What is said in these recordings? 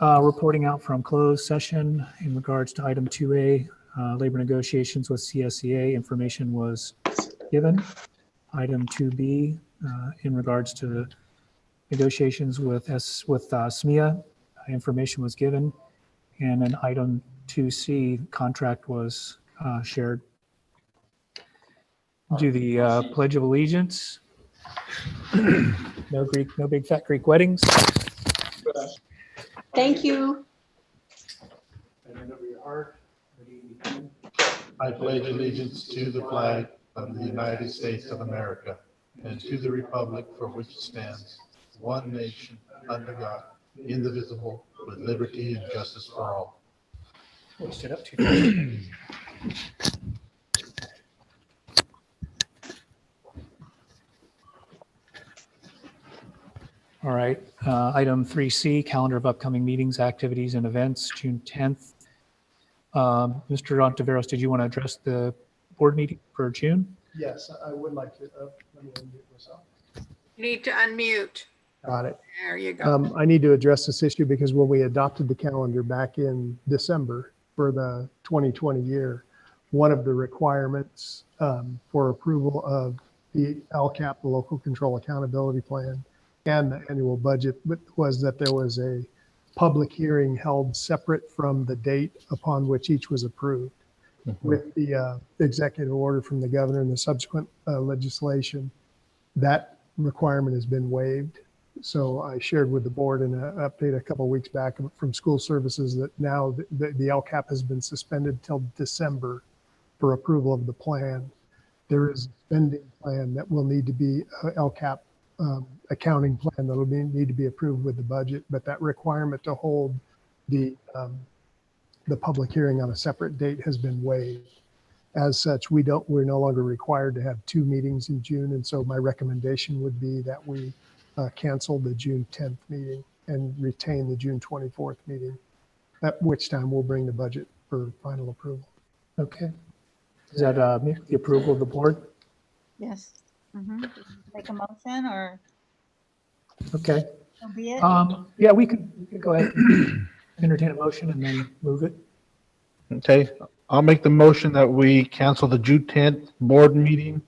Reporting out from closed session in regards to item 2A, labor negotiations with CSEA, information was given. Item 2B, in regards to negotiations with SMEA, information was given. And then item 2C, contract was shared. Do the Pledge of Allegiance. No big fat Greek weddings. Thank you. I pledge allegiance to the flag of the United States of America and to the republic for which it stands, one nation, under God, indivisible, with liberty and justice for all. Stood up too. All right, item 3C, calendar of upcoming meetings, activities, and events, June 10th. Mr. Ontiveros, did you want to address the board meeting for June? Yes, I would like to. Let me unmute myself. You need to unmute. Got it. There you go. I need to address this issue because when we adopted the calendar back in December for the 2020 year, one of the requirements for approval of the LCAP, the Local Control Accountability Plan, and the annual budget was that there was a public hearing held separate from the date upon which each was approved. With the executive order from the governor and the subsequent legislation, that requirement has been waived. So I shared with the board in an update a couple of weeks back from school services that now the LCAP has been suspended till December for approval of the plan. There is a spending plan that will need to be LCAP accounting plan that will need to be approved with the budget, but that requirement to hold the public hearing on a separate date has been waived. As such, we're no longer required to have 2 meetings in June, and so my recommendation would be that we cancel the June 10th meeting and retain the June 24th meeting, at which time we'll bring the budget for final approval. Okay. Is that the approval of the board? Yes. Make a motion or Okay. so be it. Yeah, we could go ahead and entertain a motion and then move it. Okay, I'll make the motion that we cancel the June 10th board meeting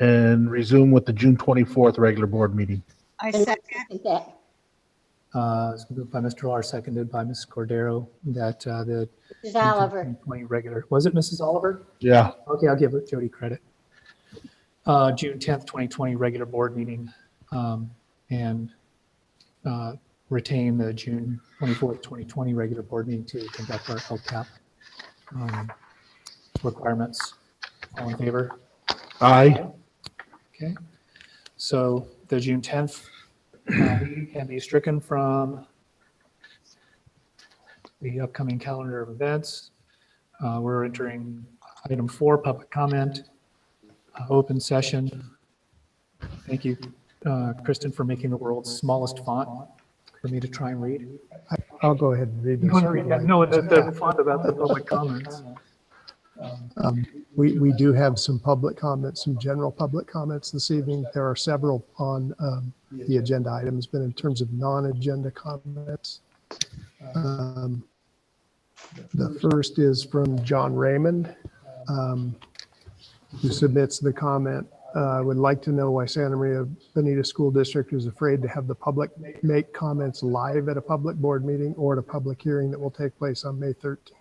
and resume with the June 24th regular board meeting. I second. That. It's moved by Mr. Lar, seconded by Ms. Cordero, that the Mrs. Oliver. 2020 regular, was it Mrs. Oliver? Yeah. Okay, I'll give Jody credit. June 10th, 2020 regular board meeting, and retain the June 24th, 2020 regular board meeting to conduct our LCAP requirements. All in favor? Aye. Okay. So the June 10th meeting can be stricken from the upcoming calendar of events. We're entering item 4, public comment. Open session. Thank you, Kristen, for making the world's smallest font for me to try and read. I'll go ahead and read this. You want to read that? No, the font about the public comments. We do have some public comments, some general public comments this evening. There are several on the agenda items, but in terms of non-agenda comments, the first is from John Raymond, who submits the comment. I would like to know why Santa Maria Bonita School District is afraid to have the public make comments live at a public board meeting or at a public hearing that will take place on May 13th.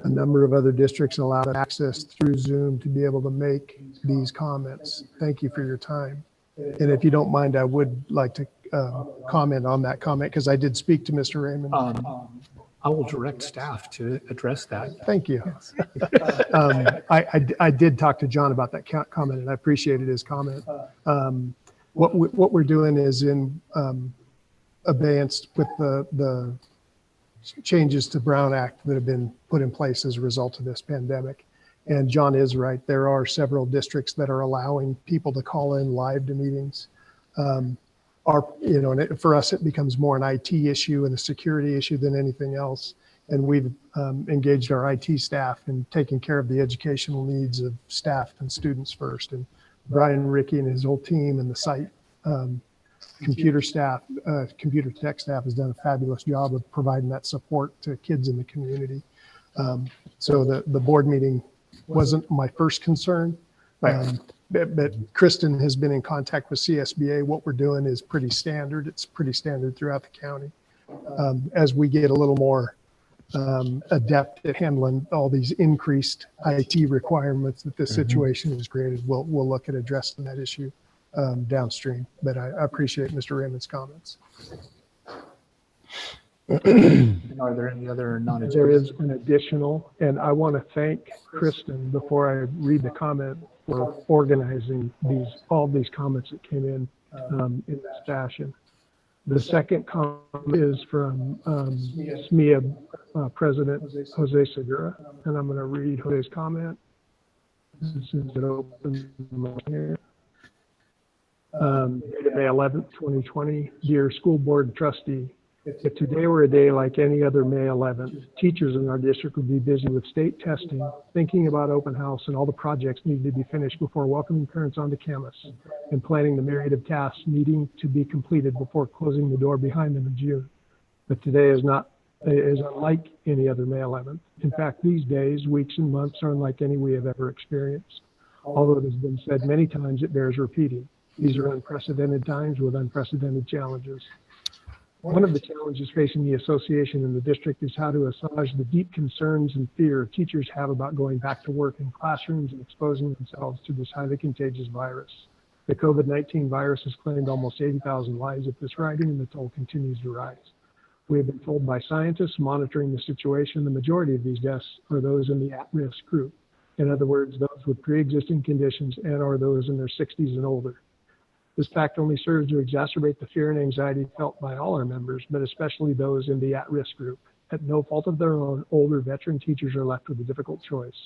A number of other districts allow access through Zoom to be able to make these comments. Thank you for your time. And if you don't mind, I would like to comment on that comment because I did speak to Mr. Raymond. I will direct staff to address that. Thank you. I did talk to John about that comment, and I appreciated his comment. What we're doing is in abeyance with the changes to Brown Act that have been put in place as a result of this pandemic. And John is right. There are several districts that are allowing people to call in live to meetings. And for us, it becomes more an IT issue and a security issue than anything else. And we've engaged our IT staff in taking care of the educational needs of staff and students first. And Brian Rickey and his whole team and the site computer tech staff has done a fabulous job of providing that support to kids in the community. So the board meeting wasn't my first concern. Right. But Kristen has been in contact with CSBA. What we're doing is pretty standard. It's pretty standard throughout the county. As we get a little more adept at handling all these increased IT requirements that this situation has created, we'll look at addressing that issue downstream. But I appreciate Mr. Raymond's comments. And are there any other There non-agenda? is an additional, and I want to thank Kristen before I read the comment for organizing all these comments that came in this fashion. The second comment is from SMEA President Jose Segura, and I'm going to read Jose's comment. As soon as it opens here. Dated May 11th, 2020. Dear School Board Trustee, if today were a day like any other May 11th, teachers in our district would be busy with state testing, thinking about open house and all the projects needed to be finished before welcoming parents onto campus, and planning the myriad of tasks needing to be completed before closing the door behind them in June. But today is unlike any other May 11th. In fact, these days, weeks, and months are unlike any we have ever experienced. Although it has been said many times, it bears repeating. These are unprecedented times with unprecedented challenges. One of the challenges facing the association and the district is how to assuage the deep concerns and fear teachers have about going back to work in classrooms and exposing themselves to this highly contagious virus. The COVID-19 virus has claimed almost 80,000 lives at this writing, and the toll continues to rise. We have been told by scientists monitoring the situation, the majority of these deaths are those in the at-risk group. In other words, those with pre-existing conditions and or those in their 60s and older. This fact only serves to exacerbate the fear and anxiety felt by all our members, but especially those in the at-risk group. At no fault of their own, older veteran teachers are left with a difficult choice.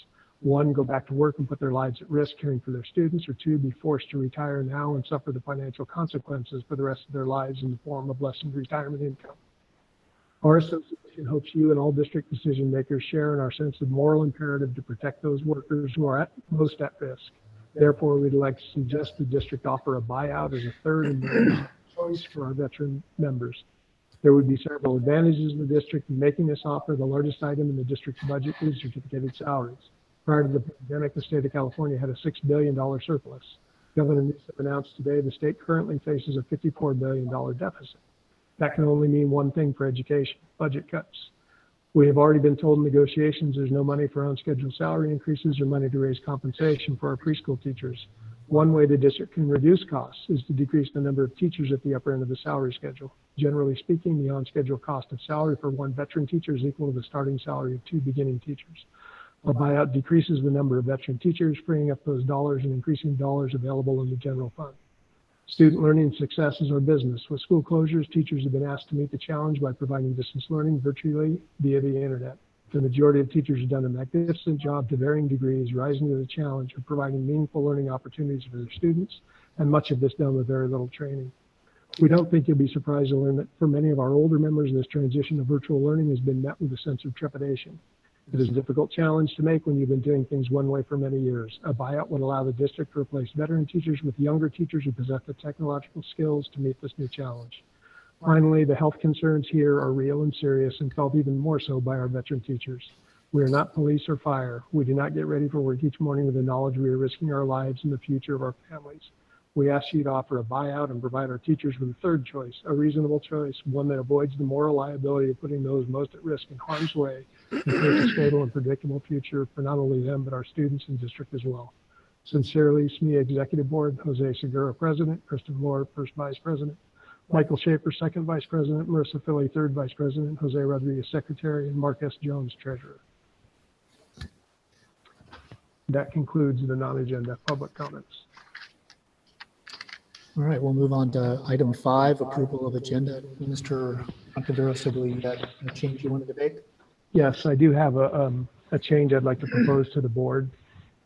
One, go back to work and put their lives at risk caring for their students, or two, be forced to retire now and suffer the financial consequences for the rest of their lives in the form of lessened retirement income. Our association hopes you and all district decision makers share in our sense of moral imperative to protect those workers who are most at risk. Therefore, we'd like to suggest the district offer a buyout as a third and most choice for our veteran members. There would be several advantages in the district in making this offer. The largest item in the district's budget is certificated salaries. Prior to the pandemic, the state of California had a $6 billion surplus. Governor Newsom announced today the state currently faces a $54 billion deficit. That can only mean one thing for education: budget cuts. We have already been told in negotiations there's no money for unscheduled salary increases or money to raise compensation for our preschool teachers. One way the district can reduce costs is to decrease the number of teachers at the upper end of the salary schedule. Generally speaking, the on-schedule cost of salary for one veteran teacher is equal to the starting salary of 2 beginning teachers. A buyout decreases the number of veteran teachers, freeing up those dollars and increasing dollars available in the general fund. Student learning success is our business. With school closures, teachers have been asked to meet the challenge by providing distance learning virtually via the internet. The majority of teachers have done a magnificent job to varying degrees, rising to the challenge of providing meaningful learning opportunities for their students, and much of this done with very little training. We don't think you'll be surprised to learn that for many of our older members, this transition to virtual learning has been met with a sense of trepidation. It is a difficult challenge to make when you've been doing things one way for many years. A buyout would allow the district to replace veteran teachers with younger teachers who possess the technological skills to meet this new challenge. Finally, the health concerns here are real and serious, and felt even more so by our veteran teachers. We are not police or fire. We do not get ready for work each morning with the knowledge we are risking our lives and the future of our families. We ask you to offer a buyout and provide our teachers with a third choice, a reasonable choice, one that avoids the moral liability of putting those most at risk in harm's way, and creates a stable and predictable future for not only them, but our students and district as well. Sincerely, SMEA Executive Board, Jose Segura, President, Kristen Lord, First Vice President, Michael Schaefer, Second Vice President, Marissa Philly, Third Vice President, Jose Rodriguez, Secretary, and Mark S. Jones, Treasurer. That concludes the non-agenda public comments. All right, we'll move on to item 5, approval of agenda. Mr. Monteveros, I believe you had a change you wanted to make? Yes, I do have a change I'd like to propose to the board.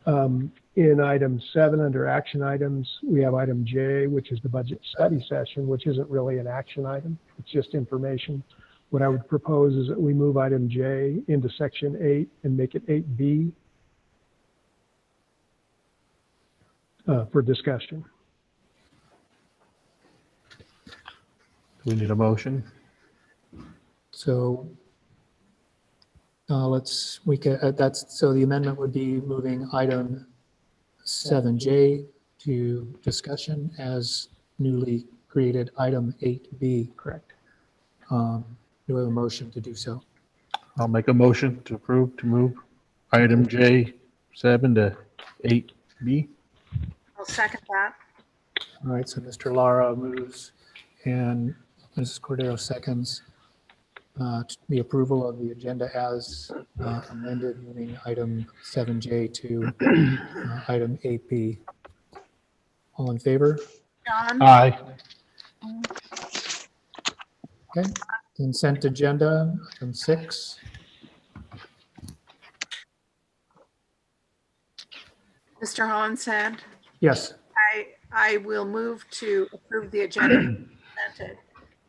In item 7 under action items, we have item J, which is the budget study session, which isn't really an action item. It's just information. What I would propose is that we move item J into section 8 and make it 8B for discussion. We need a motion. So we can, so the amendment would be moving item 7J to discussion as newly created item 8B. Correct. Do we have a motion to do so? I'll make a motion to approve to move item J7 to 8B. I'll second that. All right, so Mr. Lara moves and Mrs. Cordero seconds the approval of the agenda as amended, moving item 7J to item 8B. All in favor? John, Aye. Okay. Consent agenda, item 6. Mr. Hollensand, Yes. I will move to approve the agenda presented.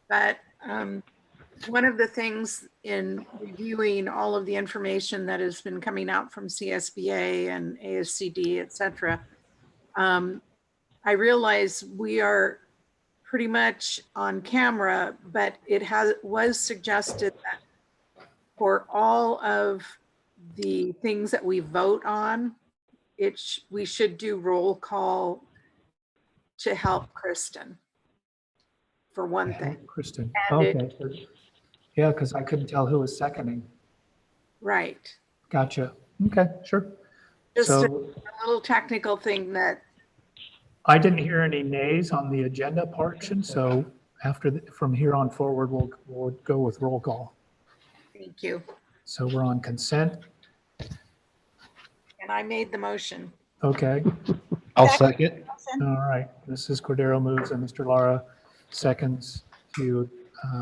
But one of the things in reviewing all of the information that has been coming out from CSBA and ASCD, et cetera, I realize we are pretty much on camera, but it was suggested that for all of the things that we vote on, we should do roll call to help Kristen, for one thing. Kristen. And Okay. Yeah, because I couldn't tell who was seconding. Right. Gotcha. Okay, sure. Just a So little technical thing that, I didn't hear any nays on the agenda portion, so from here on forward, we'll go with roll call. thank you. So we're on consent. And I made the motion. Okay. I'll second. All right. Mrs. Cordero moves and Mr. Lara seconds to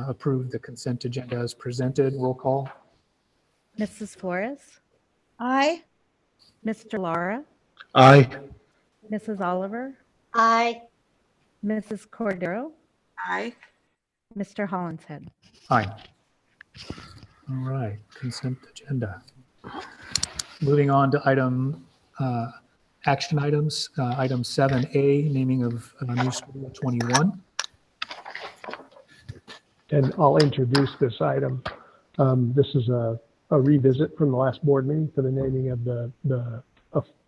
approve the consent agenda as presented. Roll call. Mrs. Flores, Aye. Mr. Lara, Aye. Mrs. Oliver, Aye. Mrs. Cordero, Aye. Mr. Hollinshead. Aye. All right. Consent agenda. Moving on to action items. Item 7A, naming of new school 21. And I'll introduce this item. This is a revisit from the last board meeting for the naming of the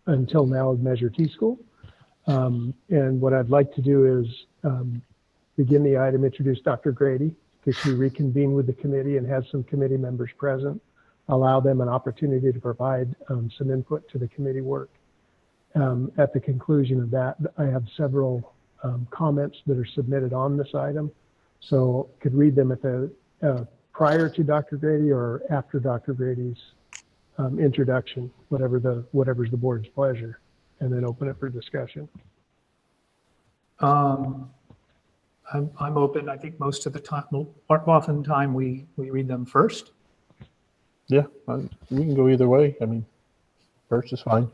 until now Measure T School. And what I'd like to do is begin the item, introduce Dr. Grady, because we reconvene with the committee and have some committee members present, allow them an opportunity to provide some input to the committee work. At the conclusion of that, I have several comments that are submitted on this item. So could read them at the prior to Dr. Grady or after Dr. Grady's introduction, whatever's the board's pleasure, and then open it for discussion. I'm open. I think most of the time, often time we read them first. Yeah, we can go either way. I mean, first is fine.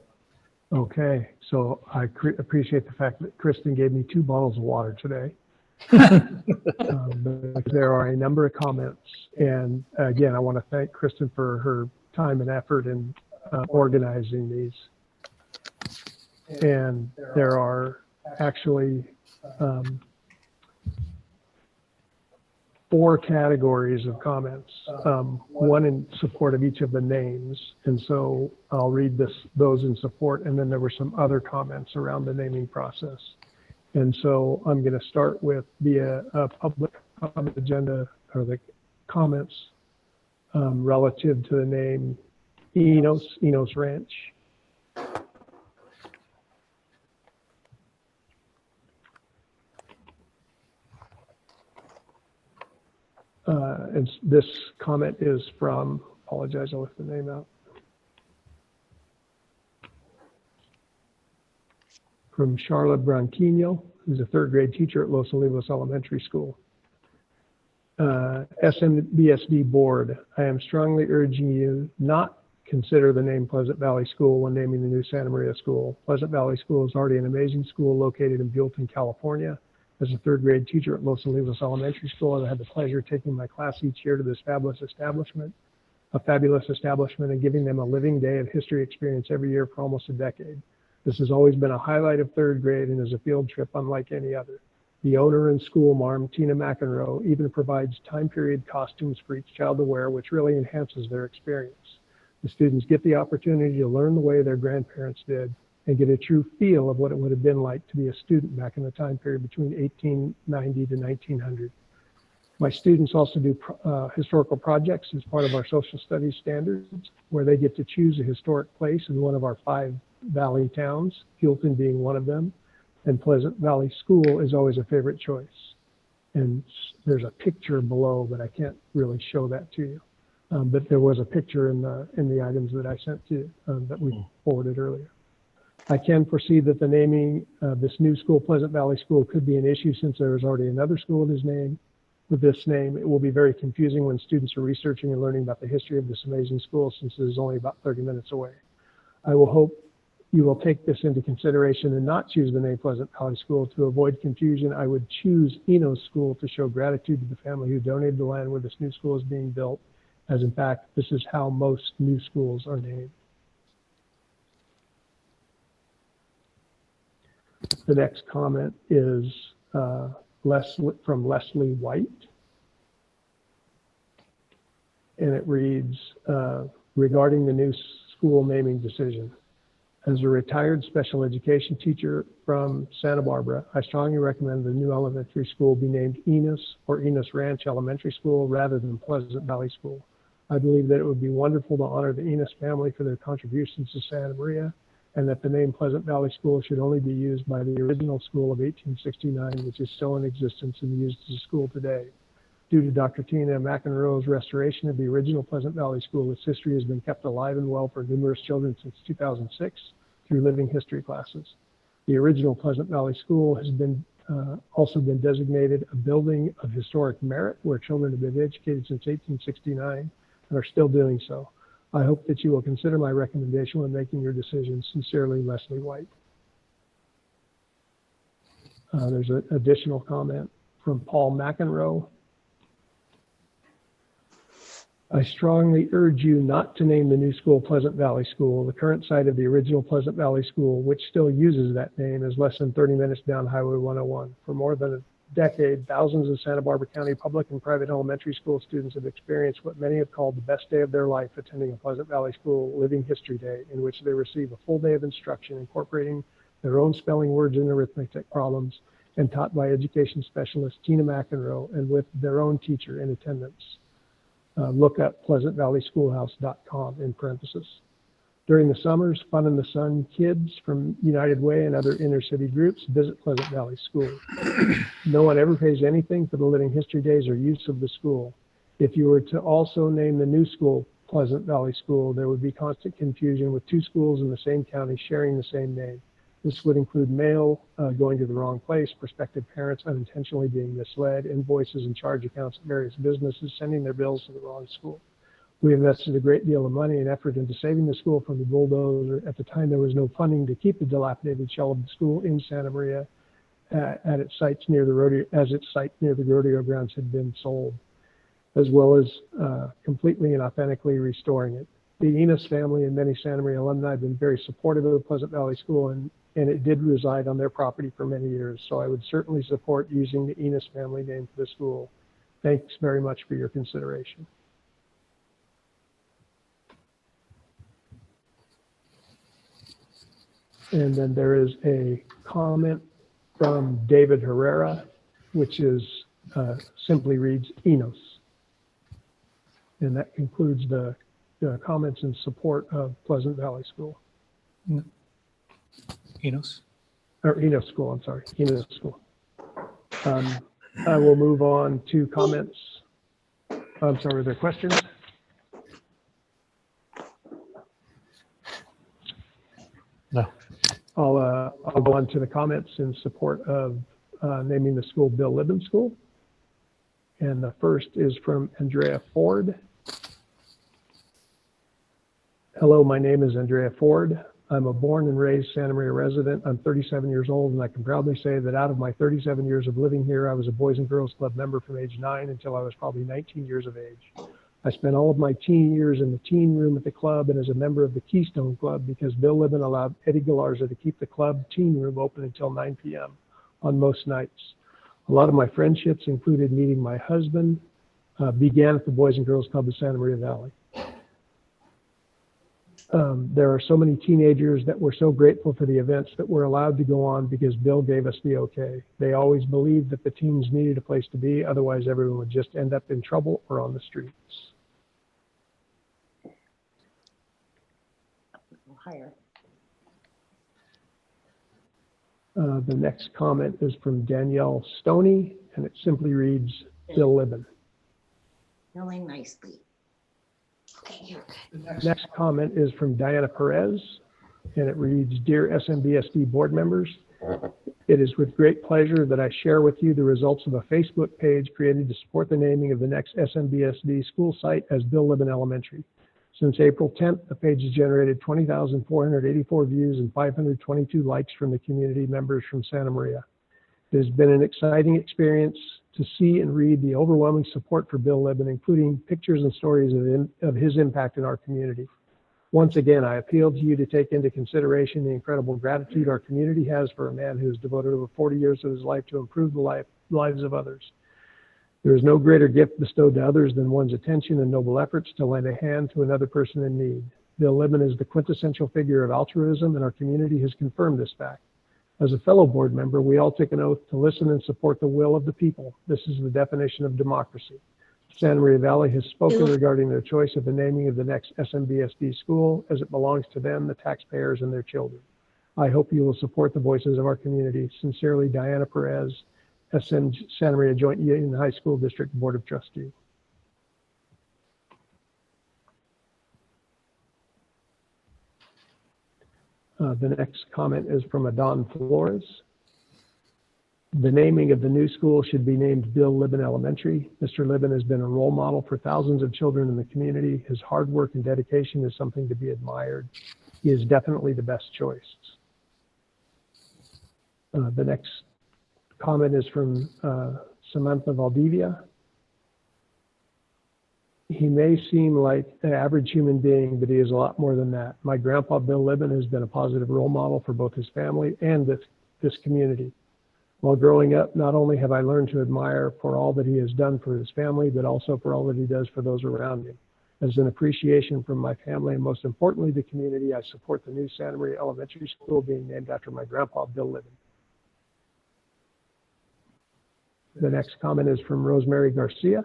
Okay, so I appreciate the fact that Kristen gave me 2 bottles of water today. But there are a number of comments, and again, I want to thank Kristen for her time and effort in organizing these. And there are actually 4 categories of comments, one in support of each of the names. And so I'll read those in support, and then there were some other comments around the naming process. And so I'm going to start with the public comment agenda, or the comments relative to the name Enos Ranch. And this comment is from, apologize, I left the name out. From Charlotte Branquino, who's a 3rd grade teacher at Los Olivos Elementary School. SMBSD board, I am strongly urging you not consider the name Pleasant Valley School when naming the new Santa Maria School. Pleasant Valley School is already an amazing school located in Buellton, California. As a 3rd grade teacher at Los Olivos Elementary School, I had the pleasure of taking my class each year to this fabulous establishment, and giving them a living day of history experience every year for almost a decade. This has always been a highlight of 3rd grade and is a field trip unlike any other. The owner and school marm, Tina McEnroe, even provides time period costumes for each child to wear, which really enhances their experience. The students get the opportunity to learn the way their grandparents did and get a true feel of what it would have been like to be a student back in the time period between 1890 to 1900. My students also do historical projects as part of our social studies standards, where they get to choose a historic place in one of our 5 valley towns, Hilton being one of them, and Pleasant Valley School is always a favorite choice. And there's a picture below, but I can't really show that to you. But there was a picture in the items that I sent to you that we forwarded earlier. I can foresee that the naming this new school, Pleasant Valley School, could be an issue since there is already another school with this name. It will be very confusing when students are researching and learning about the history of this amazing school, since it is only about 30 minutes away. I will hope you will take this into consideration and not choose the name Pleasant Valley School. To avoid confusion, I would choose Enos School to show gratitude to the family who donated the land where this new school is being built, as in fact, this is how most new schools are named. The next comment is from Leslie White. And it reads, regarding the new school naming decision. As a retired special education teacher from Santa Barbara, I strongly recommend the new elementary school be named Enos or Enos Ranch Elementary School rather than Pleasant Valley School. I believe that it would be wonderful to honor the Enos family for their contributions to Santa Maria, and that the name Pleasant Valley School should only be used by the original school of 1869, which is still in existence and used as a school today. Due to Dr. Tina McEnroe's restoration of the original Pleasant Valley School, its history has been kept alive and well for numerous children since 2006 through living history classes. The original Pleasant Valley School has been also been designated a building of historic merit where children have been educated since 1869 and are still doing so. I hope that you will consider my recommendation when making your decision. Sincerely, Leslie White. There's an additional comment from Paul McEnroe. I strongly urge you not to name the new school Pleasant Valley School. The current site of the original Pleasant Valley School, which still uses that name, is less than 30 minutes down Highway 101. For more than a decade, thousands of Santa Barbara County public and private elementary school students have experienced what many have called the best day of their life attending a Pleasant Valley School Living History Day, in which they receive a full day of instruction incorporating their own spelling, words, and arithmetic problems, and taught by education specialist Tina McEnroe and with their own teacher in attendance. Look up pleasantvalley.schoolhouse.com in parentheses. During the summers, Fun in the Sun kids from United Way and other inner city groups visit Pleasant Valley School. No one ever pays anything for the Living History Days or use of the school. If you were to also name the new school Pleasant Valley School, there would be constant confusion with 2 schools in the same county sharing the same name. This would include mail going to the wrong place, prospective parents unintentionally being misled, invoices and charge accounts at various businesses sending their bills to the wrong school. We invested a great deal of money and effort into saving the school from the bulldozer. At the time, there was no funding to keep the dilapidated shell of the school in Santa Maria at its sites near the rodeo, as its site near the rodeo grounds had been sold, as well as completely and authentically restoring it. The Enos family and many Santa Maria alumni have been very supportive of the Pleasant Valley School, and it did reside on their property for many years. So I would certainly support using the Enos family name for the school. Thanks very much for your consideration. And then there is a comment from David Herrera, which is simply reads Enos. And that concludes the comments in support of Pleasant Valley School. Enos. Or Enos School, I'm sorry, Enos School. I will move on to comments. I'm sorry, were there questions? No. I'll go on to the comments in support of naming the school Bill Libben School. And the first is from Andrea Ford. Hello, my name is Andrea Ford. I'm a born and raised Santa Maria resident. I'm 37 years old, and I can proudly say that out of my 37 years of living here, I was a Boys and Girls Club member from age 9 until I was probably 19 years of age. I spent all of my teen years in the teen room at the club and as a member of the Keystone Club because Bill Libben allowed Eddie Galarza to keep the club teen room open until 9 p.m. on most nights. A lot of my friendships included meeting my husband, began at the Boys and Girls Club of Santa Maria Valley. There are so many teenagers that were so grateful for the events that were allowed to go on because Bill gave us the okay. They always believed that the teens needed a place to be, otherwise everyone would just end up in trouble or on the streets. Higher. The next comment is from Danielle Stoney, and it simply reads, Bill Libin. Really nicely. Okay, you're good. The next comment is from Diana Perez, and it reads, Dear SMBSD board members, it is with great pleasure that I share with you the results of a Facebook page created to support the naming of the next SMBSD school site as Bill Libin Elementary. Since April 10th, the page has generated 20,484 views and 522 likes from the community members from Santa Maria. It has been an exciting experience to see and read the overwhelming support for Bill Libin, including pictures and stories of his impact in our community. Once again, I appeal to you to take into consideration the incredible gratitude our community has for a man who has devoted over 40 years of his life to improve the lives of others. There is no greater gift bestowed to others than one's attention and noble efforts to lend a hand to another person in need. Bill Libin is the quintessential figure of altruism, and our community has confirmed this fact. As a fellow board member, we all take an oath to listen and support the will of the people. This is the definition of democracy. Santa Maria Valley has spoken regarding their choice of the naming of the next SMBSD school, as it belongs to them, the taxpayers, and their children. I hope you will support the voices of our community. Sincerely, Diana Perez, SM Santa Maria Joint Union High School District Board of Trustees. The next comment is from Adon Flores. The naming of the new school should be named Bill Libin Elementary. Mr. Libin has been a role model for thousands of children in the community. His hard work and dedication is something to be admired. He is definitely the best choice. The next comment is from Samantha Valdivia. He may seem like an average human being, but he is a lot more than that. My grandpa, Bill Libin, has been a positive role model for both his family and this community. While growing up, not only have I learned to admire for all that he has done for his family, but also for all that he does for those around him. As an appreciation from my family, and most importantly, the community, I support the new Santa Maria Elementary School being named after my grandpa, Bill Libin. The next comment is from Rosemary Garcia.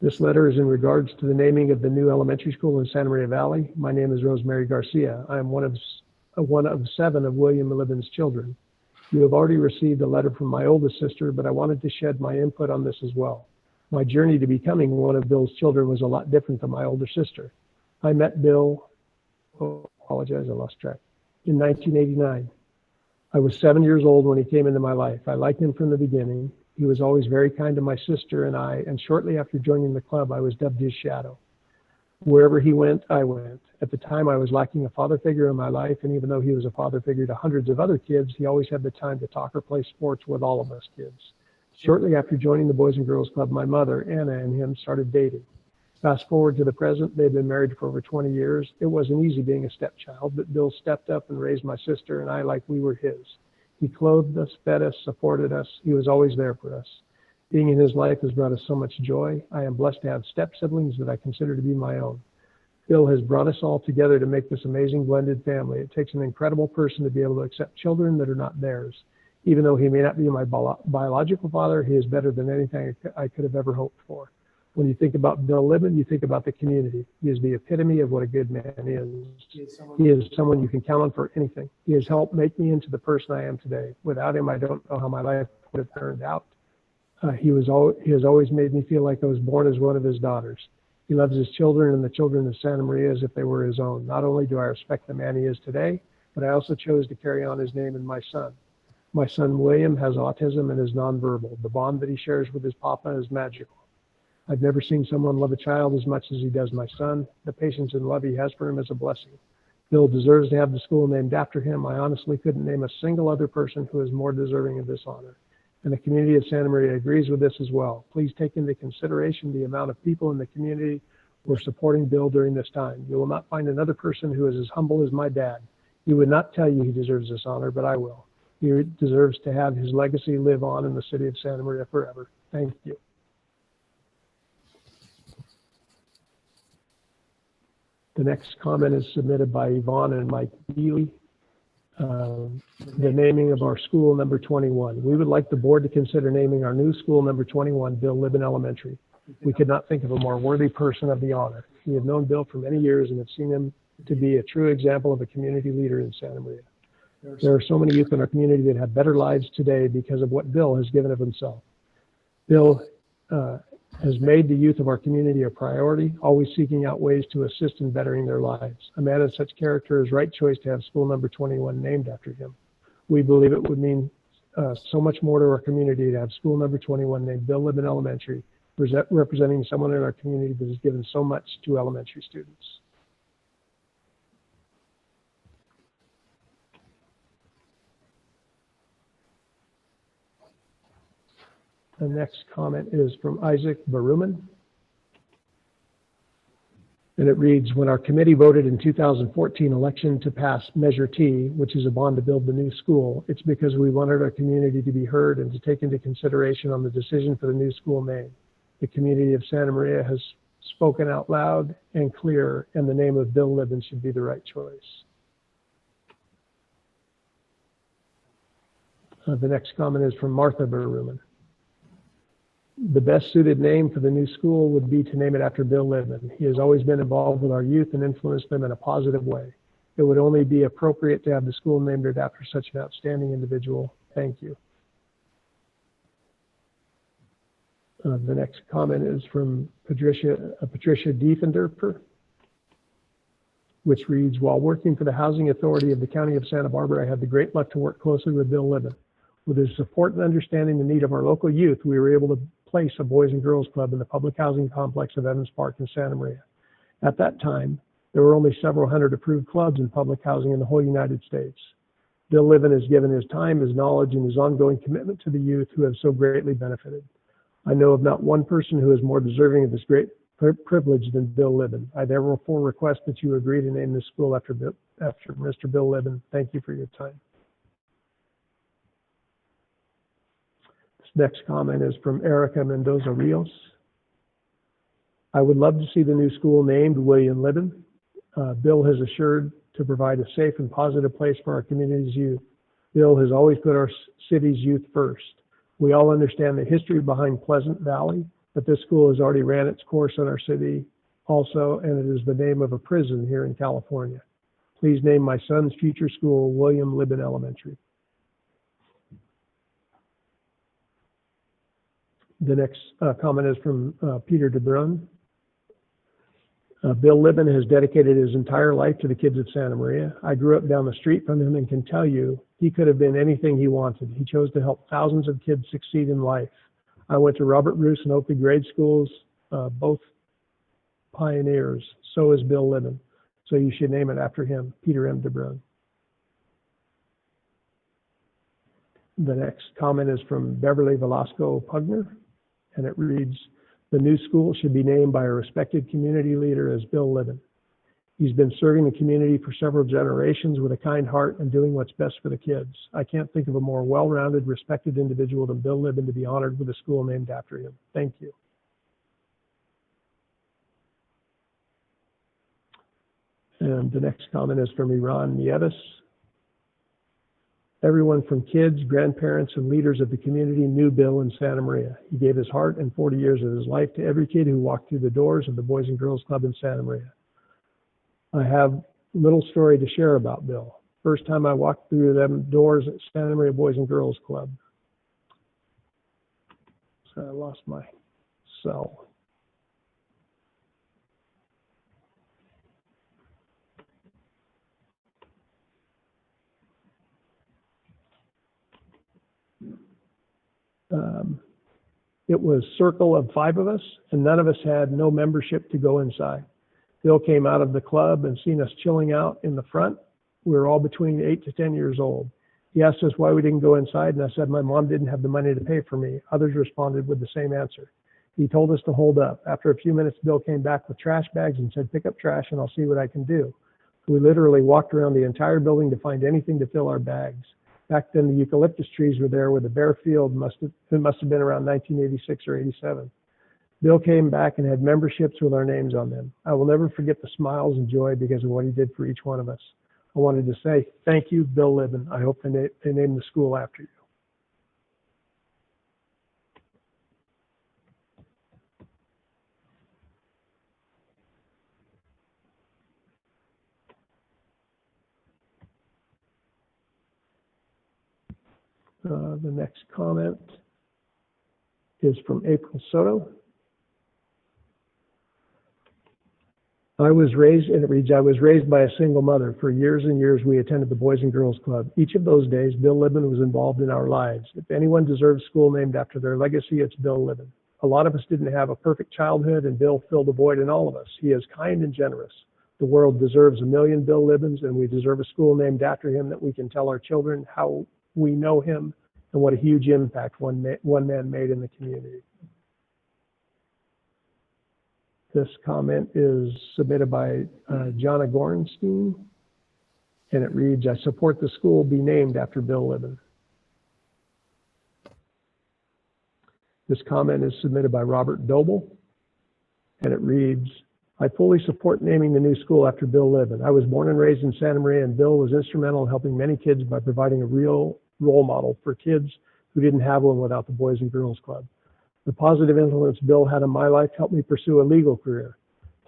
This letter is in regards to the naming of the new elementary school in Santa Maria Valley. My name is Rosemary Garcia. I am one of 7 of William Libin's children. You have already received a letter from my oldest sister, but I wanted to shed my input on this as well. My journey to becoming one of Bill's children was a lot different than my older sister. I met Bill, I lost track, in 1989. I was 7 years old when he came into my life. I liked him from the beginning. He was always very kind to my sister and I, and shortly after joining the club, I was dubbed his shadow. Wherever he went, I went. At the time, I was lacking a father figure in my life, and even though he was a father figure to hundreds of other kids, he always had the time to talk or play sports with all of us kids. Shortly after joining the Boys and Girls Club, my mother, Anna, and him started dating. Fast forward to the present, they've been married for over 20 years. It wasn't easy being a stepchild, but Bill stepped up and raised my sister and I like we were his. He clothed us, fed us, supported us. He was always there for us. Being in his life has brought us so much joy. I am blessed to have step siblings that I consider to be my own. Bill has brought us all together to make this amazing blended family. It takes an incredible person to be able to accept children that are not theirs. Even though he may not be my biological father, he is better than anything I could have ever hoped for. When you think about Bill Libin, you think about the community. He is the epitome of what a good man is. He is someone you can count on for anything. He has helped make me into the person I am today. Without him, I don't know how my life would have turned out. He has always made me feel like I was born as one of his daughters. He loves his children and the children of Santa Maria as if they were his own. Not only do I respect the man he is today, but I also chose to carry on his name in my son. My son, William, has autism and is nonverbal. The bond that he shares with his papa is magical. I've never seen someone love a child as much as he does my son. The patience and love he has for him is a blessing. Bill deserves to have the school named after him. I honestly couldn't name a single other person who is more deserving of this honor. And the community of Santa Maria agrees with this as well. Please take into consideration the amount of people in the community who are supporting Bill during this time. You will not find another person who is as humble as my dad. He would not tell you he deserves this honor, but I will. He deserves to have his legacy live on in the city of Santa Maria forever. Thank you. The next comment is submitted by Yvonne and Mike Beely. The naming of our school number 21. We would like the board to consider naming our new school number 21, Bill Libin Elementary. We could not think of a more worthy person of the honor. We have known Bill for many years and have seen him to be a true example of a community leader in Santa Maria. There are so many youth in our community that have better lives today because of what Bill has given of himself. Bill has made the youth of our community a priority, always seeking out ways to assist in bettering their lives. A man of such character is right choice to have school number 21 named after him. We believe it would mean so much more to our community to have school number 21 named Bill Libin Elementary, representing someone in our community that has given so much to elementary students. The next comment is from Isaac Baruman. And it reads, when our committee voted in 2014 election to pass Measure T, which is a bond to build the new school, it's because we wanted our community to be heard and to take into consideration on the decision for the new school name. The community of Santa Maria has spoken out loud and clear, and the name of Bill Libin should be the right choice. The next comment is from Martha Baruman. The best suited name for the new school would be to name it after Bill Libin. He has always been involved with our youth and influenced them in a positive way. It would only be appropriate to have the school named after such an outstanding individual. Thank you. The next comment is from Patricia Diefenderper, which reads, while working for the Housing Authority of the County of Santa Barbara, I had the great luck to work closely with Bill Libin. With his support and understanding the need of our local youth, we were able to place a Boys and Girls Club in the public housing complex of Evans Park in Santa Maria. At that time, there were only several hundred approved clubs in public housing in the whole United States. Bill Libin has given his time, his knowledge, and his ongoing commitment to the youth who have so greatly benefited. I know of not one person who is more deserving of this great privilege than Bill Libin. I therefore request that you agree to name this school after Mr. Bill Libin. Thank you for your time. Next comment is from Erica Mendoza Rios. I would love to see the new school named William Libin. Bill has assured to provide a safe and positive place for our community's youth. Bill has always put our city's youth first. We all understand the history behind Pleasant Valley, but this school has already ran its course in our city also, and it is the name of a prison here in California. Please name my son's future school William Libin Elementary. The next comment is from Peter DeBrun. Bill Libin has dedicated his entire life to the kids of Santa Maria. I grew up down the street from him and can tell you he could have been anything he wanted. He chose to help thousands of kids succeed in life. I went to Robert Bruce and Oakley grade schools, both pioneers. So is Bill Libin. So you should name it after him, Peter M. DeBrun. The next comment is from Beverly Velasco Pugner, and it reads, the new school should be named by a respected community leader as Bill Libin. He's been serving the community for several generations with a kind heart and doing what's best for the kids. I can't think of a more well-rounded, respected individual than Bill Libin to be honored with a school named after him. Thank you. And the next comment is from Iran Nieves. Everyone from kids, grandparents, and leaders of the community knew Bill in Santa Maria. He gave his heart and 40 years of his life to every kid who walked through the doors of the Boys and Girls Club in Santa Maria. I have a little story to share about Bill. First time I walked through them doors at Santa Maria Boys and Girls Club. So I lost my cell. It was a circle of 5 of us, and none of us had no membership to go inside. Bill came out of the club and seen us chilling out in the front. We were all between 8 to 10 years old. He asked us why we didn't go inside, and I said my mom didn't have the money to pay for me. Others responded with the same answer. He told us to hold up. After a few minutes, Bill came back with trash bags and said, pick up trash and I'll see what I can do. We literally walked around the entire building to find anything to fill our bags. Back then, the eucalyptus trees were there with the bare field. It must have been around 1986 or 87. Bill came back and had memberships with our names on them. I will never forget the smiles and joy because of what he did for each one of us. I wanted to say thank you, Bill Libben. I hope they name the school after you. The next comment is from April Soto. I was raised, and it reads, I was raised by a single mother. For years and years, we attended the Boys and Girls Club. Each of those days, Bill Libben was involved in our lives. If anyone deserves a school named after their legacy, it's Bill Libben. A lot of us didn't have a perfect childhood, and Bill filled a void in all of us. He is kind and generous. The world deserves 1 million Bill Libbens, and we deserve a school named after him that we can tell our children how we know him and what a huge impact one man made in the community. This comment is submitted by Jonna Gorenstein, and it reads, I support the school be named after Bill Libben. This comment is submitted by Robert Doble, and it reads, I fully support naming the new school after Bill Libben. I was born and raised in Santa Maria, and Bill was instrumental in helping many kids by providing a real role model for kids who didn't have one without the Boys and Girls Club. The positive influence Bill had on my life helped me pursue a legal career.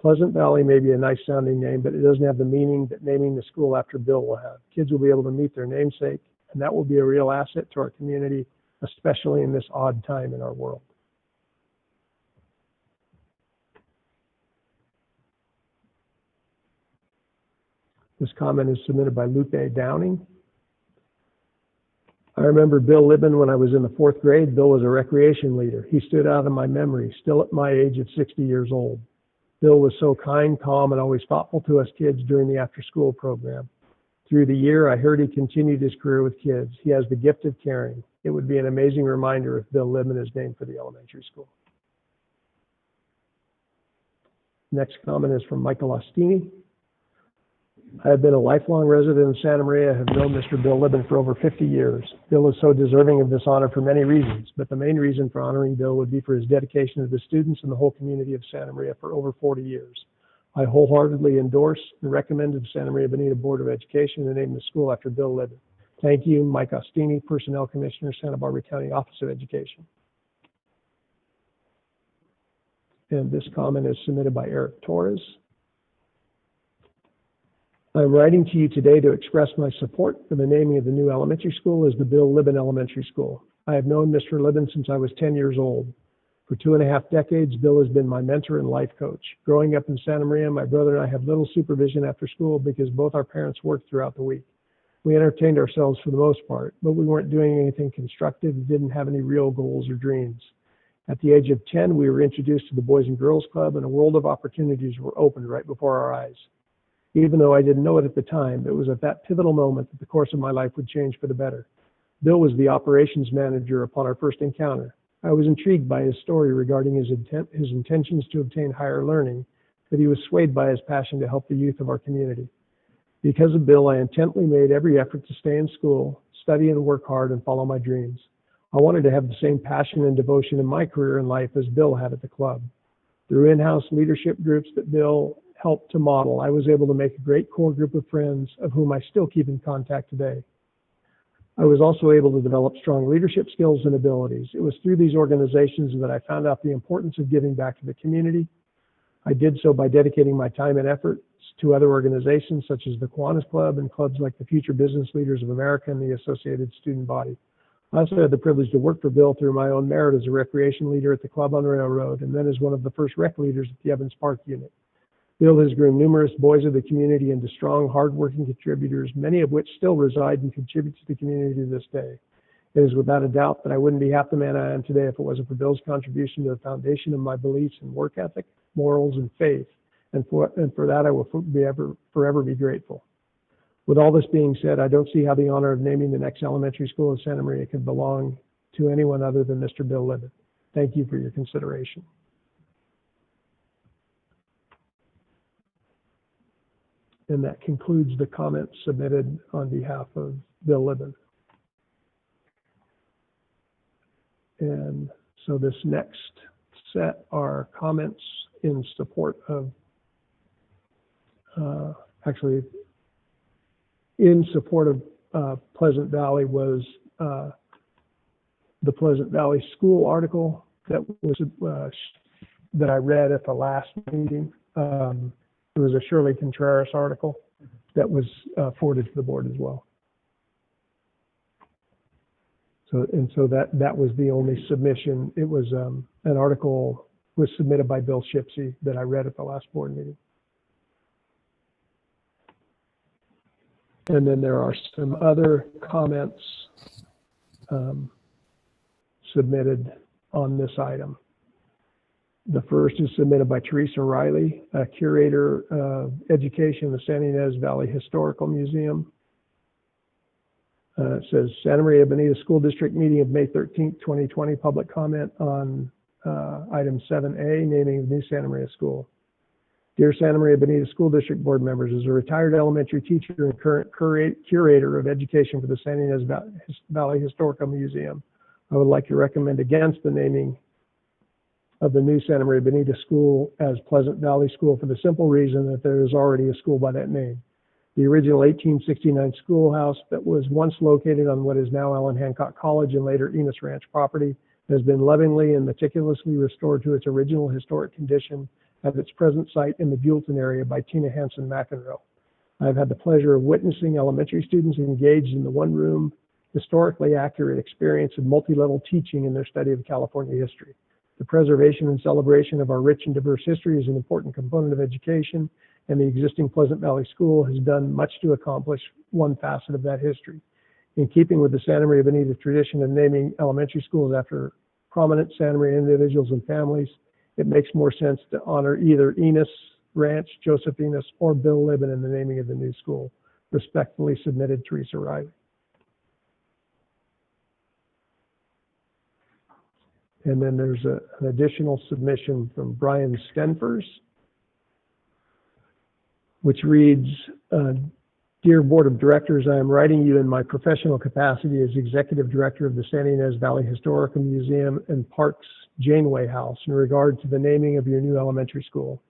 Pleasant Valley may be a nice sounding name, but it doesn't have the meaning that naming the school after Bill will have. Kids will be able to meet their namesake, and that will be a real asset to our community, especially in this odd time in our world. This comment is submitted by Lupe Downing. I remember Bill Libben when I was in the 4th grade. Bill was a recreation leader. He stood out in my memory, still at my age of 60 years old. Bill was so kind, calm, and always thoughtful to us kids during the after-school program. Through the year, I heard he continued his career with kids. He has the gift of caring. It would be an amazing reminder if Bill Libben is named for the elementary school. Next comment is from Michael Ostini. I have been a lifelong resident in Santa Maria. I have known Mr. Bill Libben for over 50 years. Bill is so deserving of this honor for many reasons, but the main reason for honoring Bill would be for his dedication to the students and the whole community of Santa Maria for over 40 years. I wholeheartedly endorse and recommend to the Santa Maria Bonita Board of Education to name the school after Bill Libben. Thank you, Mike Ostini, Personnel Commissioner, Santa Barbara County Office of Education. And this comment is submitted by Eric Torres. I'm writing to you today to express my support for the naming of the new elementary school as the Bill Libben Elementary School. I have known Mr. Libben since I was 10 years old. For 2.5 decades, Bill has been my mentor and life coach. Growing up in Santa Maria, my brother and I had little supervision after school because both our parents worked throughout the week. We entertained ourselves for the most part, but we weren't doing anything constructive and didn't have any real goals or dreams. At the age of 10, we were introduced to the Boys and Girls Club, and a world of opportunities were opened right before our eyes. Even though I didn't know it at the time, it was at that pivotal moment that the course of my life would change for the better. Bill was the operations manager upon our first encounter. I was intrigued by his story regarding his intentions to obtain higher learning, but he was swayed by his passion to help the youth of our community. Because of Bill, I intently made every effort to stay in school, study and work hard, and follow my dreams. I wanted to have the same passion and devotion in my career and life as Bill had at the club. Through in-house leadership groups that Bill helped to model, I was able to make a great core group of friends of whom I still keep in contact today. I was also able to develop strong leadership skills and abilities. It was through these organizations that I found out the importance of giving back to the community. I did so by dedicating my time and efforts to other organizations such as the Kiwanis Club and clubs like the Future Business Leaders of America and the Associated Student Body. I also had the privilege to work for Bill through my own merit as a recreation leader at the club on the railroad and then as one of the first rec leaders at the Evans Park unit. Bill has groomed numerous boys of the community into strong, hardworking contributors, many of which still reside and contribute to the community to this day. It is without a doubt that I wouldn't be half the man I am today if it wasn't for Bill's contribution to the foundation of my beliefs in work ethic, morals, and faith, and for that I will forever be grateful. With all this being said, I don't see how the honor of naming the next elementary school in Santa Maria could belong to anyone other than Mr. Bill Libben. Thank you for your consideration. And that concludes the comments submitted on behalf of Bill Libben. So this next set are comments in support of, actually, in support of Pleasant Valley was the Pleasant Valley School article that was that I read at the last meeting. It was a Shirley Contreras article that was forwarded to the board as well. So that was the only submission. It was an article was submitted by Bill Shipsey that I read at the last board meeting. And then there are some other comments submitted on this item. The first is submitted by Teresa Riley, a curator of education in the San Ynez Valley Historical Museum. It says, Santa Maria Bonita School District meeting of May 13th, 2020, public comment on item 7A, naming of new Santa Maria School. Dear Santa Maria Bonita School District board members, as a retired elementary teacher and current curator of education for the San Ynez Valley Historical Museum, I would like to recommend against the naming of the new Santa Maria Bonita School as Pleasant Valley School for the simple reason that there is already a school by that name. The original 1869 schoolhouse that was once located on what is now Allen Hancock College and later Enos Ranch property has been lovingly and meticulously restored to its original historic condition at its present site in the Buellton area by Tina Hansen McEnroe. I've had the pleasure of witnessing elementary students engaged in the one-room, historically accurate experience of multi-level teaching in their study of California history. The preservation and celebration of our rich and diverse history is an important component of education, and the existing Pleasant Valley School has done much to accomplish one facet of that history. In keeping with the Santa Maria Bonita tradition of naming elementary schools after prominent Santa Maria individuals and families, it makes more sense to honor either Enos Ranch, Joseph Enos, or Bill Libin in the naming of the new school. Respectfully submitted, Teresa Riley. And then there's an additional submission from Brian Stenfers, which reads, Dear Board of Directors, I am writing you in my professional capacity as Executive Director of the San Ynez Valley Historical Museum and Parks Janeway House in regard to the naming of your new elementary school.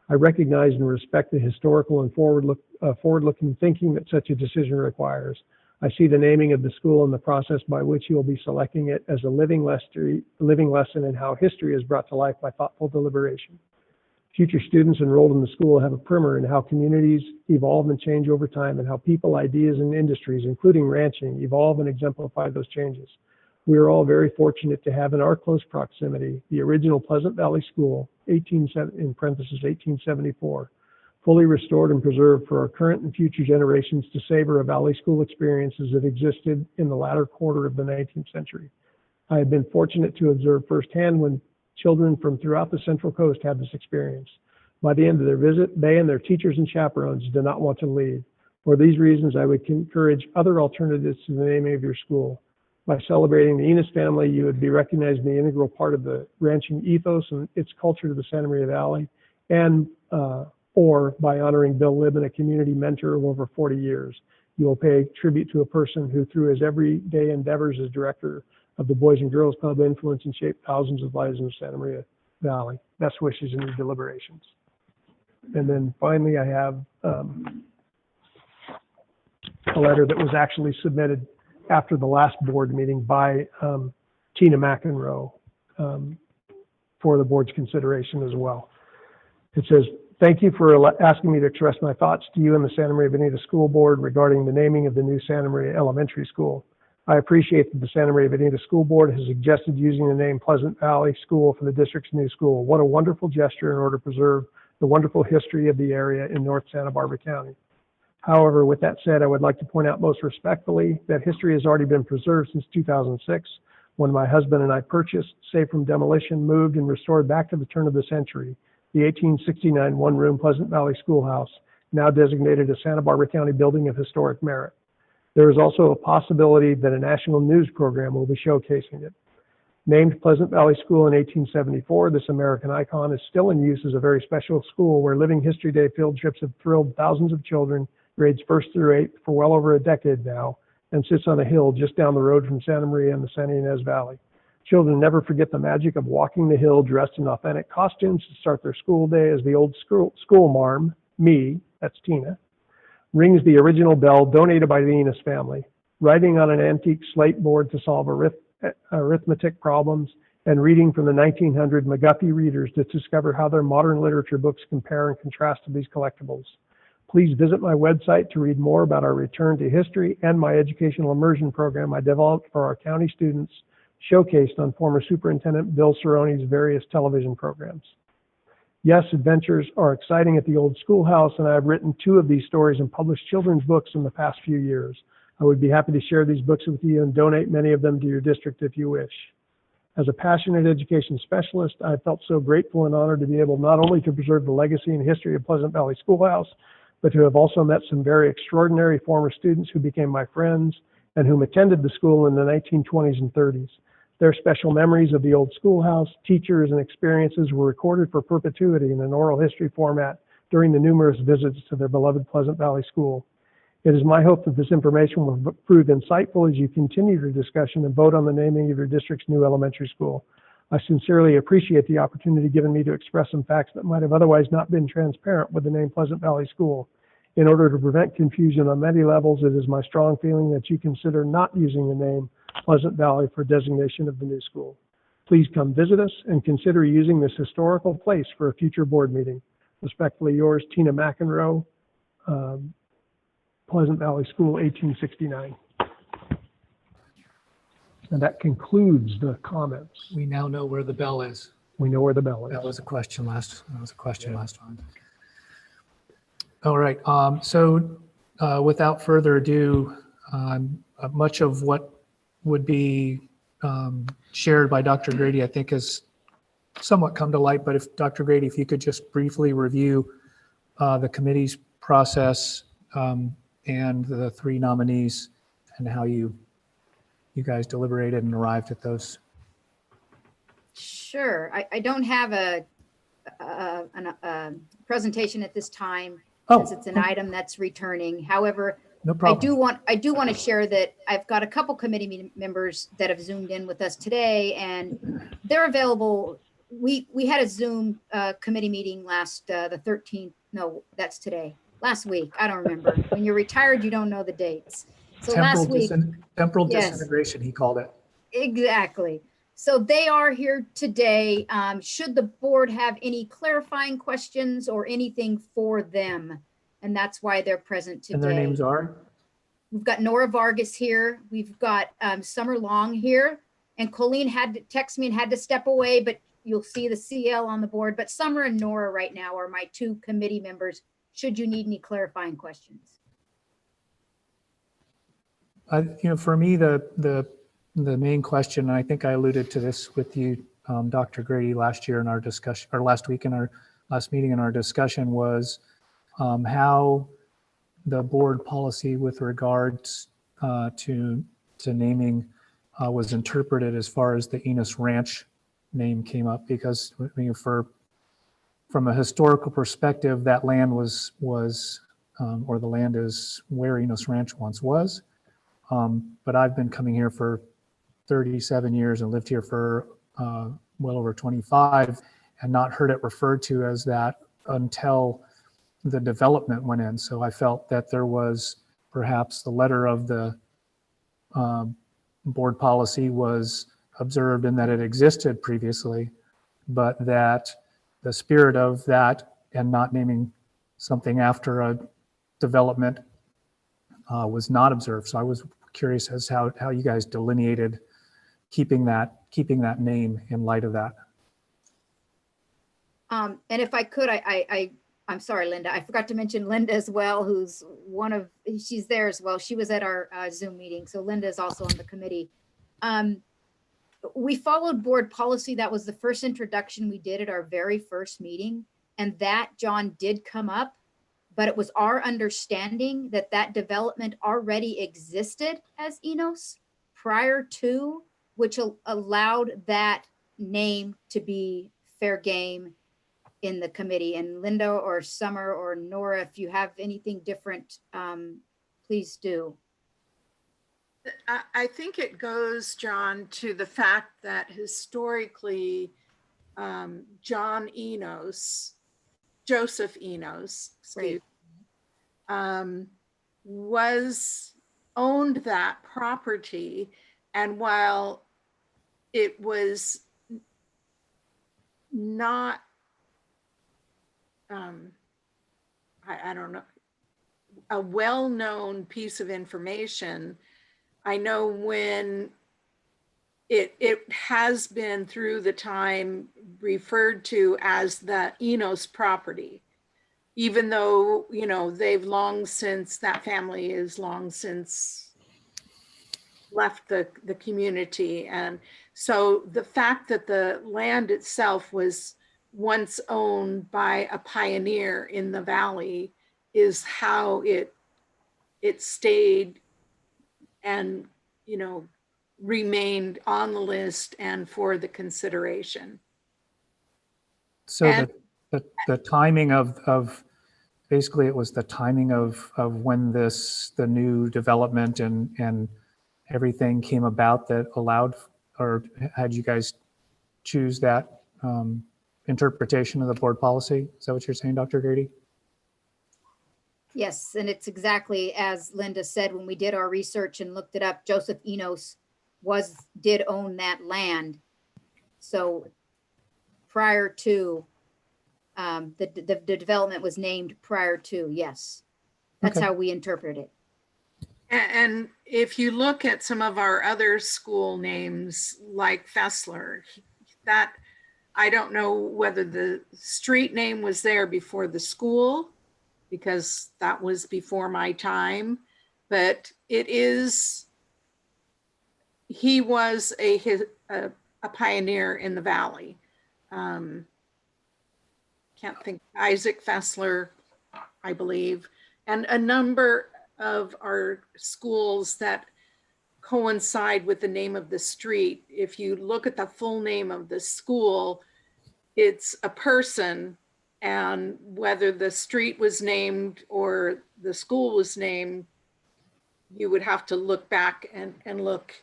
I recognize and respect the historical and forward-looking thinking that such a decision requires. I see the naming of the school and the process by which you will be selecting it as a living lesson in how history is brought to life by thoughtful deliberation. Future students enrolled in the school have a primer in how communities evolve and change over time and how people, ideas, and industries, including ranching, evolve and exemplify those changes. We are all very fortunate to have in our close proximity the original Pleasant Valley School, in parentheses 1874, fully restored and preserved for our current and future generations to savor a Valley School experiences that existed in the latter quarter of the 19th century. I have been fortunate to observe firsthand when children from throughout the Central Coast had this experience. By the end of their visit, they and their teachers and chaperones did not want to leave. For these reasons, I would encourage other alternatives to the naming of your school. By celebrating the Enos family, you would be recognized as the integral part of the ranching ethos and its culture to the Santa Maria Valley, and or by honoring Bill Libin, a community mentor of over 40 years. You will pay tribute to a person who, through his everyday endeavors as director of the Boys and Girls Club, influenced and shaped thousands of lives in the Santa Maria Valley. Best wishes in your deliberations. And then finally, I have a letter that was actually submitted after the last board meeting by Tina McEnroe for the board's consideration as well. It says, thank you for asking me to express my thoughts to you and the Santa Maria Bonita School Board regarding the naming of the new Santa Maria Elementary School. I appreciate that the Santa Maria Bonita School Board has suggested using the name Pleasant Valley School for the district's new school. What a wonderful gesture in order to preserve the wonderful history of the area in North Santa Barbara County. However, with that said, I would like to point out most respectfully that history has already been preserved since 2006, when my husband and I purchased, saved from demolition, moved, and restored back to the turn of the century, the 1869 one-room Pleasant Valley Schoolhouse, now designated a Santa Barbara County Building of Historic Merit. There is also a possibility that a national news program will be showcasing it. Named Pleasant Valley School in 1874, this American icon is still in use as a very special school where Living History Day field trips have thrilled thousands of children grades 1st through 8th for well over a decade now, and sits on a hill just down the road from Santa Maria and the Santa Ynez Valley. Children never forget the magic of walking the hill dressed in authentic costumes to start their school day as the old school marm, me, that's Tina, rings the original bell donated by the Enos family, writing on an antique slate board to solve arithmetic problems, and reading from the 1900 McGuffey readers to discover how their modern literature books compare and contrast to these collectibles. Please visit my website to read more about our return to history and my educational immersion program I developed for our county students, showcased on former Superintendent Bill Cerrone's various television programs. Yes, adventures are exciting at the old schoolhouse, and I have written 2 of these stories and published children's books in the past few years. I would be happy to share these books with you and donate many of them to your district if you wish. As a passionate education specialist, I felt so grateful and honored to be able not only to preserve the legacy and history of Pleasant Valley Schoolhouse, but to have also met some very extraordinary former students who became my friends and whom attended the school in the 1920s and 30s. Their special memories of the old schoolhouse, teachers, and experiences were recorded for perpetuity in an oral history format during the numerous visits to their beloved Pleasant Valley School. It is my hope that this information will prove insightful as you continue your discussion and vote on the naming of your district's new elementary school. I sincerely appreciate the opportunity given me to express some facts that might have otherwise not been transparent with the name Pleasant Valley School. In order to prevent confusion on many levels, it is my strong feeling that you consider not using the name Pleasant Valley for designation of the new school. Please come visit us and consider using this historical place for a future board meeting. Respectfully yours, Tina McEnroe, Pleasant Valley School, 1869. And that concludes the comments. We now know where the bell is. We know where the bell is. That was a question last time. All right. So without further ado, much of what would be shared by Dr. Grady, I think, has somewhat come to light. But if Dr. Grady, if you could just briefly review the committee's process and the 3 nominees and how you guys deliberated and arrived at those. Sure. I don't have a presentation at this time since it's an item that's returning. However, No problem. I do want to share that I've got a couple committee members that have Zoomed in with us today, and they're available. We had a Zoom committee meeting last the 13th. No, that's today. Last week. I don't remember. When you're retired, you don't know the dates. So last week. Temporal Yes. disintegration, he called it. Exactly. So they are here today. Should the board have any clarifying questions or anything for them? And that's why they're present today. And their names are? We've got Nora Vargas here. We've got Summer Long here. And Colleen had to text me and had to step away, but you'll see the CL on the board. But Summer and Nora right now are my 2 committee members, should you need any clarifying questions. For me, the main question, and I think I alluded to this with you, Dr. Grady, last year in our discussion, or last week in our last meeting in our discussion, was how the board policy with regards to naming was interpreted as far as the Enos Ranch name came up, because from a historical perspective, that land was or the land is where Enos Ranch once was. But I've been coming here for 37 years and lived here for well over 25 and not heard it referred to as that until the development went in. So I felt that there was perhaps the letter of the board policy was observed and that it existed previously, but that the spirit of that and not naming something after a development was not observed. So I was curious as how you guys delineated keeping that name in light of that. And if I could, I'm sorry, Linda, I forgot to mention Linda as well, who's she's there as well. She was at our Zoom meeting. So Linda is also on the committee. We followed board policy. That was the first introduction we did at our very first meeting. And that, John, did come up, but it was our understanding that that development already existed as Enos prior to, which allowed that name to be fair game in the committee. And Linda or Summer or Nora, if you have anything different, please do. I think it goes, John, to the fact that historically, Joseph Enos, Right. was owned that property. And while it was not, I don't know, a well-known piece of information, I know when it has been through the time referred to as the Enos property, even though, you know, that family is long since left the community. And so the fact that the land itself was once owned by a pioneer in the valley is how it stayed and, you know, remained on the list and for the consideration. So And- the timing of basically it was the timing of when the new development and everything came about that allowed, or had you guys choose that interpretation of the board policy? Is that what you're saying, Dr. Grady? Yes, and it's exactly as Linda said, when we did our research and looked it up, Joseph Enos did own that land. So prior to, the development was named prior to, yes. That's Okay. how we interpret it. And if you look at some of our other school names, like Fessler, that, I don't know whether the street name was there before the school, because that was before my time, but he was a pioneer in the valley. Can't think, Isaac Fessler, I believe, and a number of our schools that coincide with the name of the street. If you look at the full name of the school, it's a person, and whether the street was named or the school was named, you would have to look back and look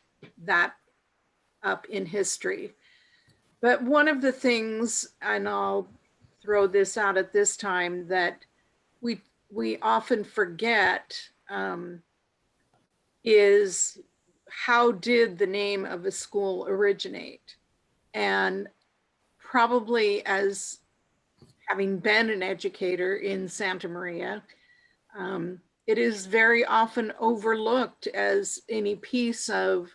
that up in history. But one of the things, and I'll throw this out at this time, that we often forget is, how did the name of a school originate? And probably, as having been an educator in Santa Maria, it is very often overlooked as any piece of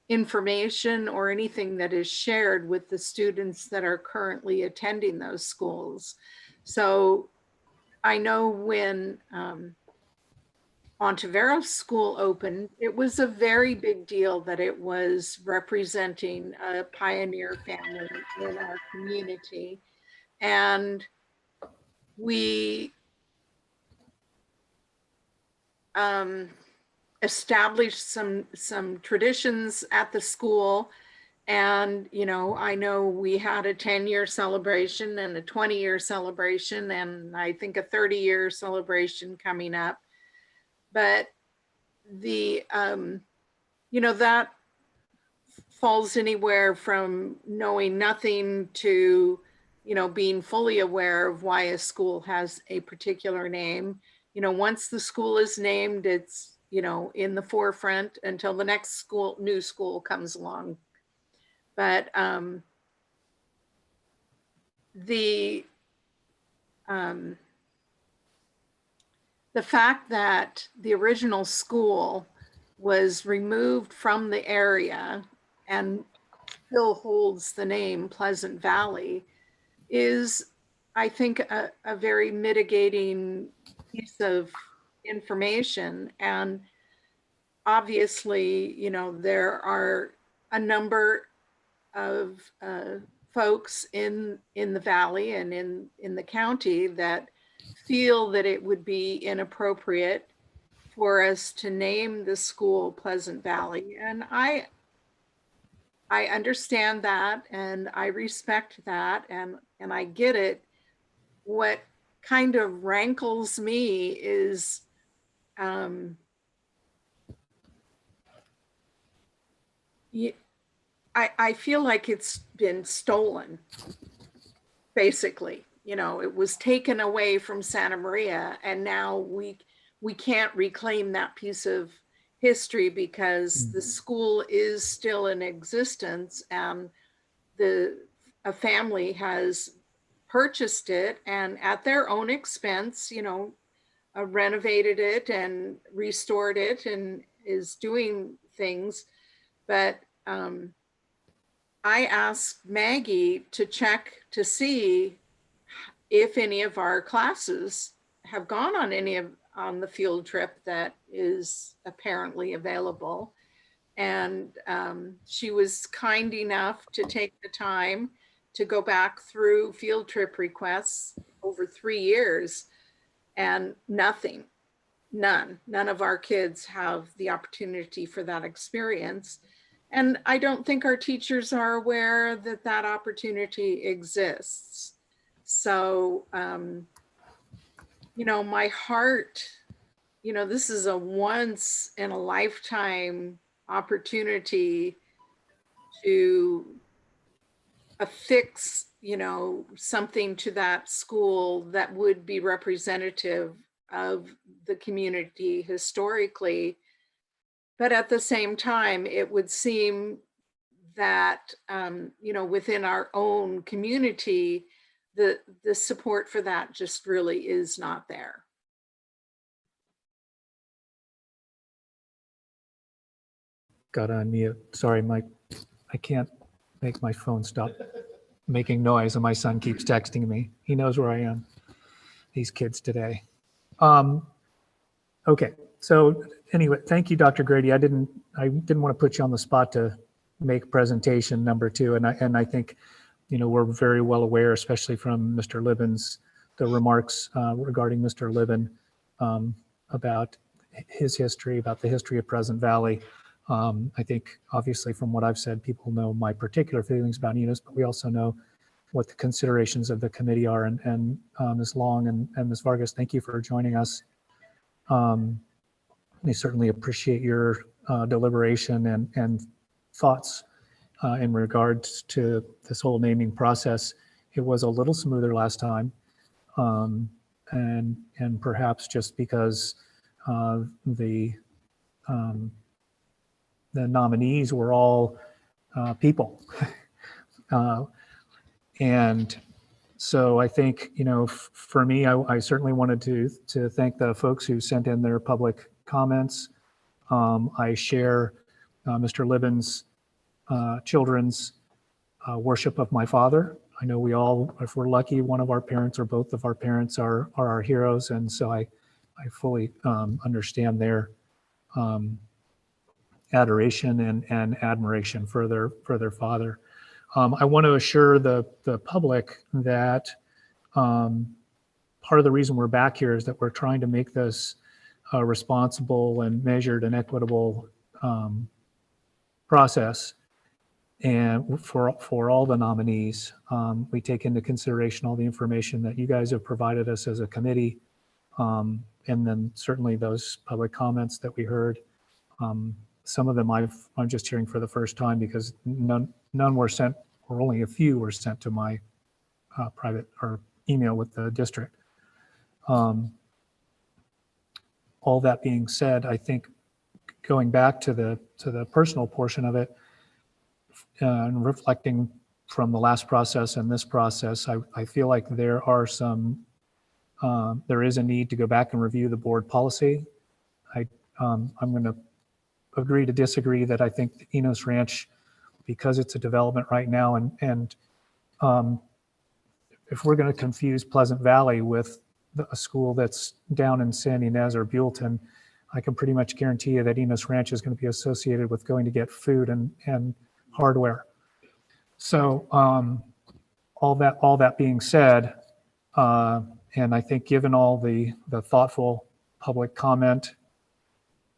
information or anything that is shared with the students that are currently attending those schools. So I know when Ontiveros School opened, it was a very big deal that it was representing a pioneer family in our community. And we established some traditions at the school. And, you know, I know we had a 10-year celebration and a 20-year celebration, and I think a 30-year celebration coming up. But the, you know, that falls anywhere from knowing nothing to, you know, being fully aware of why a school has a particular name. You know, once the school is named, it's, you know, in the forefront until the next new school comes along. But the fact that the original school was removed from the area and still holds the name Pleasant Valley is, I think, a very mitigating piece of information. And obviously, you know, there are a number of folks in the valley and in the county that feel that it would be inappropriate for us to name the school Pleasant Valley. And I understand that, and I respect that, and I get it. What kind of rankles me is I feel like it's been stolen, basically. You know, it was taken away from Santa Maria, and now we can't reclaim that piece of history because the school is still in existence, and a family has purchased it and at their own expense, you know, renovated it and restored it and is doing things. But I asked Maggie to check to see if any of our classes have gone on on the field trip that is apparently available. And she was kind enough to take the time to go back through field trip requests over 3 years, and none of our kids have the opportunity for that experience. And I don't think our teachers are aware that that opportunity exists. So, you know, my heart, you know, this is a once in a lifetime opportunity to affix, you know, something to that school that would be representative of the community historically. But at the same time, it would seem that, you know, within our own community, the support for that just really is not there. Got to unmute. Sorry, Mike. I can't make my phone stop making noise, and my son keeps texting me. He knows where I am. These kids today. Okay. So anyway, thank you, Dr. Grady. I didn't want to put you on the spot to make presentation number 2, and I think, you know, we're very well aware, especially from Mr. Libben's, the remarks regarding Mr. Libben about his history, about the history of Pleasant Valley. I think obviously from what I've said, people know my particular feelings about Enos, but we also know what the considerations of the committee are. And Ms. Long and Ms. Vargas, thank you for joining us. We certainly appreciate your deliberation and thoughts in regards to this whole naming process. It was a little smoother last time, and perhaps just because the nominees were all people. And so I think, you know, for me, I certainly wanted to thank the folks who sent in their public comments. I share Mr. Libben's children's worship of my father. I know we all, if we're lucky, one of our parents or both of our parents are our heroes. And so I fully understand their adoration and admiration for their father. I want to assure the public that part of the reason we're back here is that we're trying to make this a responsible and measured and equitable process. And for all the nominees, we take into consideration all the information that you guys have provided us as a committee, and then certainly those public comments that we heard. Some of them I'm just hearing for the first time because none were sent, or only a few were sent to my private or email with the district. All that being said, I think going back to the personal portion of it, and reflecting from the last process and this process, I feel like there are there is a need to go back and review the board policy. I'm going to agree to disagree that I think the Enos Ranch, because it's a development right now, and if we're going to confuse Pleasant Valley with a school that's down in San Ynez or Buellton, I can pretty much guarantee you that Enos Ranch is going to be associated with going to get food and hardware. So all that being said, and I think given all the thoughtful public comment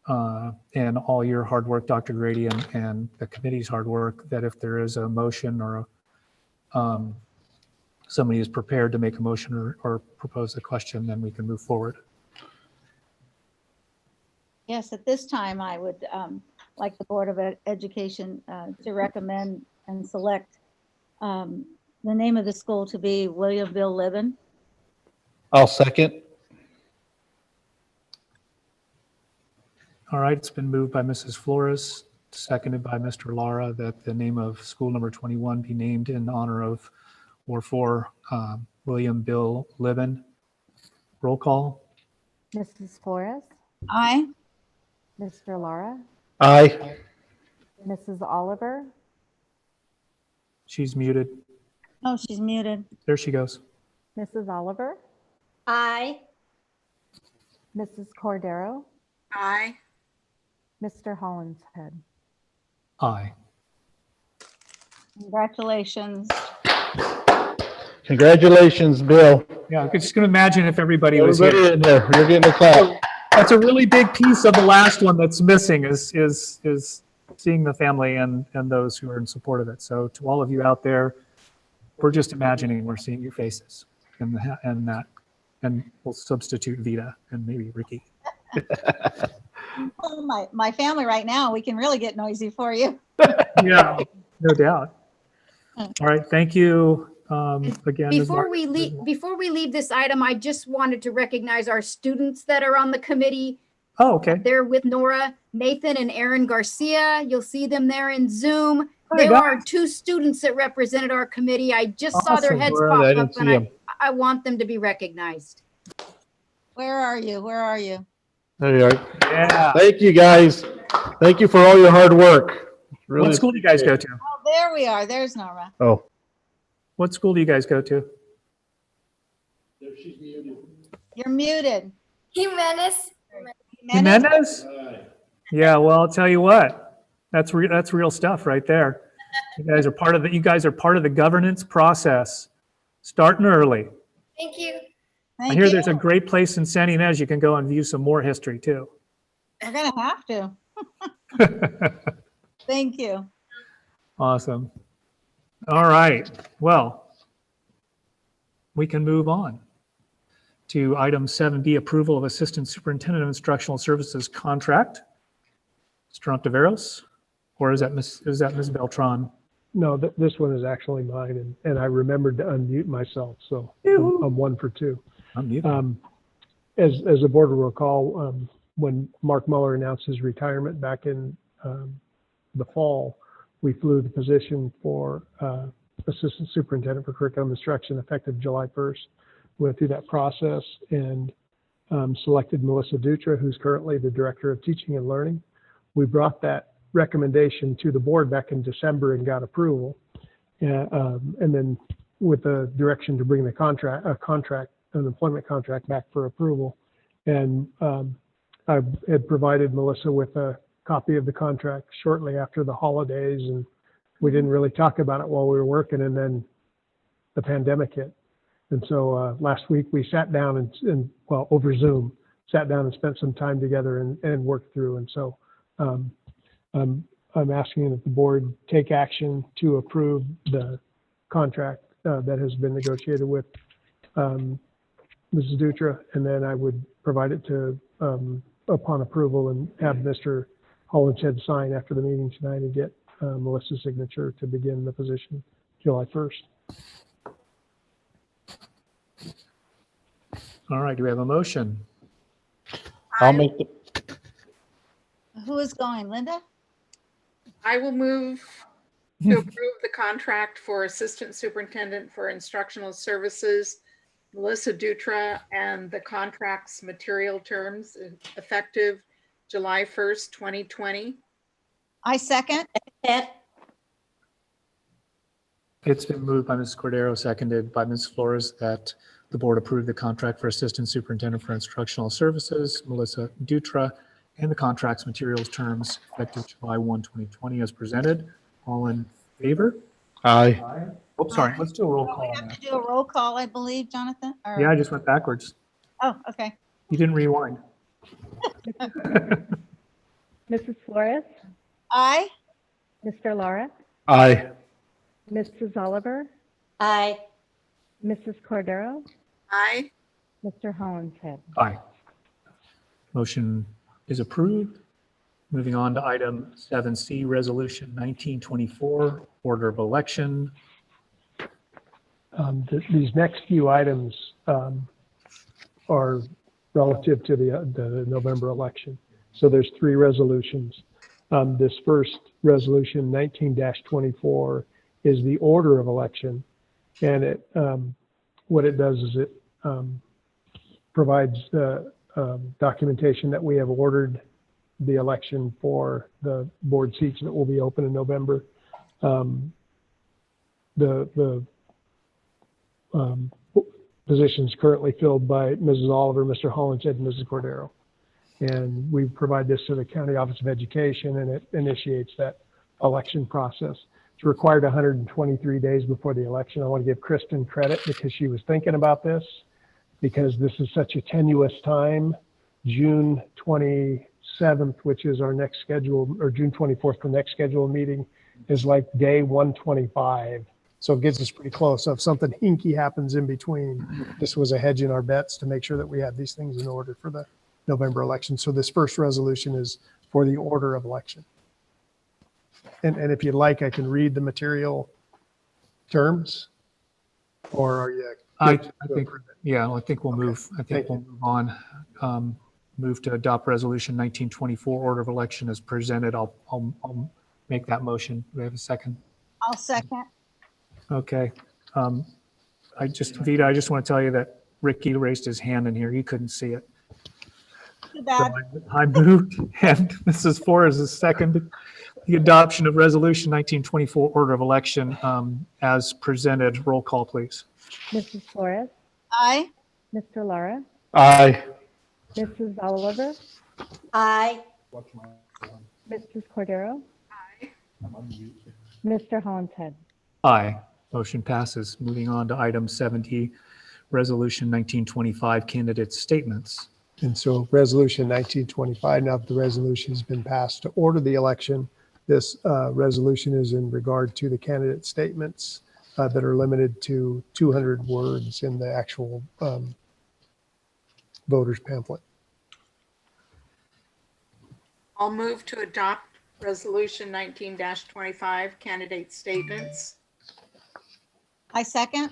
and all your hard work, Dr. Grady, and the committee's hard work, that if there is a motion or somebody is prepared to make a motion or propose a question, then we can move forward. Yes, at this time, I would like the Board of Education, to recommend and select the name of the school to be William Bill Libben. I'll second. All right, it's been moved by Mrs. Flores, seconded by Mr. Lara, that the name of school number 21 be named in honor of or for William Bill Libben. Roll call. Mrs. Flores, Aye. Mr. Lara, Aye. Mrs. Oliver, She's muted. Oh, she's muted. There she goes. Mrs. Oliver, Aye. Mrs. Cordero, Aye. Mr. Hollinshead. Aye. Congratulations. Congratulations, Bill. Yeah, I'm just going to imagine if everybody was here. Everybody in there, you're getting a clap. That's a really big piece of the last one that's missing is seeing the family and those who are in support of it. So to all of you out there, we're just imagining we're seeing your faces and that, and we'll substitute Vita and maybe Ricky. Oh, my family right now, we can really get noisy for you. Yeah, no doubt. All right, thank you again. Ms. Before we leave this item, I just wanted to recognize our students that are on the committee. Oh, okay. They're with Nora, Nathan and Aaron Garcia. You'll see them there in Zoom. Hi, There are guys. 2 students that represented our committee. I just saw their Awesome, heads Nora, I pop didn't up and see 'em. I want them to be recognized. Where are you? Where are you? There you are. Yeah. Thank you, guys. Thank you for all your hard work. Really. What school do you guys go to? Oh, there we are. There's Nora. Oh, What school do you guys go to? You're muted. Jimenez. Jimenez? Yeah, well, I'll tell you what, that's real stuff right there. You guys are part of the governance process, starting early. Thank you. I Thank hear you. there's a great place in San Ynez you can go and view some more history too. We're gonna have to. Thank you. Awesome. All right, well, we can move on to item 7B, approval of Assistant Superintendent of Instructional Services contract. Mr. Ontiveros, or is that Ms. Beltran? No, this one is actually mine, and I remembered to unmute myself, so Yoo-hoo. I'm 1 for 2. I'm muted. As the board will recall, when Mark Muller announced his retirement back in the fall, we flew the position for Assistant Superintendent for Curriculum Instruction effective July 1st. Went through that process and selected Melissa Dutra, who's currently the Director of Teaching and Learning. We brought that recommendation to the board back in December and got approval. And then with the direction to bring the an employment contract back for approval. And I had provided Melissa with a copy of the contract shortly after the holidays, and we didn't really talk about it while we were working, and then the pandemic hit. And so last week we sat down and well, over Zoom, sat down and spent some time together and worked through. And so I'm asking that the board take action to approve the contract that has been negotiated with Mrs. Dutra, and then I would provide it to, upon approval, and have Mr. Hollinshead sign after the meeting tonight and get Melissa's signature to begin the position July 1st. All right, do we have a motion? I'll make the, Who is going? Linda? I will move to approve the contract for Assistant Superintendent for Instructional Services, Melissa Dutra, and the contract's material terms effective July 1st, 2020. I second. It's been moved by Mrs. Cordero, seconded by Ms. Flores, that the board approve the contract for Assistant Superintendent for Instructional Services, Melissa Dutra, and the contract's materials terms effective July 1, 2020 as presented. All in favor? aye. Oh, sorry, let's do a roll We call on have that. to do a roll call, I believe, Jonathan? Or- Yeah, I just went backwards. Oh, okay. You didn't rewind. Mrs. Flores, Aye. Mr. Lara, Aye. Mrs. Oliver, Aye. Mrs. Cordero, Aye. Mr. Hollinshead. Aye. Motion is approved. Moving on to item 7C, Resolution 1924, Order of Election. These next few items are relative to the November election. So there's 3 resolutions. This first resolution, 19-24, is the order of election. And it what it does is it provides the documentation that we have ordered the election for the board seats that will be open in November. The positions currently filled by Mrs. Oliver, Mr. Hollinshead, and Mrs. Cordero. And we provide this to the County Office of Education, and it initiates that election process. It's required 123 days before the election. I want to give Kristen credit because she was thinking about this, because this is such a tenuous time. June 27th, which is our next scheduled, or June 24th, the next scheduled meeting, is like day 125. So it gets us pretty close. So if something hinky happens in between, this was a hedge in our bets to make sure that we had these things in order for the November election. So this first resolution is for the order of election. And if you'd like, I can read the material terms, or are you? I think, yeah, I think we'll move. I think we'll move on. Move to adopt Resolution 1924, Order of Election as presented. I'll make that motion. Do we have a second? I'll second. Okay. Vita, I just want to tell you that Ricky raised his hand in here. You couldn't see it. Too So bad. I moved, and Mrs. Flores is second. The adoption of Resolution 1924, Order of Election as presented. Roll call, please. Mrs. Flores, Aye. Mr. Lara, Aye. Mrs. Oliver, Aye. Mrs. Cordero. Mr. Hollinshead. Aye. Motion passes. Moving on to item 70, Resolution 1925, Candidate Statements. And so resolution 1925, now that the resolution has been passed to order the election, this resolution is in regard to the candidate statements that are limited to 200 words in the actual voter's pamphlet. I'll move to adopt Resolution 19-25, candidate statements. I second.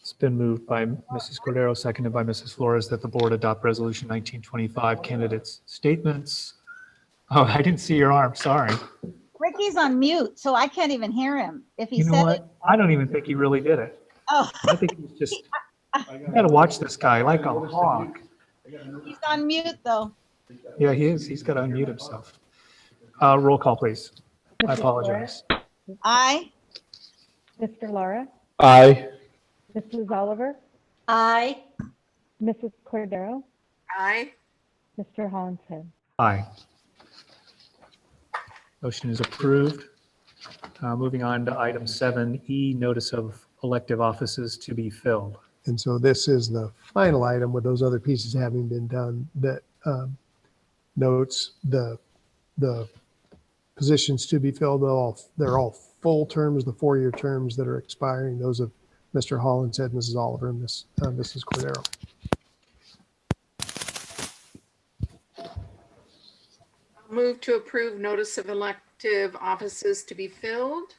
It's been moved by Mrs. Cordero, seconded by Mrs. Flores, that the board adopt Resolution 1925, Candidates Statements. Oh, I didn't see your arm. Sorry. Ricky's on mute, so I can't even hear him. If he You know said what? it. I don't even think he really did it. Oh, I think he's just, you gotta watch this guy like a hawk. he's on mute though. Yeah, he is. He's got to unmute himself. Roll call, please. I Mrs. apologize. Aye. Mr. Lara, Aye. Mrs. Oliver, Aye. Mrs. Cordero, Aye. Mr. Hollinshead. Aye. Motion is approved. Moving on to item 7E, Notice of Elective Offices to be filled. And so this is the final item with those other pieces having been done that notes the positions to be filled. They're all full terms, the 4-year terms that are expiring. Those of Mr. Hollinshead, Mrs. Oliver, and Mrs. Cordero. I'll move to approve notice of elective offices to be filled.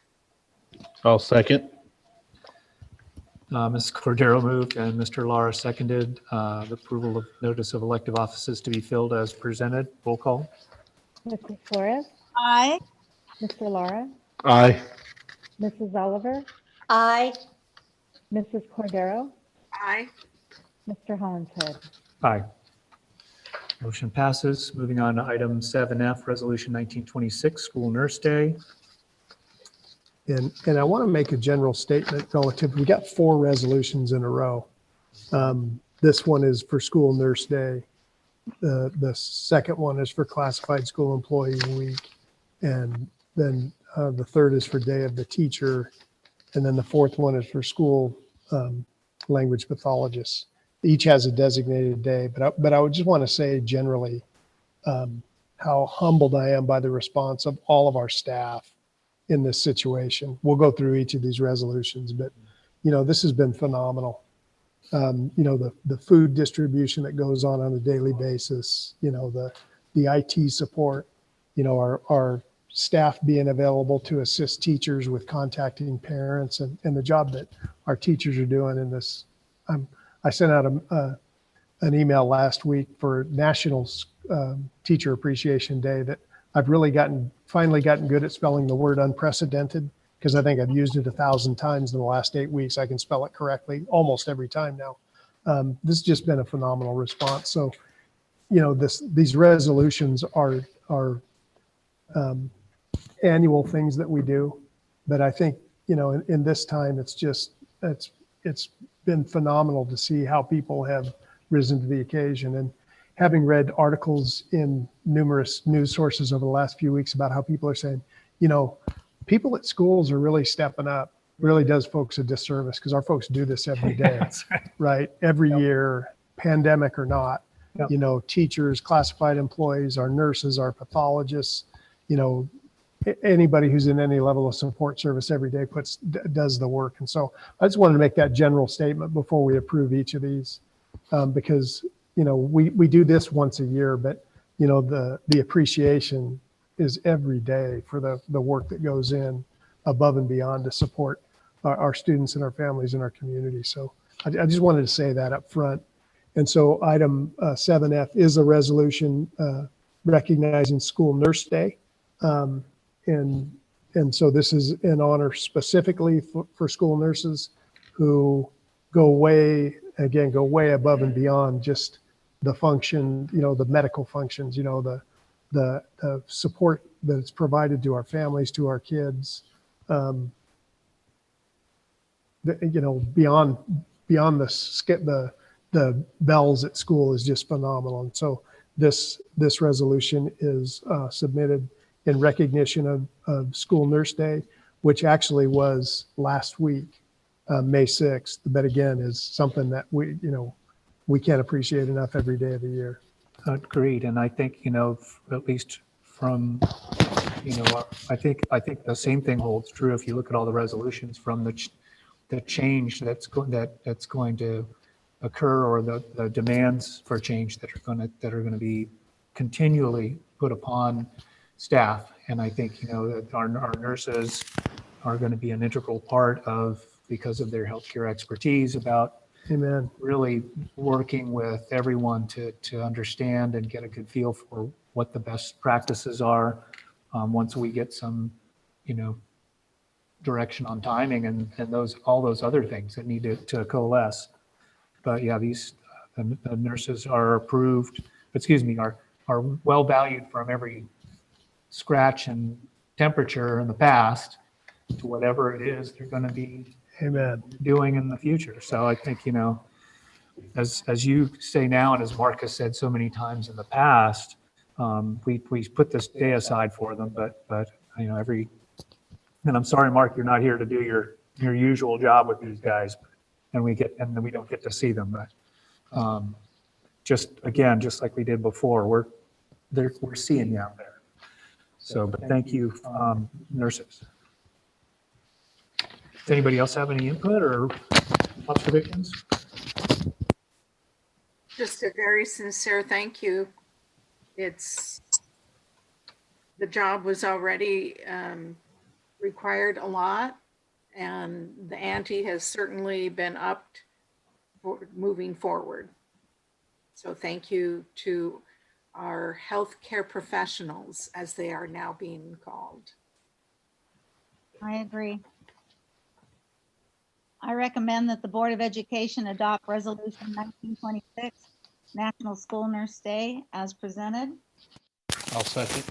I'll second. Ms. Cordero moved and Mr. Lara seconded the approval of notice of elective offices to be filled as presented. Roll call. Mrs. Flores, Aye. Mr. Lara, Aye. Mrs. Oliver, Aye. Mrs. Cordero, Aye. Mr. Hollinshead. Aye. Motion passes. Moving on to item 7F, Resolution 1926, School Nurse Day. And I want to make a general statement relative. We got 4 resolutions in a row. This one is for School Nurse Day. The second one is for Classified School Employee Week. And then the third is for Day of the Teacher. And then the fourth one is for School Language Pathologists. Each has a designated day. But I would just want to say generally how humbled I am by the response of all of our staff in this situation. We'll go through each of these resolutions, but this has been phenomenal. The food distribution that goes on a daily basis, the IT support, our staff being available to assist teachers with contacting parents and the job that our teachers are doing in this. I sent out an email last week for National Teacher Appreciation Day that I've really finally gotten good at spelling the word unprecedented, because I think I've used it 1,000 times in the last 8 weeks. I can spell it correctly almost every time now. This has just been a phenomenal response. So, these resolutions are annual things that we do, but I think, in this time, it's been phenomenal to see how people have risen to the occasion. And having read articles in numerous news sources over the last few weeks about how people are saying, people at schools are really stepping up, really does folks a disservice, because our folks do this every day, That's right. right? Every year, pandemic or not, Yep. teachers, classified employees, our nurses, our pathologists, anybody who's in any level of support service every day does the work. And so I just wanted to make that general statement before we approve each of these, because, we do this once a year, but, the appreciation is every day for the work that goes in above and beyond to support our students and our families and our community. So I just wanted to say that up front. And so item 7F is a resolution recognizing School Nurse Day. And so this is in honor specifically for school nurses who go way above and beyond just the function, the medical functions, the support that's provided to our families, to our kids, beyond the bells at school is just phenomenal. And so this resolution is submitted in recognition of School Nurse Day, which actually was last week, May 6th, but again, is something that we can't appreciate enough every day of the year. Agreed. And I think, at least from, I think the same thing holds true if you look at all the resolutions from the change that's going to occur, or the demands for change that are going to be continually put upon staff. And I think, that our nurses are going to be an integral part of, because of their healthcare expertise, about Amen. really working with everyone to understand and get a good feel for what the best practices are, once we get some, direction on timing and all those other things that need to coalesce. But yeah, the nurses are are well valued from every scratch and temperature in the past to whatever it is they're going to be Amen. doing in the future. So I think, as you say now, and as Mark has said so many times in the past, we put this day aside for them, but and I'm sorry, Mark, you're not here to do your usual job with these guys, and we don't get to see them, but just like we did before, we're seeing you out there. So, but thank you, nurses. Does anybody else have any input or observations? Just a very sincere thank you. The job was already required a lot, and the ante has certainly been upped for moving forward. So thank you to our healthcare professionals, as they are now being called. I agree. I recommend that the Board of Education adopt Resolution 1926, National School Nurse Day, as presented. I'll second.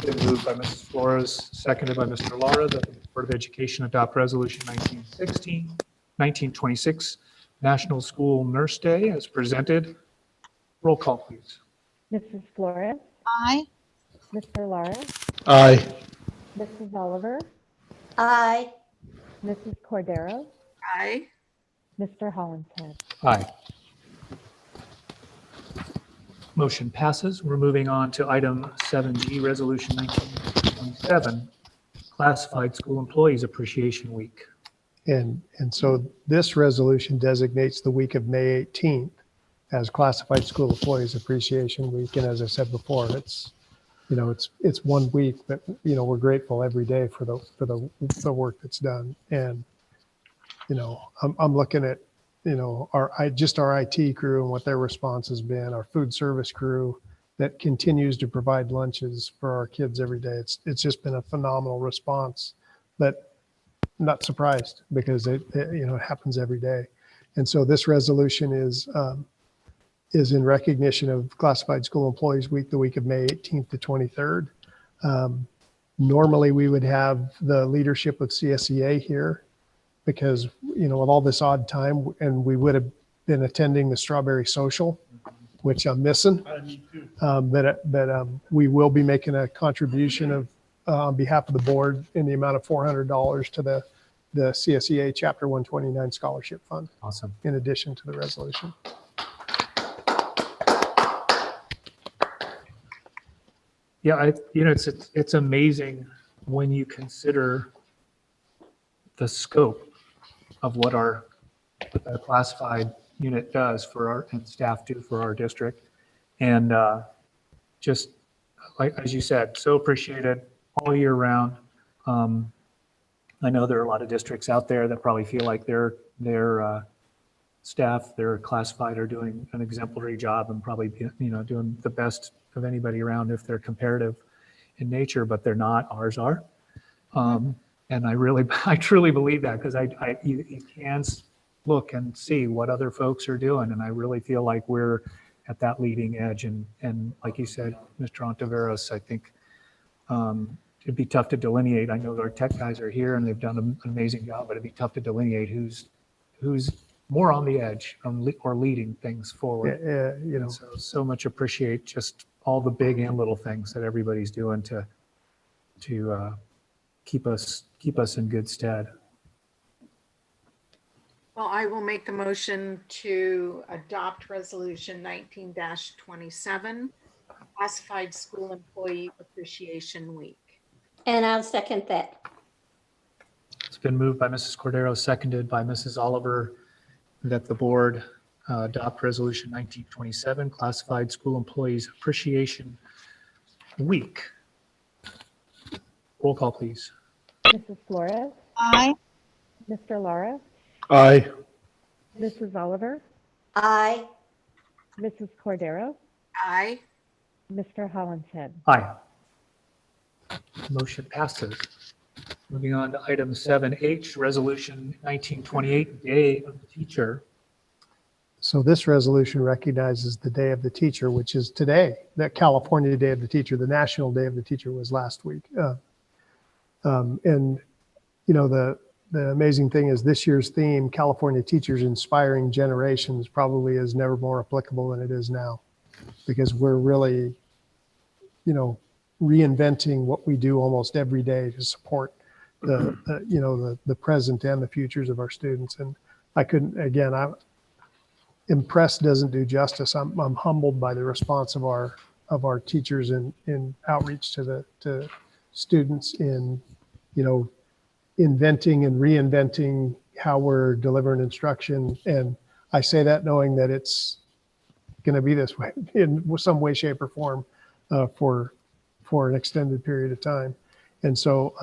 Been moved by Mrs. Flores, seconded by Mr. Lara, that the Board of Education adopt Resolution 1926, National School Nurse Day, as presented. Roll call, please. Mrs. Flores, Aye. Mr. Lara, Aye. Mrs. Oliver, Aye. Mrs. Cordero, Aye. Mr. Hollinshead. Aye. Motion passes. We're moving on to item 7G, Resolution 1927, Classified School Employees Appreciation Week. And so this resolution designates the week of May 18th as Classified School Employees Appreciation Week. And as I said before, it's it's 1 week, but we're grateful every day for the work that's done. And I'm looking at our IT crew and what their response has been, our food service crew that continues to provide lunches for our kids every day. It's just been a phenomenal response, but I'm not surprised because it happens every day. And so this resolution is in recognition of Classified School Employees Week, the week of May 18th to 23rd. Normally we would have the leadership of CSEA here because, of all this odd time, and we would have been attending the Strawberry Social, which I'm missing. But we will be making a contribution on behalf of the board in the amount of $400 to the CSEA Chapter 129 Scholarship Fund. Awesome. In addition to the resolution. Yeah, it's amazing when you consider the scope of what our classified unit does and staff do for our district. And just like, as you said, so appreciated all year round. I know there are a lot of districts out there that probably feel like their staff, their classified, are doing an exemplary job and probably doing the best of anybody around if they're comparative in nature, but they're not. Ours are. And I truly believe that because you can look and see what other folks are doing. And I really feel like we're at that leading edge. And like you said, Mr. Ontiveros, I think it'd be tough to delineate. I know our tech guys are here and they've done an amazing job, but it'd be tough to delineate who's more on the edge or leading things forward. Yeah, So much appreciate just all the big and little things that everybody's doing to keep us in good stead. Well, I will make the motion to adopt resolution 19-27, Classified School Employee Appreciation Week. And I'll second that. It's been moved by Mrs. Cordero, seconded by Mrs. Oliver, that the board adopt resolution 1927, Classified School Employees Appreciation Week. Roll call, please. Mrs. Flores, Aye. Mr. Lara, Aye. Mrs. Oliver, Aye. Mrs. Cordero, Aye. Mr. Hollinshead. Aye. Motion passes. Moving on to item 7H, resolution 1928, Day of the Teacher. So this resolution recognizes the Day of the Teacher, which is today. That California Day of the Teacher, the National Day of the Teacher was last week. And the amazing thing is this year's theme, California Teachers Inspiring Generations, probably is never more applicable than it is now, because we're really, reinventing what we do almost every day to support the present and the futures of our students. And I'm impressed doesn't do justice. I'm humbled by the response of our teachers in outreach to students in, inventing and reinventing how we're delivering instruction. And I say that knowing that it's going to be this way in some way, shape, or form for an extended period of time. And so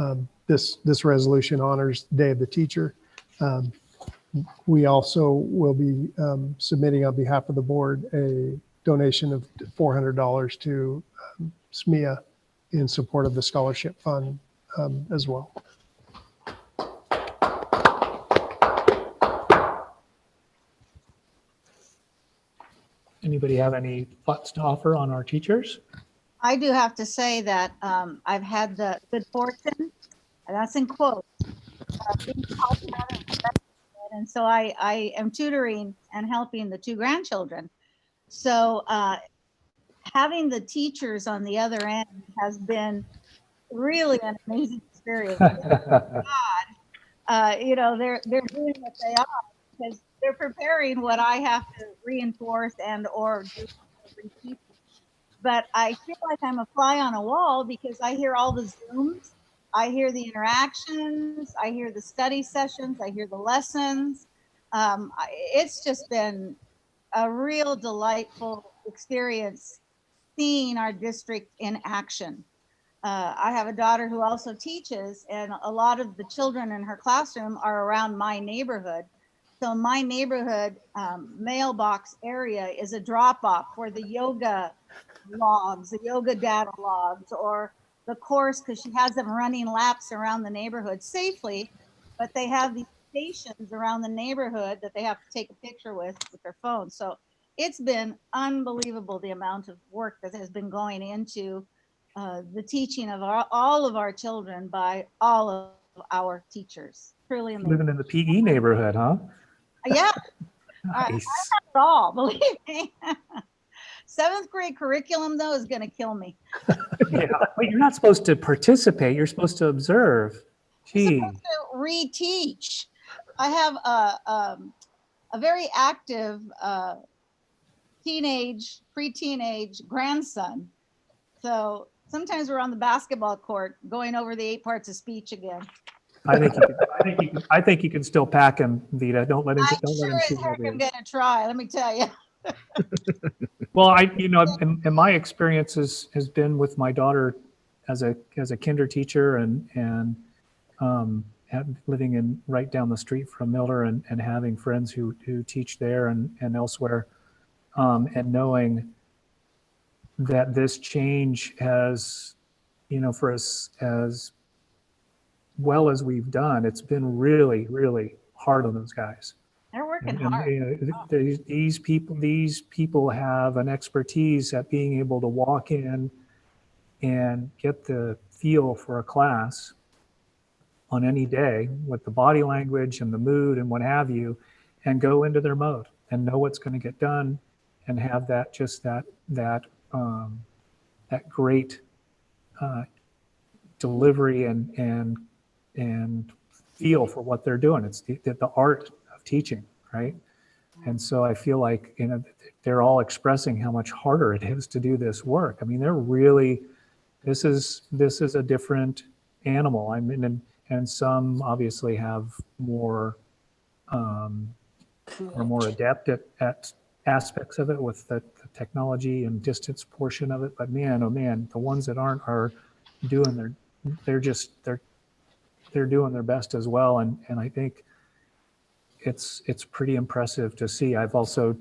this resolution honors Day of the Teacher. We also will be submitting on behalf of the board a donation of $400 to SMEA in support of the scholarship fund as well. Anybody have any thoughts to offer on our teachers? I do have to say that I've had the good fortune, and that's in quotes, being taught how to invest, and so I am tutoring and helping the two grandchildren. So having the teachers on the other end has been really an amazing experience. God, they're doing what they are because they're preparing what I have to reinforce and or do repeat. But I feel like I'm a fly on a wall because I hear all the Zooms, I hear the interactions, I hear the study sessions, I hear the lessons. It's just been a real delightful experience seeing our district in action. I have a daughter who also teaches, and a lot of the children in her classroom are around my neighborhood. So my neighborhood mailbox area is a drop off for the yoga logs, the yoga data logs, or the course, because she has them running laps around the neighborhood safely, but they have these stations around the neighborhood that they have to take a picture with their phone. So it's been unbelievable the amount of work that has been going into the teaching of all of our children by all of our teachers. Truly amazing. Living in the PE neighborhood, huh? Yeah, I have Nice. it all, believe me. 7th grade curriculum, though, is going to kill me. Yeah, but you're not supposed to participate. You're supposed to observe. I'm Gee, supposed to reteach. I have a very active pre-teenage grandson. So sometimes we're on the basketball court going over the 8 parts of speech again. I think you can still pack him, Vita. Don't let him I don't let sure him as shoot heck over am you. going to try, let me tell you. Well, in my experience has been with my daughter as a kinder teacher and living in right down the street from Miller and having friends who teach there and elsewhere, and knowing that this change has, for us as well as we've done, it's been really, really hard on those guys. They're working And, hard. these people have an expertise at being able to walk in and get the feel for a class on any day with the body language and the mood and what have you, and go into their mode and know what's going to get done and have that great delivery and feel for what they're doing. It's the art of teaching, right? And so I feel like they're all expressing how much harder it is to do this work. I mean, they're really this is a different animal. I mean, and some obviously have more are more adept at aspects of it with the technology and distance portion of it. But man, oh man, the ones that aren't are doing they're doing their best as well. And I think it's pretty impressive to see. I've also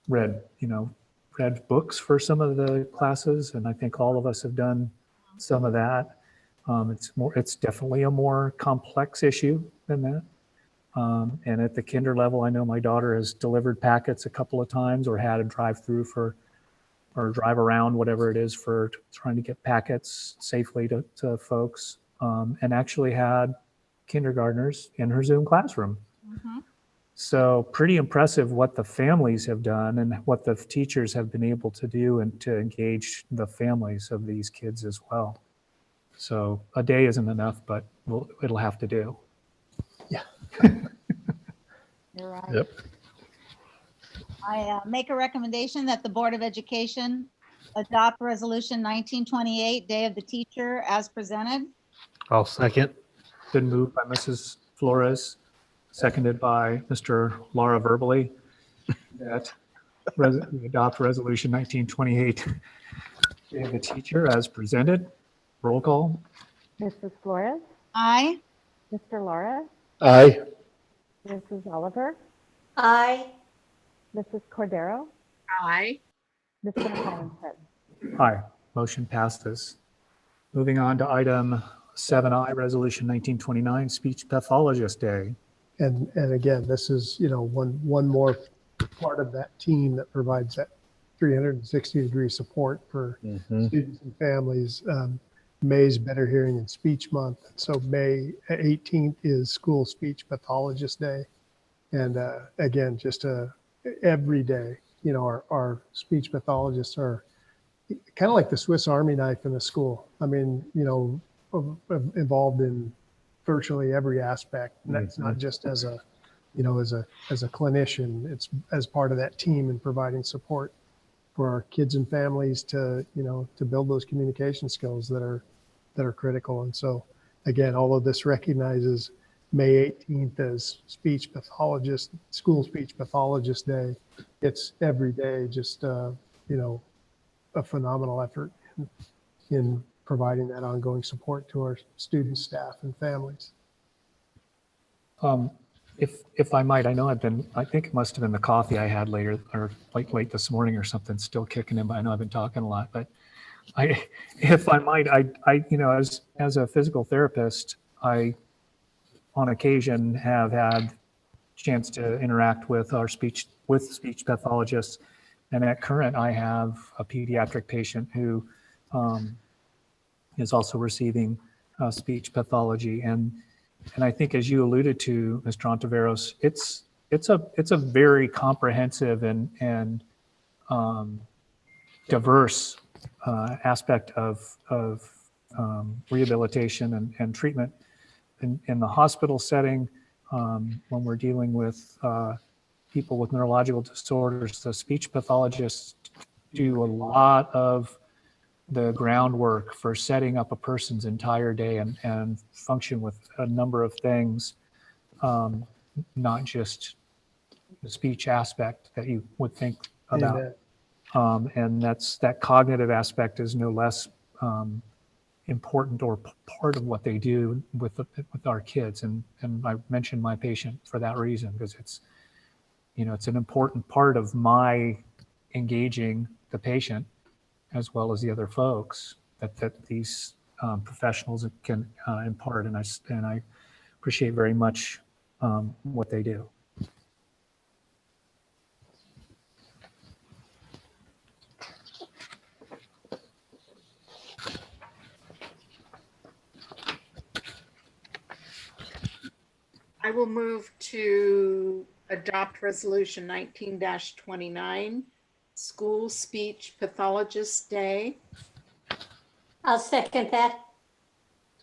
read books for some of the classes, and I think all of us have done some of that. It's definitely a more complex issue than that. And at the kinder level, I know my daughter has delivered packets a couple of times or had a drive through or drive around, whatever it is, for trying to get packets safely to folks, and actually had kindergartners in her Zoom classroom. Mm-hmm. So pretty impressive what the families have done and what the teachers have been able to do and to engage the families of these kids as well. So a day isn't enough, but it'll have to do. You're right. Yep. I make a recommendation that the Board of Education adopt Resolution 1928, Day of the Teacher, as presented. I'll second. Been moved by Mrs. Flores, seconded by Mr. Lara verbally, that we adopt Resolution 1928, Day of the Teacher, as presented. Roll call. Mrs. Flores, Aye. Mr. Lara, Aye. Mrs. Oliver, Aye. Mrs. Cordero, Aye. Mr. Hollingshead. Aye. Motion passes. Moving on to item 7I, Resolution 1929, Speech Pathologist Day. And again, this is, one more part of that team that provides that 360-degree support for students and families. May's Better Hearing and Speech Month. So May 18th is School Speech Pathologist Day. And again, just every day, our speech pathologists are kind of like the Swiss Army knife in the school. I mean, involved in virtually every aspect. And that's not just as a clinician. It's as part of that team and providing support for our kids and families to build those communication skills that are critical. And so again, all of this recognizes May 18th as School Speech Pathologist Day. It's every day, just, a phenomenal effort in providing that ongoing support to our students, staff, and families. If I might, I think it must have been the coffee I had later or late this morning or something still kicking in, but I know I've been talking a lot, but if I might, as a physical therapist, I on occasion have had chance to interact with speech pathologists. And at current, I have a pediatric patient who is also receiving speech pathology. And I think, as you alluded to, Mr. Ontiveros, it's a very comprehensive and diverse aspect of rehabilitation and treatment in the hospital setting. When we're dealing with people with neurological disorders, the speech pathologists do a lot of the groundwork for setting up a person's entire day and function with a number of things, not just the speech aspect that you would think about. And that cognitive aspect is no less important or part of what they do with our kids. And I mentioned my patient for that reason, because it's an important part of my engaging the patient as well as the other folks that these professionals can impart. And I appreciate very much what they do. I will move to adopt resolution 19-29, School Speech Pathologist Day. I'll second that.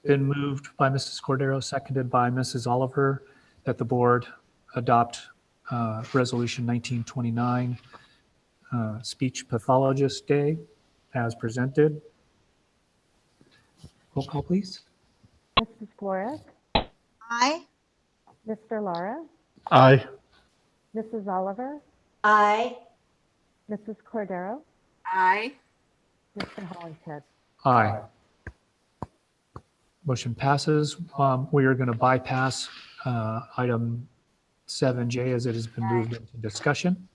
Been moved by Mrs. Cordero, seconded by Mrs. Oliver, that the board adopt resolution 1929, Speech Pathologist Day, as presented. Roll call, please. Mrs. Flores, Aye. Mr. Lara, Aye. Mrs. Oliver, Aye. Mrs. Cordero, Aye. Mr. Hollingshead. Aye. Motion passes. We are going to bypass item 7J as it has been moved into discussion,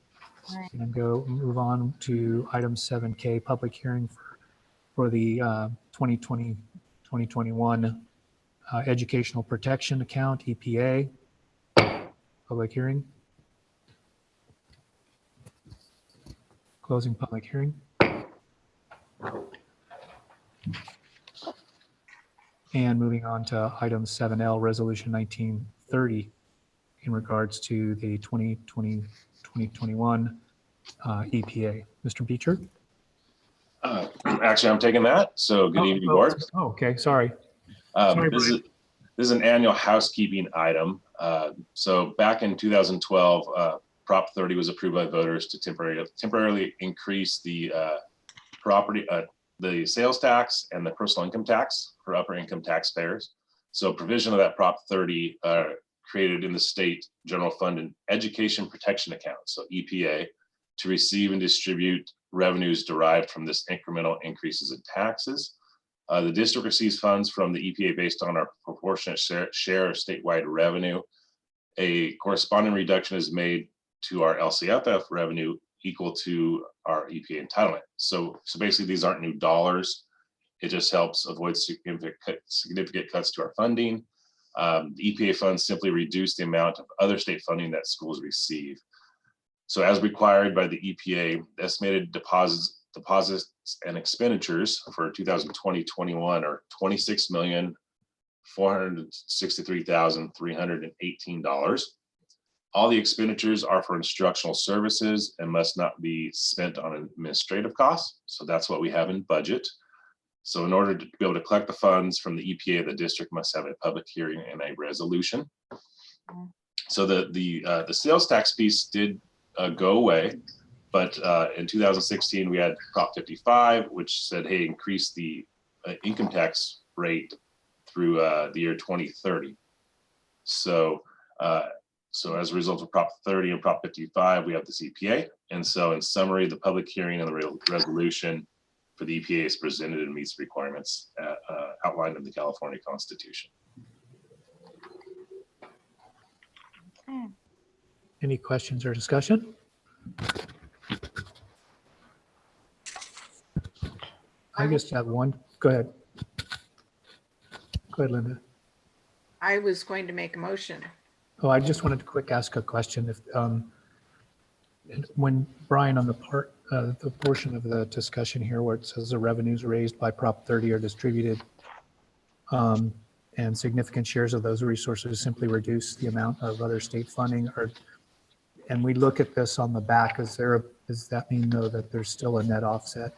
Right. and move on to item 7K, public hearing for the 2020-2021 Educational Protection Account, EPA. Public hearing. Closing public hearing. And moving on to item 7L, resolution 1930, in regards to the 2020-2021 EPA. Mr. Beecher? Actually, I'm taking that. So good evening, board. Oh, okay, sorry. Sorry, This is an annual housekeeping item. So back in 2012, Prop 30 was approved by voters to temporarily increase the the sales tax and the personal income tax for upper income taxpayers. So provision of that Prop 30 created in the state general fund an education protection account, so EPA, to receive and distribute revenues derived from this incremental increases in taxes. The district receives funds from the EPA based on our proportionate share of statewide revenue. A corresponding reduction is made to our LCFF revenue equal to our EPA entitlement. So basically these aren't new dollars. It just helps avoid significant cuts to our funding. The EPA funds simply reduce the amount of other state funding that schools receive. So as required by the EPA, estimated deposits and expenditures for 2020-21 are $26,463,318. All the expenditures are for instructional services and must not be spent on administrative costs. So that's what we have in budget. So in order to be able to collect the funds from the EPA, the district must have a public hearing and a resolution. So the sales tax piece did go away, but in 2016 we had Prop 55, which said, hey, increase the income tax rate through the year 2030. So as a result of Prop 30 and Prop 55, we have this EPA. And so in summary, the public hearing and the resolution for the EPA is presented and meets the requirements outlined in the California Constitution. Okay. Any questions or discussion? I just have one. Go ahead. Go ahead, Linda. I was going to make a motion. Oh, I just wanted to quick ask a question. If when Brian, on the portion of the discussion here where it says the revenues raised by Prop 30 are distributed, and significant shares of those resources simply reduce the amount of other state funding, and we look at this on the back, does that mean though that there's still a net offset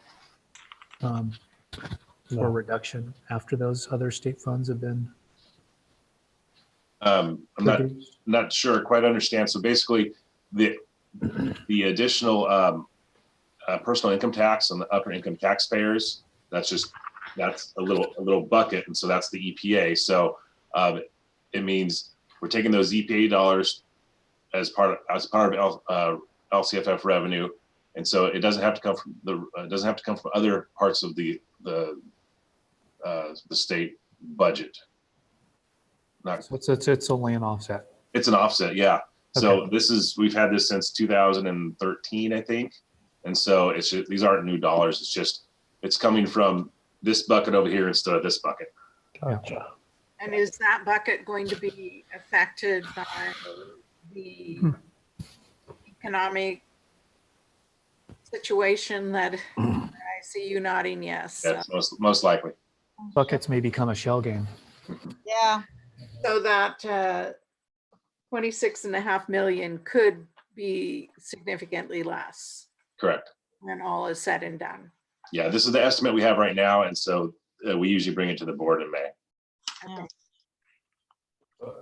for reduction after those other state funds have been I'm reduced? not sure quite understand. So basically, the additional personal income tax on the upper income taxpayers, that's a little bucket, and so that's the EPA. So it means we're taking those EPA dollars as part of LCFF revenue, and so it doesn't have to come from other parts of the state budget. So it's only an offset. It's an offset, yeah. So Okay. we've had this since 2013, I think, and so these aren't new dollars. It's coming from this bucket over here instead of this bucket. Gotcha. And is that bucket going to be affected by the economic situation that I see you nodding yes? That's most likely. Buckets may become a shell game. Yeah. So that 26.5 million could be significantly less Correct. when all is said and done. Yeah, this is the estimate we have right now, and so we usually bring it to the board in May. Yeah.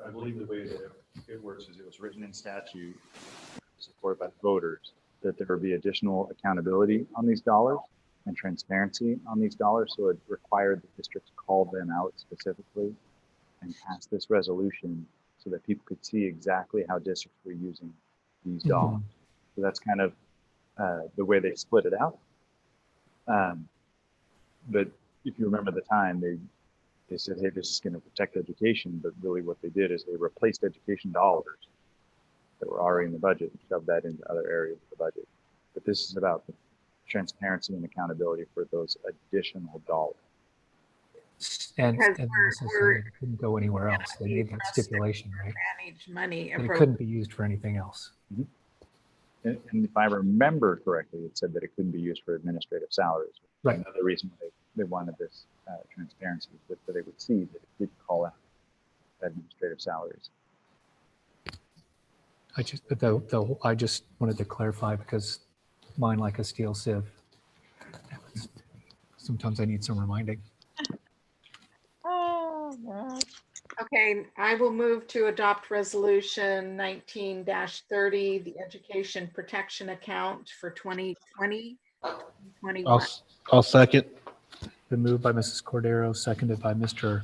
I believe the way that it works is it was written in statute, supported by the voters, that there would be additional accountability on these dollars and transparency on these dollars. So it required the districts call them out specifically and pass this resolution so that people could see exactly how districts were using these dollars. So that's kind of the way they split it out. But if you remember the time, they said, hey, this is going to protect education, but really what they did is they replaced education dollars that were already in the budget and shoved that into other areas of the budget. But this is about the transparency and accountability for those additional dollars. And Because necessarily it couldn't go anywhere else. They made that stipulation, right? Manage money. And it couldn't be used for anything else. And if I remember correctly, it said that it couldn't be used for administrative salaries. Right. Another reason they wanted this transparency was that they would see that it did call out administrative salaries. I just wanted to clarify because mine like a steel sieve. Sometimes I need some reminding. Oh, gosh. Okay, I will move to adopt resolution 19-30, the education protection account for 2020, 2021. I'll second. Been moved by Mrs. Cordero, seconded by Mr.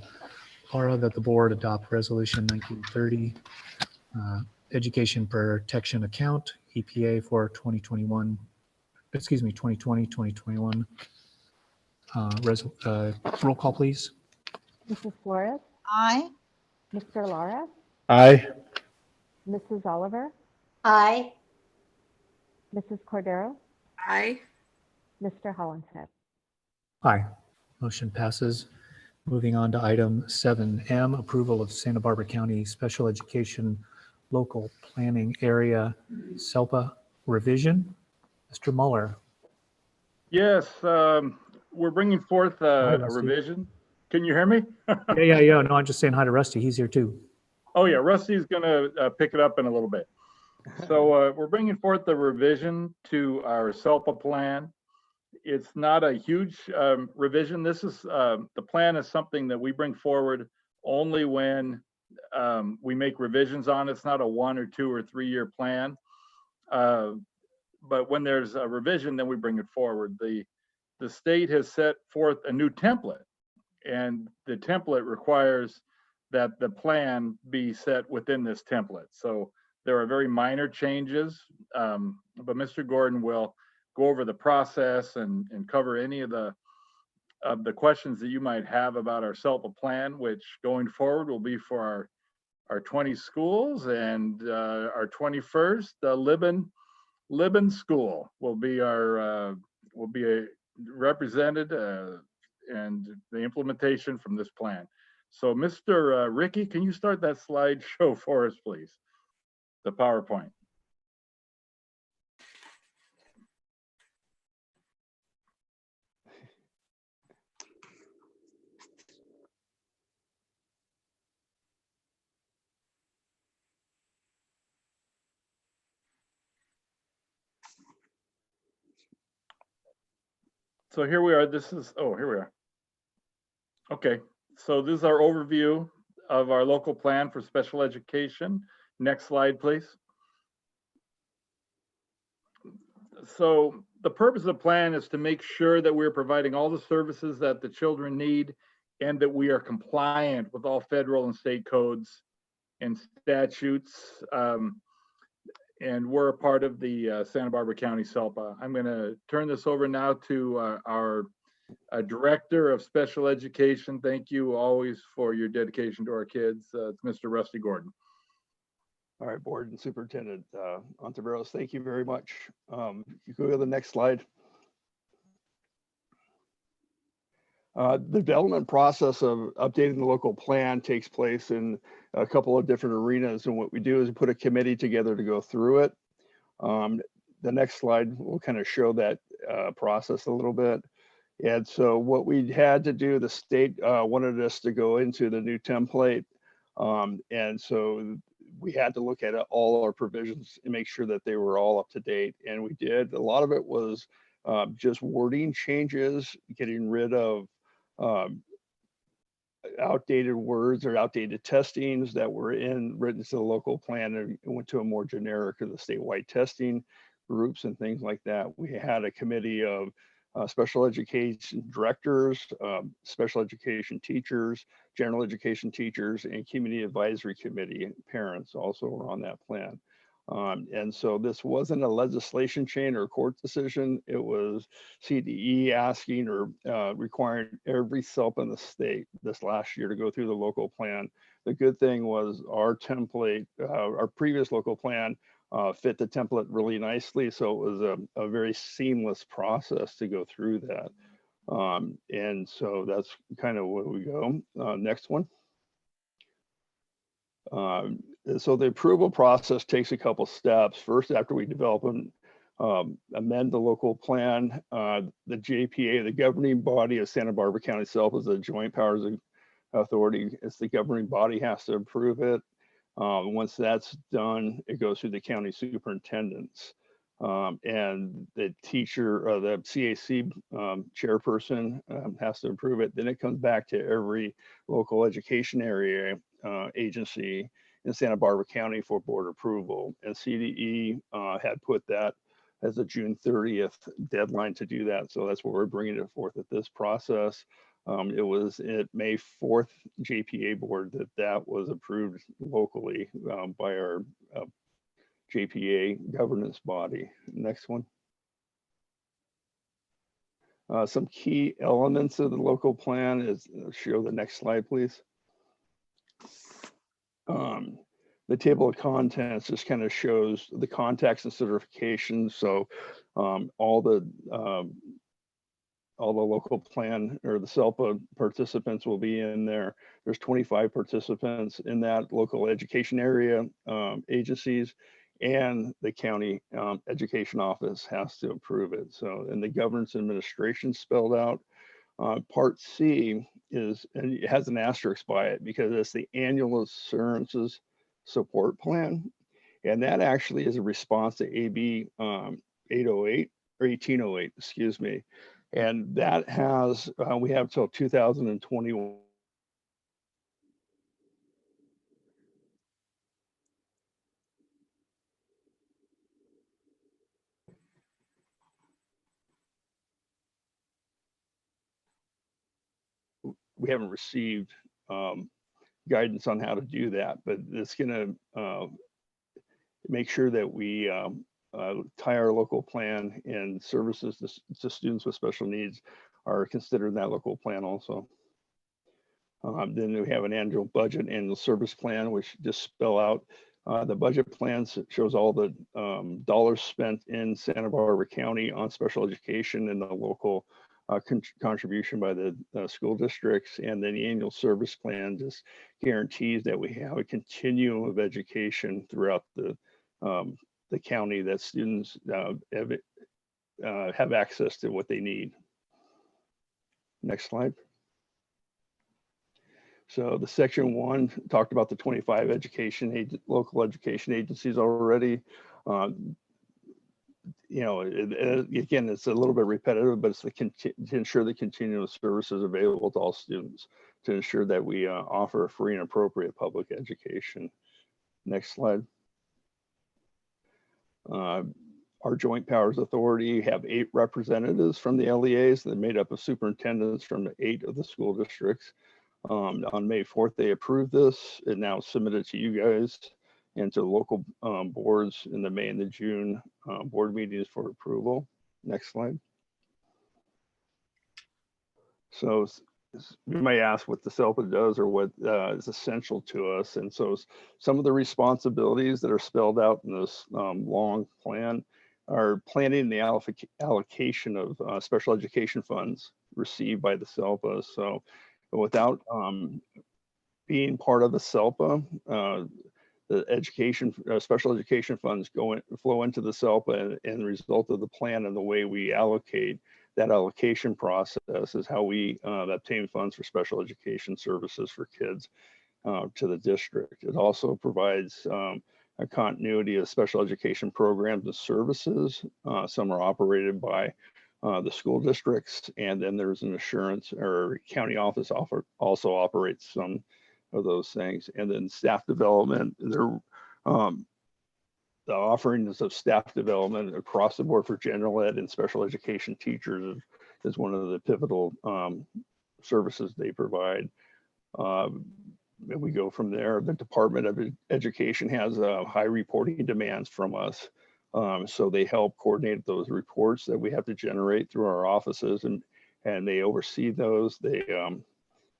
Lara, that the board adopt resolution 1930, education protection account, EPA for 2021, 2020, 2021. Roll call, please. Mrs. Flores, Aye. Mr. Lara, Aye. Mrs. Oliver, Aye. Mrs. Cordero, Aye. Mr. Hollingshead. Aye. Motion passes. Moving on to item 7M, approval of Santa Barbara County Special Education Local Planning Area SELPA revision. Mr. Mueller. Yes, we're bringing forth Hi, a Rusty. revision. Can you hear me? Yeah. No, I'm just saying hi to Rusty. He's here too. Oh yeah, Rusty's gonna pick it up in a little bit. So we're bringing forth the revision to our SELPA plan. It's not a huge revision. This is the plan is something that we bring forward only when we make revisions on it. It's not a 1 or 2 or 3 year plan. But when there's a revision, then we bring it forward. The state has set forth a new template, and the template requires that the plan be set within this template. So there are very minor changes, but Mr. Gordon will go over the process and cover any of the of the questions that you might have about our SELPA plan, which going forward will be for our 20 schools, and our 21st, Libin School will be represented and the implementation from this plan. So Mr. Ricky, can you start that slideshow for us, please? The PowerPoint. So here we are. Here we are. Okay, so this is our overview of our local plan for special education. Next slide, please. So the purpose of the plan is to make sure that we're providing all the services that the children need and that we are compliant with all federal and state codes and statutes. And we're a part of the Santa Barbara County SELPA. I'm going to turn this over now to our Director of Special Education. Thank you always for your dedication to our kids. It's Mr. Rusty Gordon. All right, Board and Superintendent Ontiveros, thank you very much. You go to the next slide. The development process of updating the local plan takes place in a couple of different arenas. And what we do is we put a committee together to go through it. The next slide will kind of show that process a little bit. And so what we had to do, the state wanted us to go into the new template. And so we had to look at all our provisions and make sure that they were all up to date. And we did. A lot of it was just wording changes, getting rid of outdated words or outdated testings that were written to the local plan, and went to a more generic or the statewide testing groups and things like that. We had a committee of special education directors, special education teachers, general education teachers, and community advisory committee parents also were on that plan. And so this wasn't a legislation change or court decision. It was CDE asking or requiring every SELPA in the state this last year to go through the local plan. The good thing was our template, our previous local plan fit the template really nicely. So it was a very seamless process to go through that. And so that's kind of where we go. Next one. So the approval process takes a couple steps. First, after we develop and amend the local plan, the JPA, the governing body of Santa Barbara County SELPA, is a joint powers authority. It's the governing body has to approve it. Once that's done, it goes through the county superintendents. And the teacher or the CAC chairperson has to approve it. Then it comes back to every local education area agency in Santa Barbara County for board approval. And CDE had put that as a June 30th deadline to do that. So that's where we're bringing it forth at this process. It was at May 4th JPA board that was approved locally by our JPA governance body. Next one. Some key elements of the local plan is, show the next slide, please. The table of contents just kind of shows the contacts and certifications. So all the local plan or the SELPA participants will be in there. There's 25 participants in that local education area agencies, and the county education office has to approve it. So, and the governance administration spelled out. Part C is, and it has an asterisk by it because it's the annual assurances support plan. And that actually is a response to AB 808 or 1808, excuse me. And that has, we have till 2021. We haven't received guidance on how to do that, but it's going to make sure that we tie our local plan and services to students with special needs are considered in that local plan also. Then we have an annual budget, annual service plan, which just spell out the budget plans. It shows all the dollars spent in Santa Barbara County on special education and the local contribution by the school districts. And then the annual service plan just guarantees that we have a continuum of education throughout the county, that students have access to what they need. Next slide. So the section 1 talked about the 25 local education agencies already. Again, it's a little bit repetitive, but it's to ensure the continuum of services available to all students, to ensure that we offer a free and appropriate public education. Next slide. Our Joint Powers Authority have 8 representatives from the LEAs. They're made up of superintendents from 8 of the school districts. On May 4th, they approved this. It now submitted to you guys and to local boards in the May and the June board meetings for approval. Next slide. So you may ask what the SELPA does or what is essential to us. And so some of the responsibilities that are spelled out in this long plan are planning the allocation of special education funds received by the SELPA. So without being part of the SELPA, the special education funds flow into the SELPA, and the result of the plan and the way we allocate, that allocation process is how we obtain funds for special education services for kids to the district. It also provides a continuity of special education programs and services. Some are operated by the school districts, and then there's an assurance or county office also operates some of those things. And then staff development, the offerings of staff development across the board for general ed and special education teachers is one of the pivotal services they provide. And we go from there. The Department of Education has high reporting demands from us. So they help coordinate those reports that we have to generate through our offices, and they oversee those. They,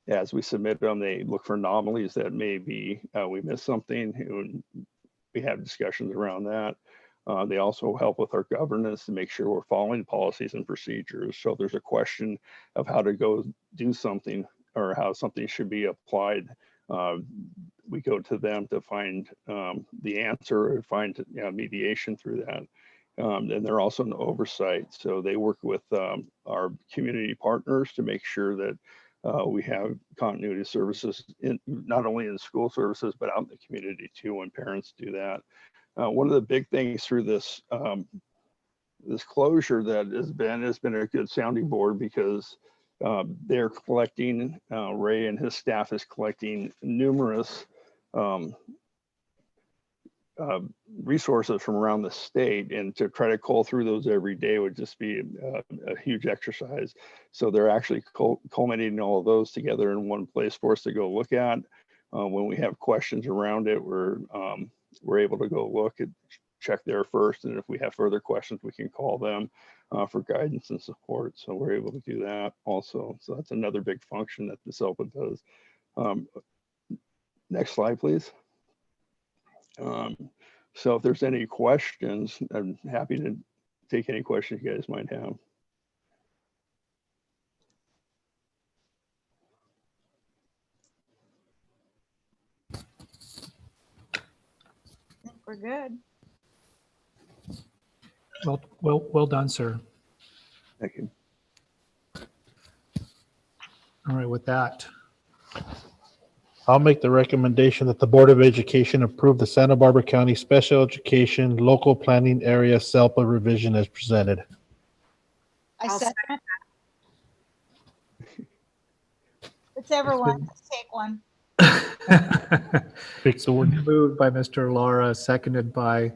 as we submit them, they look for anomalies that may be, we missed something, and we have discussions around that. They also help with our governance to make sure we're following policies and procedures. So if there's a question of how to go do something or how something should be applied, we go to them to find the answer or find mediation through that. And they're also an oversight. So they work with our community partners to make sure that we have continuity of services, not only in school services, but out in the community too, when parents do that. One of the big things through this this closure that has been a good sounding board, because they're collecting, Ray and his staff is collecting numerous resources from around the state, and to try to cull through those every day would just be a huge exercise. So they're actually culminating all of those together in one place for us to go look at. When we have questions around it, we're able to go look and check there first, and if we have further questions, we can call them for guidance and support. So we're able to do that also. So that's another big function that the SELPA does. Next slide, please. So if there's any questions, I'm happy to take any questions you guys might have. I think we're good. Well done, sir. Thank you. All right, with that, I'll make the recommendation that the Board of Education approve the Santa Barbara County Special Education Local Planning Area SELPA revision as presented. I second. Whichever one, let's take one. Fix the word. moved by Mr. Lara, seconded by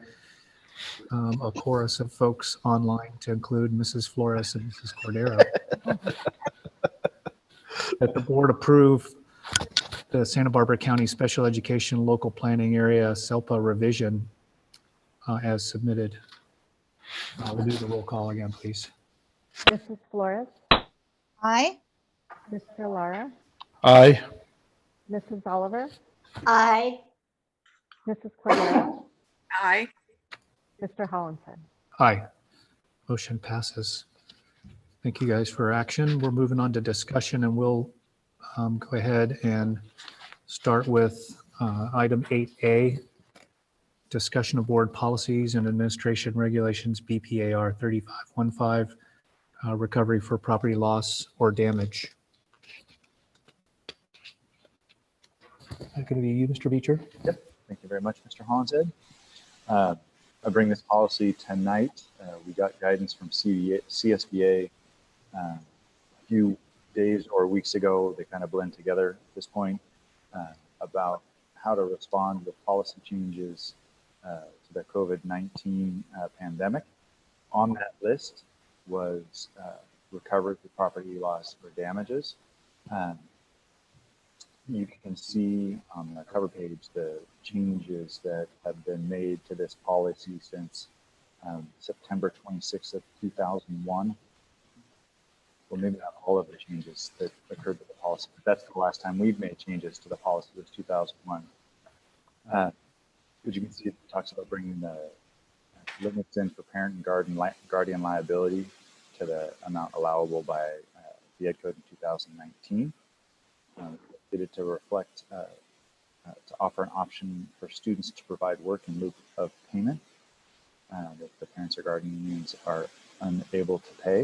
a chorus of folks online to include Mrs. Flores and Mrs. Cordero. That the board approve the Santa Barbara County Special Education Local Planning Area SELPA revision as submitted. We'll do the roll call again, please. Mrs. Flores, Aye. Mr. Lara, Aye. Mrs. Oliver, Aye. Mrs. Cordero, Aye. Mr. Hollinshead. Aye. Motion passes. Thank you guys for action. We're moving on to discussion, and we'll go ahead and start with item 8A, discussion of board policies and administration regulations, BPAR 3515, recovery for property loss or damage. That going to be you, Mr. Beecher? Yep. Thank you very much, Mr. Hollinshead. I bring this policy tonight. We got guidance from CSBA a few days or weeks ago. They kind of blend together at this point about how to respond with policy changes to the COVID-19 pandemic. On that list was recovery for property loss or damages. You can see on the cover page the changes that have been made to this policy since September 26th of 2001. Well, maybe not all of the changes that occurred to the policy, but that's the last time we've made changes to the policy was 2001. As you can see, it talks about bringing the limits in for parent and guardian liability to the amount allowable by the Ed Code in 2019. Updated to reflect, to offer an option for students to provide work in lieu of payment if the parents or guardians are unable to pay.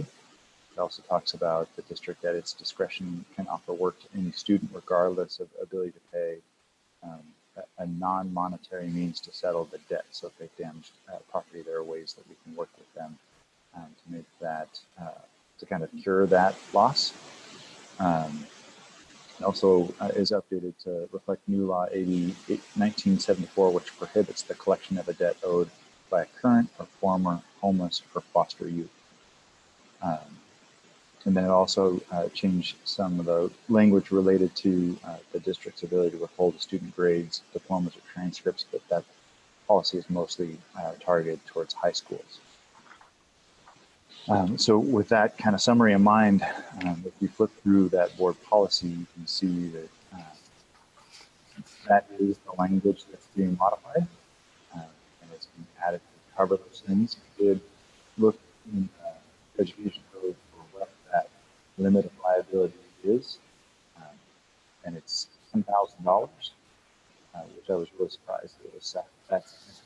It also talks about the district at its discretion can offer work to any student regardless of ability to pay, a non-monetary means to settle the debt. So if they've damaged property, there are ways that we can work with them to make that, to kind of cure that loss. Also is updated to reflect new law 1974, which prohibits the collection of a debt owed by a current or former homeless or foster youth. And then it also changed some of the language related to the district's ability to withhold the student grades, diplomas, or transcripts, but that policy is mostly targeted towards high schools. So with that kind of summary in mind, if you flip through that board policy, you can see that that is the language that's being modified, and it's being added to cover those things. We did look in education code for what that limit of liability is, and it's $10,000, which I was really surprised that it was set. That's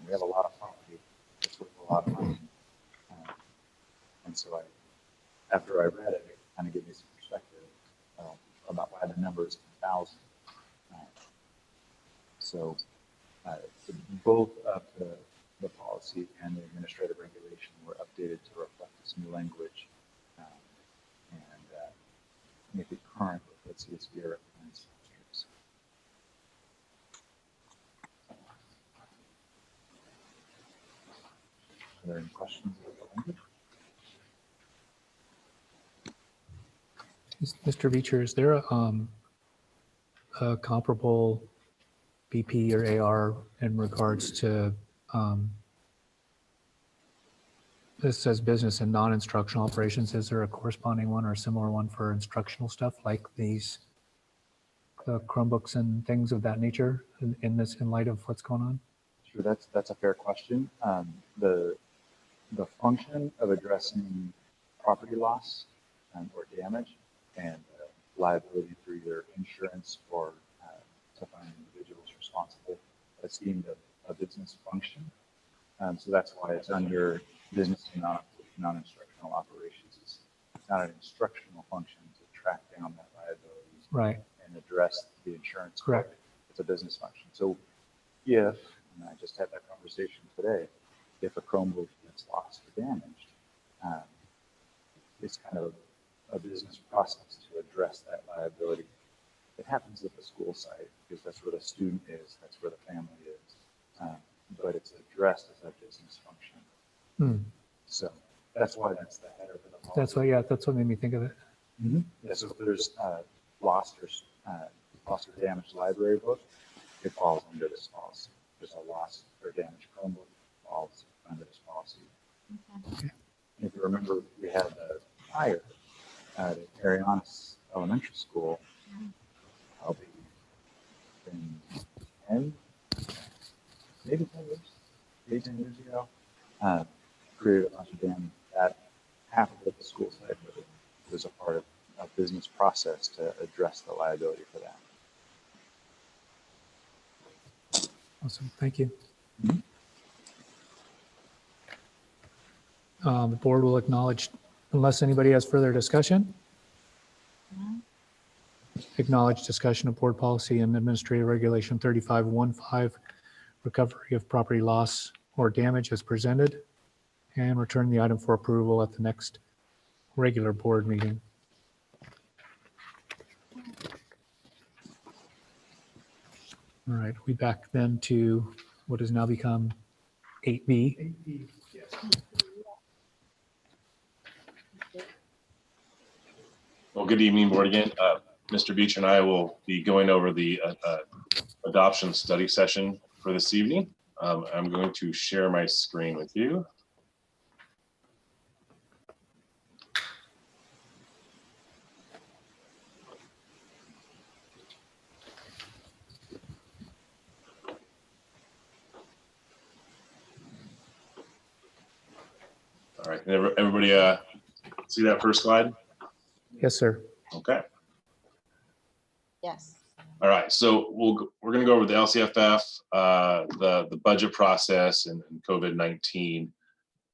we have a lot of property that's worth a lot of money. And so after I read it, it kind of gave me some perspective about why the number is 10,000. So both of the policy and the administrative regulation were updated to reflect this new language and make it current with what CSBA recommends. Are there any questions about the language? Mr. Beecher, is there a comparable BP or AR in regards to, this says business and non-instructional operations. Is there a corresponding one or a similar one for instructional stuff like these Chromebooks and things of that nature in light of what's going on? Sure, that's a fair question. The function of addressing property loss or damage and liability for either insurance or to find individuals responsible, that's deemed a business function. So that's why it's under business and non-instructional operations. It's not an instructional function to track down that liability, right, and address the insurance. Correct. Code. It's a business function. So if, and I just had that conversation today, if a Chromebook gets lost or damaged, it's kind of a business process to address that liability. It happens at the school site because that's where the student is, that's where the family is, but it's addressed as a business function. So that's why that's the header for the policy. That's why, yeah, that's what made me think of it. Mm-hmm. Yeah, so if there's lost or damaged library book, it falls under this policy. If there's a lost or damaged Chromebook, it falls under this policy. Okay. If you remember, we had the fire at Arianas Elementary School, probably been 10, maybe 10 years, maybe 10 years ago, created a bunch of dam at half of the school site, but it was a part of a business process to address the liability for that. Awesome, thank you. Mhm. The board will acknowledge, unless anybody has further discussion, acknowledge discussion of board policy and administrative regulation 3515, recovery of property loss or damage as presented, and return the item for approval at the next regular board meeting. All right, we back then to what has now become 8B. Well, good evening, board again. Mr. Beach and I will be going over the adoption study session for this evening. I'm going to share my screen with you. All right, everybody see that first slide? Yes, sir. Okay. Yes. All right, so we're going to go over the LCFF, the budget process, and COVID-19.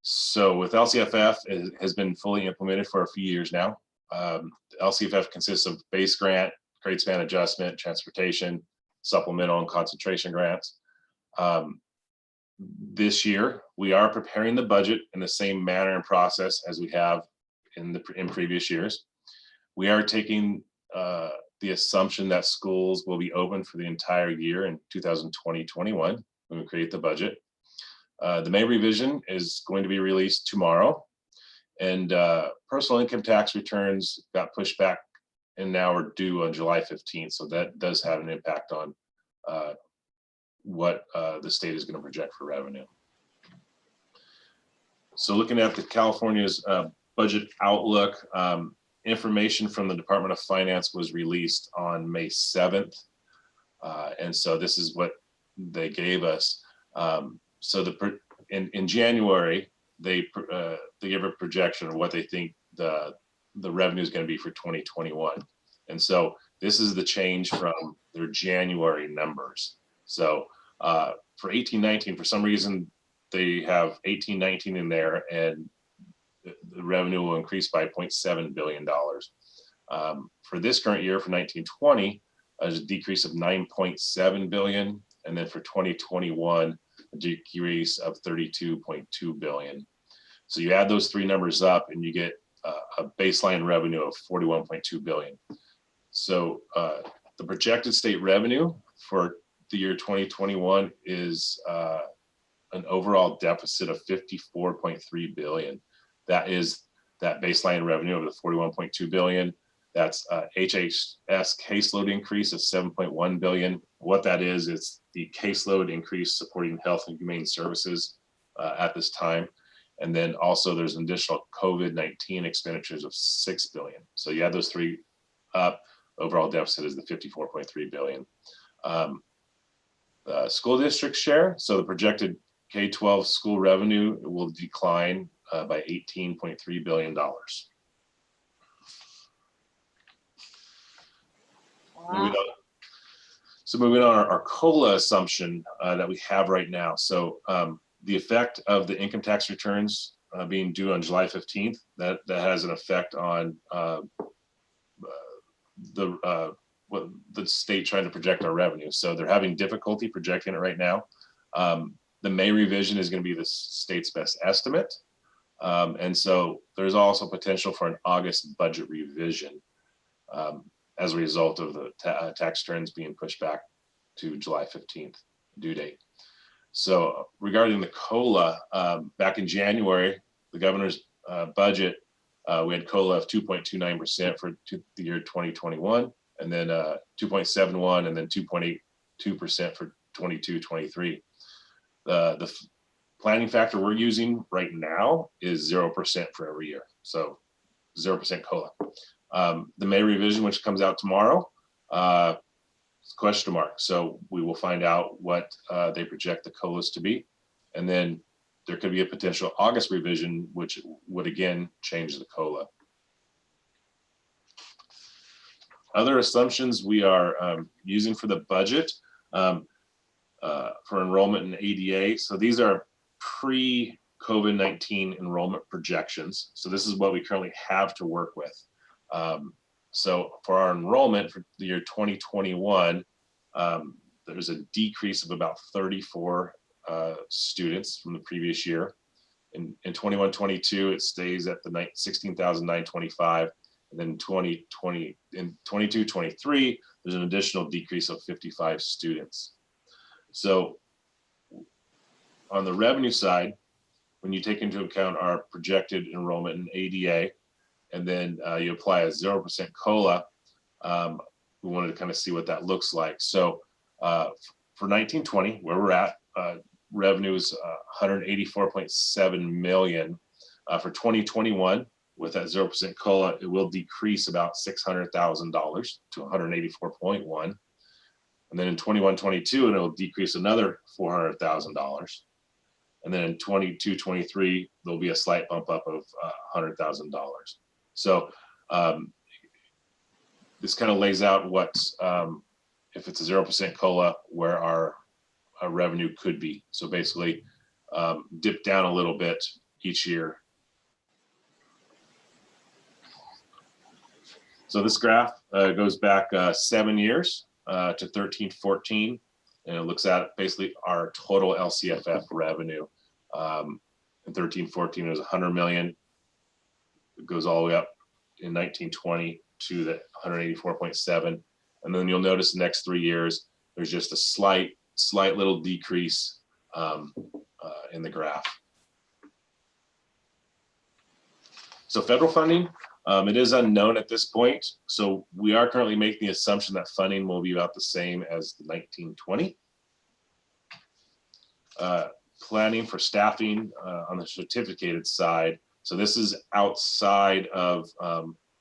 So with LCFF, it has been fully implemented for a few years now. The LCFF consists of base grant, grade span adjustment, transportation, supplemental, and concentration grants. This year, we are preparing the budget in the same manner and process as we have in previous years. We are taking the assumption that schools will be open for the entire year in 2020-21 when we create the budget. The May revision is going to be released tomorrow, and personal income tax returns got pushed back and now are due on July 15th. So that does have an impact on what the state is going to project for revenue. So looking at the California's budget outlook, information from the Department of Finance was released on May 7th. And so this is what they gave us. So in January, they give a projection of what they think the revenue is going to be for 2021. And so this is the change from their January numbers. So for 18-19, for some reason, they have 18-19 in there, and the revenue will increase by $0.7 billion. For this current year, for 19-20, there's a decrease of $9.7 billion. And then for 2021, a decrease of $32.2 billion. So you add those three numbers up and you get a baseline revenue of $41.2 billion. So the projected state revenue for the year 2021 is an overall deficit of $54.3 billion. That is that baseline revenue of the $41.2 billion. That's HHS caseload increase of $7.1 billion. What that is, it's the caseload increase supporting health and humane services at this time. And then also there's an additional COVID-19 expenditures of $6 billion. So you add those three up, overall deficit is the $54.3 billion. School district share, so the projected K-12 school revenue will decline by $18.3 billion. Wow. Moving on, our COLA assumption that we have right now. So the effect of the income tax returns being due on July 15th, that has an effect on the state trying to project our revenue. So they're having difficulty projecting it right now. The May revision is going to be the state's best estimate. And so there's also potential for an August budget revision as a result of the tax returns being pushed back to July 15th due date. So regarding the COLA, back in January, the governor's budget, we had COLA of 2.29% for the year 2021, and then 2.71, and then 2.82% for 22-23. The planning factor we're using right now is 0% for every year. So 0% COLA. The May revision, which comes out tomorrow, it's a question mark. So we will find out what they project the COLAs to be. And then there could be a potential August revision, which would again change the COLA. Other assumptions we are using for the budget for enrollment in ADA. So these are pre-COVID-19 enrollment projections. So this is what we currently have to work with. So for our enrollment for the year 2021, there's a decrease of about 34 students from the previous year. In 21-22, it stays at the 16,925. And then 2020 in 22-23, there's an additional decrease of 55 students. So on the revenue side, when you take into account our projected enrollment in ADA, and then you apply a 0% COLA, we wanted to kind of see what that looks like. So for 1920, where we're at, revenue is 184.7 million. For 2021, with that 0% COLA, it will decrease about $600,000 to 184.1. And then in 21-22, and it will decrease another $400,000. And then in 22-23, there'll be a slight bump up of $100,000. So this kind of lays out what, if it's a 0% COLA, where our revenue could be. So basically dip down a little bit each year. So this graph goes back 7 years to 13-14, and it looks at basically our total LCFF revenue. In 13-14, it was 100 million. It goes all the way up in 19-20 to the 184.7. And then you'll notice the next 3 years, there's just a slight little decrease in the graph. So federal funding, it is unknown at this point. So we are currently making the assumption that funding will be about the same as the 1920. Planning for staffing on the certificated side. So this is outside of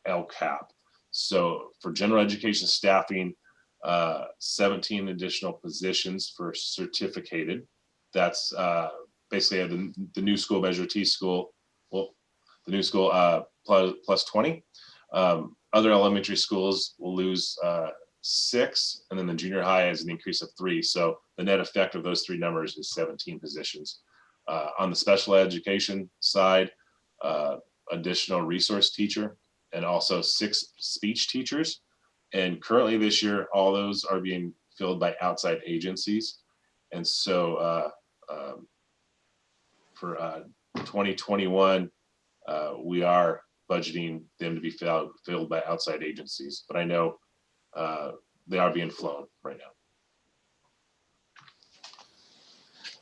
LCAP. So for general education staffing, 17 additional positions for certificated. That's basically the new school Measure T school. Well, the new school plus 20. Other elementary schools will lose 6, and then the junior high has an increase of 3. So the net effect of those 3 numbers is 17 positions. On the special education side, additional resource teacher, and also 6 speech teachers. And currently this year, all those are being filled by outside agencies. And so for 2021, we are budgeting them to be filled by outside agencies, but I know they are being flown right now.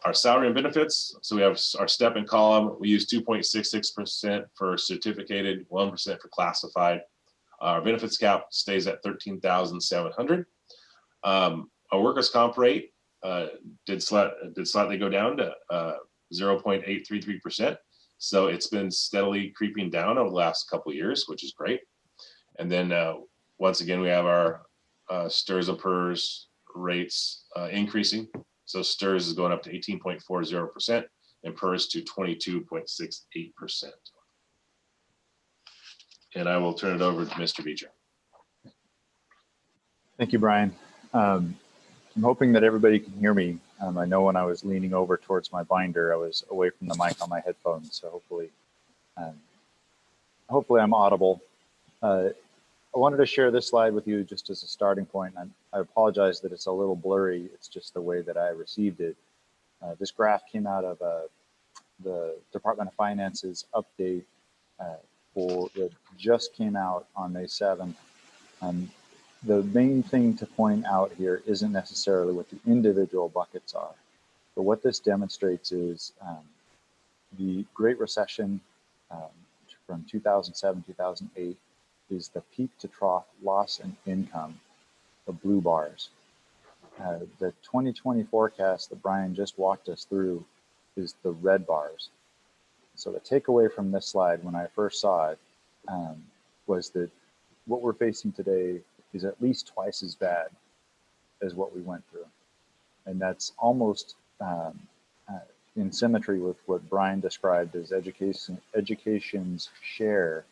Our salary and benefits, so we have our step in column. We use 2.66% for certificated, 1% for classified. Our benefits cap stays at 13,700. Our workers' comp rate did slightly go down to 0.833%. So it's been steadily creeping down over the last couple of years, which is great. And then once again, we have our STRS and PERS rates increasing. So STRS is going up to 18.40% and PERS to 22.68%. And I will turn it over to Mr. Beecher. Thank you, Brian. I'm hoping that everybody can hear me. I know when I was leaning over towards my binder, I was away from the mic on my headphones. So hopefully I'm audible. I wanted to share this slide with you just as a starting point. I apologize that it's a little blurry. It's just the way that I received it. This graph came out of the Department of Finance's update that just came out on May 7th. The main thing to point out here isn't necessarily what the individual buckets are, but what this demonstrates is the Great Recession from 2007, 2008 is the peak to trough loss in income, the blue bars. The 2020 forecast that Brian just walked us through is the red bars. So the takeaway from this slide when I first saw it was that what we're facing today is at least twice as bad as what we went through. And that's almost in symmetry with what Brian described as education's share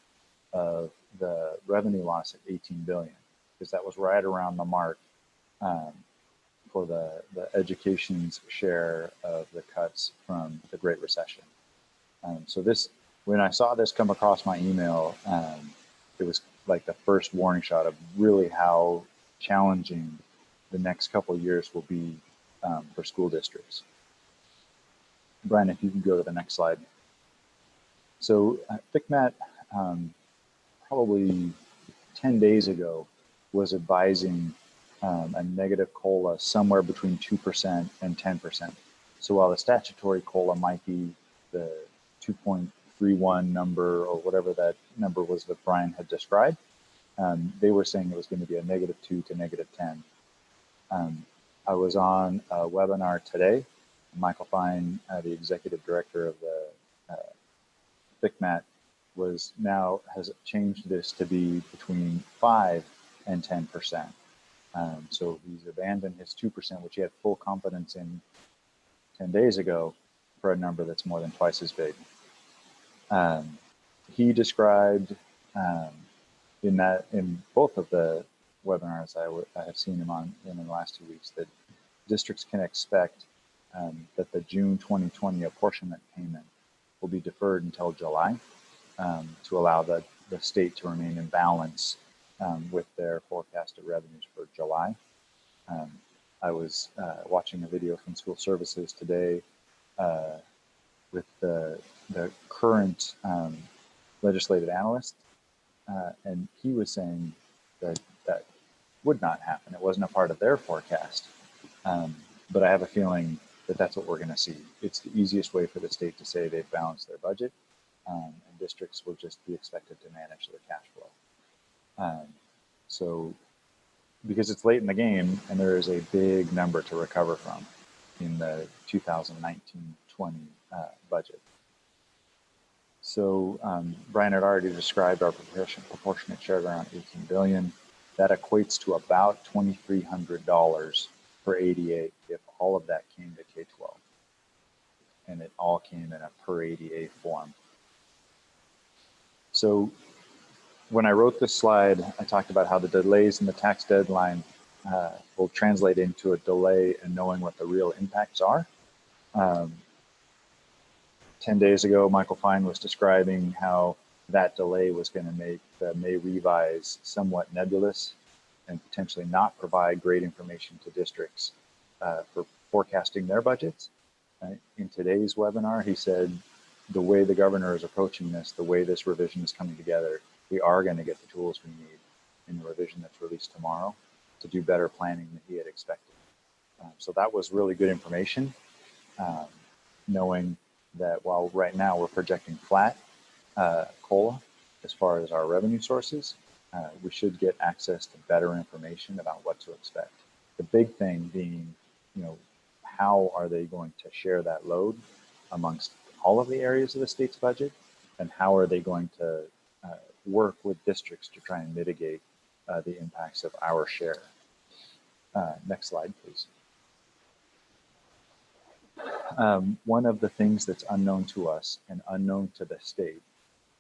of the revenue loss at 18 billion, because that was right around the mark for the education's share of the cuts from the Great Recession. So this, when I saw this come across my email, it was like the first warning shot of really how challenging the next couple of years will be for school districts. Brian, if you can go to the next slide. So FICMAT probably 10 days ago was advising a negative COLA somewhere between 2% and 10%. So while the statutory COLA might be the 2.31 number or whatever that number was that Brian had described, they were saying it was going to be a -2 to -10. I was on a webinar today. Michael Fine, the executive director of the FICMAT, has changed this to be between 5 and 10%. So he's abandoned his 2%, which he had full confidence in 10 days ago, for a number that's more than twice as big. He described in both of the webinars I have seen him on in the last 2 weeks that districts can expect that the June 2020 apportionment payment will be deferred until July to allow the state to remain in balance with their forecasted revenues for July. I was watching a video from School Services today with the current legislative analyst, and he was saying that that would not happen. It wasn't a part of their forecast. But I have a feeling that that's what we're going to see. It's the easiest way for the state to say they've balanced their budget, and districts will just be expected to manage their cash flow. So because it's late in the game and there is a big number to recover from in the 2019-20 budget. So Brian had already described our proportionate share around 18 billion. That equates to about $2,300 per ADA if all of that came to K-12. And it all came in a per ADA form. So when I wrote this slide, I talked about how the delays in the tax deadline will translate into a delay in knowing what the real impacts are. 10 days ago, Michael Fine was describing how that delay was going to make the May revise somewhat nebulous and potentially not provide great information to districts for forecasting their budgets. In today's webinar, he said the way the governor is approaching this, the way this revision is coming together, we are going to get the tools we need in the revision that's released tomorrow to do better planning than he had expected. So that was really good information, knowing that while right now we're projecting flat COLA as far as our revenue sources, we should get access to better information about what to expect. The big thing being, how are they going to share that load amongst all of the areas of the state's budget, and how are they going to work with districts to try and mitigate the impacts of our share. Next slide, please. One of the things that's unknown to us and unknown to the state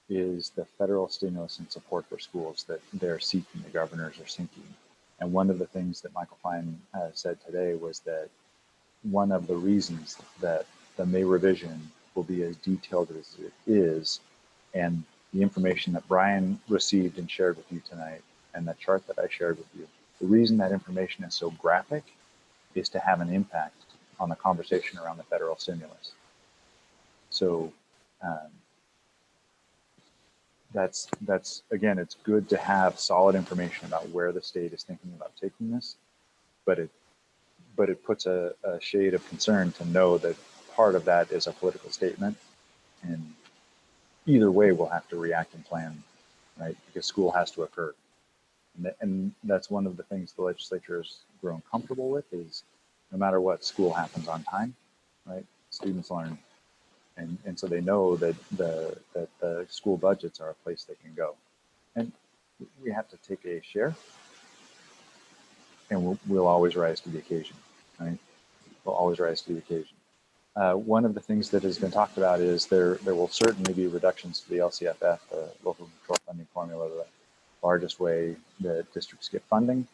is the federal stimulus and support for schools that they're seeking, the governors are seeking. And one of the things that Michael Fine said today was that one of the reasons that the May revision will be as detailed as it is, and the information that Brian received and shared with you tonight, and the chart that I shared with you, the reason that information is so graphic is to have an impact on the conversation around the federal stimulus. So that's again, it's good to have solid information about where the state is thinking about taking this, but it puts a shade of concern to know that part of that is a political statement, and either way we'll have to react and plan, right? Because school has to occur. And that's one of the things the legislature has grown comfortable with, is no matter what, school happens on time, right? Students learn. And so they know that the school budgets are a place they can go. And have to take a share, and we'll always rise to the occasion, right? We'll always rise to the occasion. One of the things that has been talked about is there will certainly be reductions to the LCFF, the local control funding formula, the largest way that districts get funding.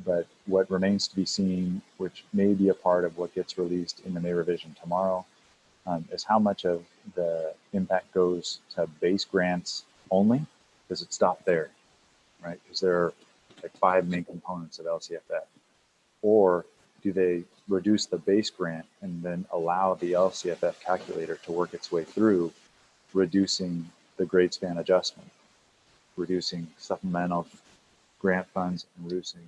But what remains to be seen, which may be a part of what gets released in the May revision tomorrow, is how much of the impact goes to base grants only. Does it stop there, right? Because there are like 5 main components of LCFF. Or do they reduce the base grant and then allow the LCFF calculator to work its way through, reducing the grade span adjustment, reducing supplemental grant funds, and reducing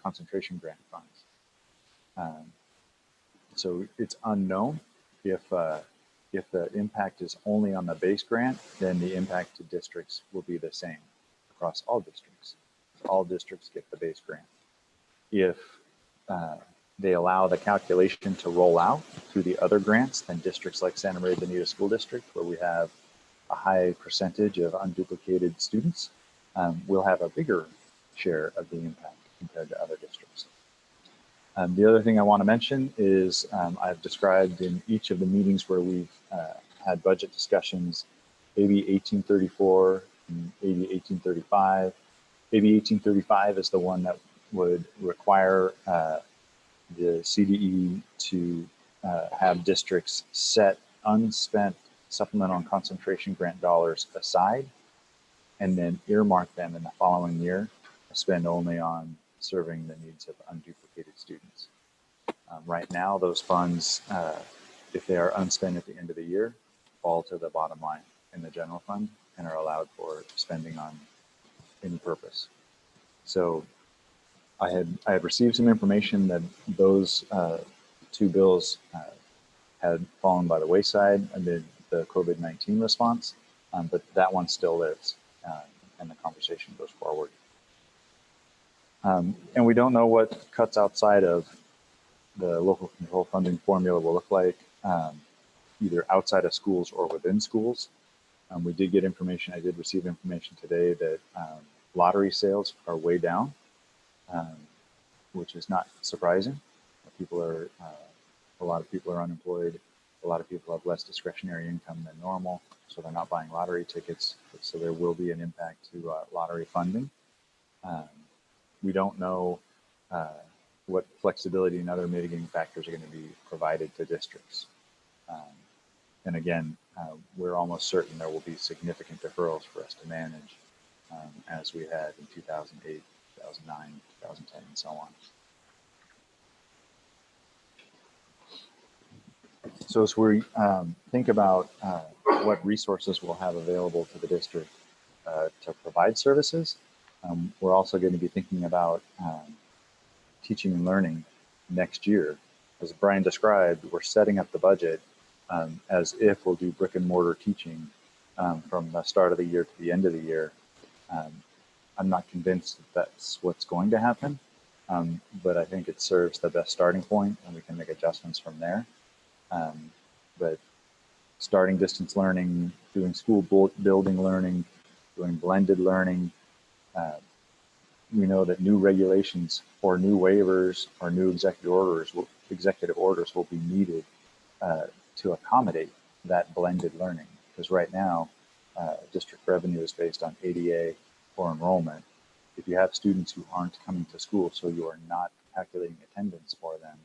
concentration grant funds? So it's unknown if the impact is only on the base grant, then the impact to districts will be the same across all districts. All districts get the base grant. If they allow the calculation to roll out through the other grants, then districts like Santa Maria Bonita School District, where we have a high percentage of unduplicated students, will have a bigger share of the impact compared to other districts. The other thing I want to mention is I've described in each of the meetings where we've had budget discussions, AB 1834 and AB 1835. AB 1835 is the one that would require the CDE to have districts set unspent supplemental and concentration grant dollars aside and then earmark them in the following year to spend only on serving the needs of unduplicated students. Right now, those funds, if they are unspent at the end of the year, fall to the bottom line in the general fund and are allowed for spending on any purpose. So I had received some information that those 2 bills had fallen by the wayside amid the COVID-19 response, but that one still lives, and the conversation goes forward. And we don't know what cuts outside of the local control funding formula will look like, either outside of schools or within schools. We did get information, I did receive information today that lottery sales are way down, which is not surprising. A lot of people are unemployed. A lot of people have less discretionary income than normal, so they're not buying lottery tickets. So there will be an impact to lottery funding. We don't know what flexibility and other mitigating factors are going to be provided to districts. And again, we're almost certain there will be significant deferrals for us to manage, as we had in 2008, 2009, 2010, and so on. So as we think about what resources we'll have available to the district to provide services, we're also going to be thinking about teaching and learning next year. As Brian described, we're setting up the budget as if we'll do brick and mortar teaching from the start of the year to the end of the year. I'm not convinced that that's what's going to happen, but I think it serves the best starting point, and we can make adjustments from there. But starting distance learning, doing school building learning, doing blended learning, we know that new regulations or new waivers or new executive orders will be needed to accommodate that blended learning. Because right now, district revenue is based on ADA or enrollment. If you have students who aren't coming to school, so you are not calculating attendance for them,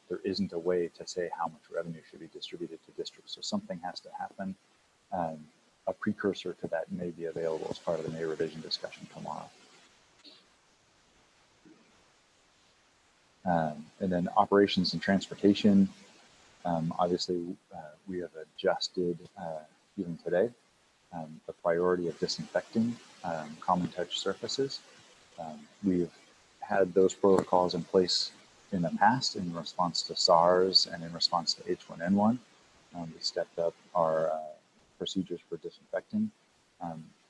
there isn't a way to say how much revenue should be distributed to districts. So something has to happen. A precursor to that may be available as part of the May revision discussion tomorrow. And then operations and transportation. Obviously, we have adjusted, even today, the priority of disinfecting common touch surfaces. We've had those protocols in place in the past in response to SARS and in response to H1N1. We stepped up our procedures for disinfecting,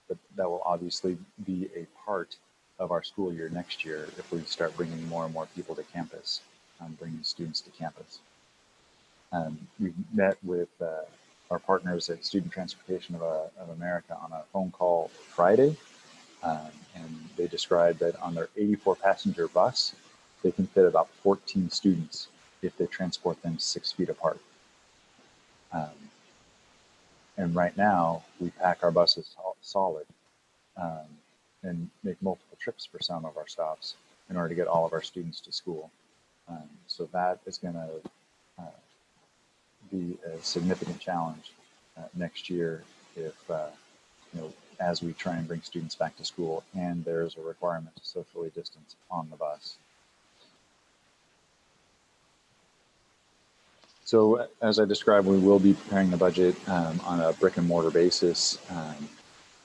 but that will obviously be a part of our school year next year if we start bringing more and more people to campus, bringing students to campus. We've met with our partners at Student Transportation of America on a phone call Friday. And they described that on their 84 passenger bus, they can fit about 14 students if they transport them 6 feet apart. And right now, we pack our buses solid and make multiple trips for some of our stops in order to get all of our students to school. So that is going to be a significant challenge next year if, as we try and bring students back to school and there's a requirement to socially distance on the bus. So as I described, we will be preparing the budget on a brick and mortar basis.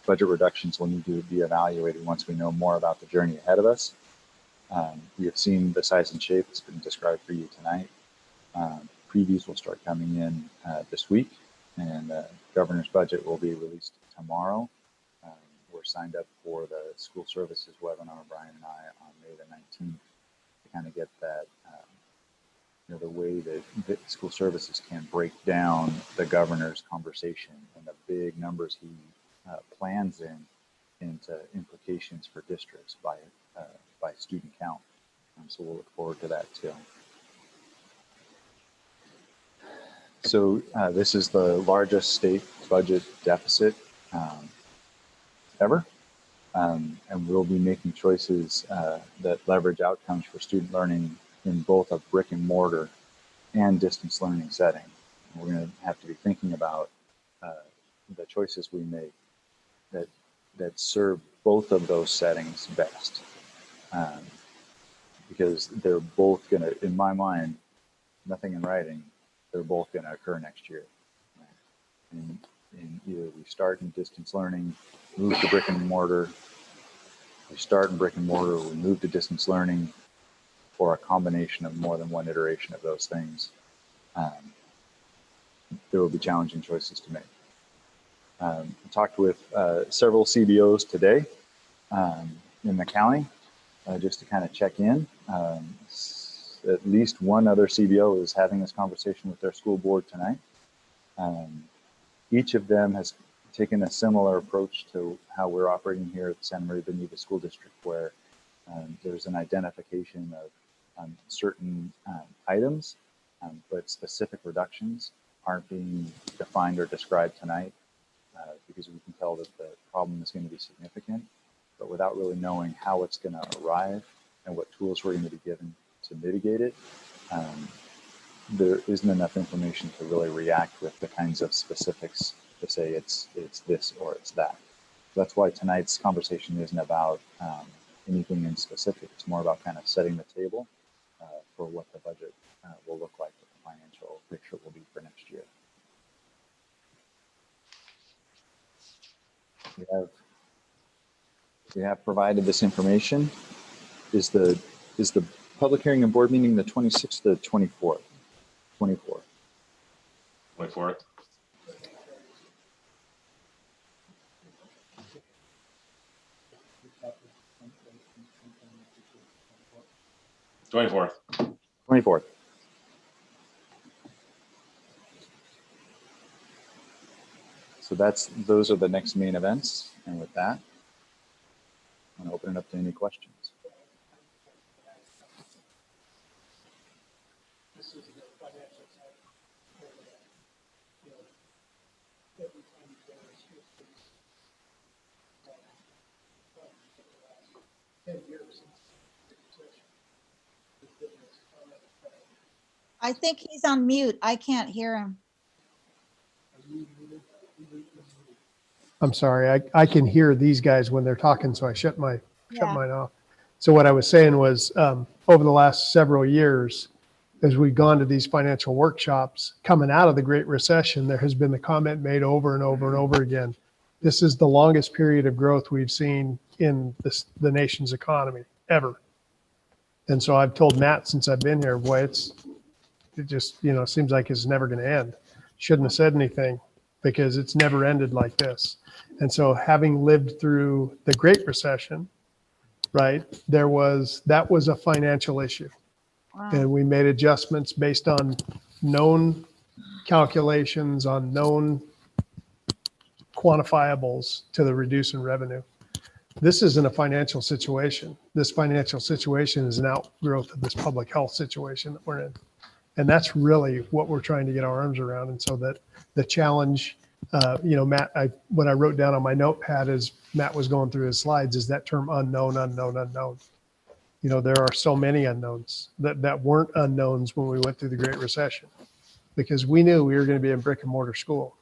Budget reductions will need to be evaluated once we know more about the journey ahead of us. We have seen the size and shape that's been described for you tonight. Previews will start coming in this week, and the governor's budget will be released tomorrow. We're signed up for the school services webinar, Brian and I, on May the 19th to kind of get that, the way that school services can break down the governor's conversation and the big numbers he plans into implications for districts by student count. So we'll look forward to that too. So this is the largest state budget deficit ever. And we'll be making choices that leverage outcomes for student learning in both a brick and mortar and distance learning setting. We're going to have to be thinking about the choices we make that serve both of those settings best. Because they're both going to, in my mind, nothing in writing, they're both going to occur next year. And either we start in distance learning, move to brick and mortar, we start in brick and mortar, we move to distance learning, or a combination of more than one iteration of those things. There will be challenging choices to make. I talked with several CBOs today in the county just to kind of check in. At least one other CBO is having this conversation with their school board tonight. Each of them has taken a similar approach to how we're operating here at the Santa Maria Bonita School District, where there's an identification of certain items, but specific reductions aren't being defined or described tonight because we can tell that the problem is going to be significant, but without really knowing how it's going to arrive and what tools we're going to be given to mitigate it, there isn't enough information to really react with the kinds of specifics to say it's this or it's that. That's why tonight's conversation isn't about anything in specific. It's more about kind of setting the table for what the budget will look like, what the financial picture will be for next year. We have provided this information. Is the public hearing and board meeting the 26th or 24th? 24th. 24th. '24th. 24th. So those are the next main events. And with that, I'm going to open it up to any questions. I think he's on mute. I can't hear him. I'm sorry, I can hear these guys when they're talking, so I shut mine off. So what I was saying was, over the last several years, as we've gone to these financial workshops, coming out of the Great Recession, there has been the comment made over and over and over again. This is the longest period of growth we've seen in the nation's economy ever. And so I've told Matt since I've been here, boy, it just, seems like it's never going to end. Shouldn't have said anything because it's never ended like this. And so having lived through the Great Recession, right, that was a financial issue. Wow. And we made adjustments based on known calculations on known quantifiables to the reduce in revenue. This isn't a financial situation. This financial situation is an outgrowth of this public health situation that we're in. And that's really what we're trying to get our arms around. And so that the challenge, Matt, what I wrote down on my notepad as Matt was going through his slides is that term unknown, unknown, unknown. There are so many unknowns that weren't unknowns when we went through the Great Recession, because we knew we were going to be in brick and mortar school.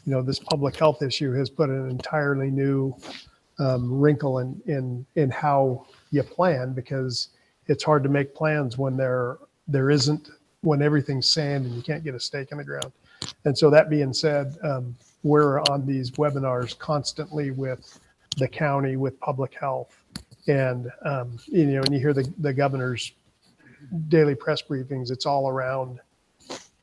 This public health issue has put an entirely new wrinkle in how you plan, because it's hard to make plans when when everything's sand and you can't get a stake in the ground. And so that being said, we're on these webinars constantly with the county, with public health, and and you hear the governor's daily press briefings. It's all around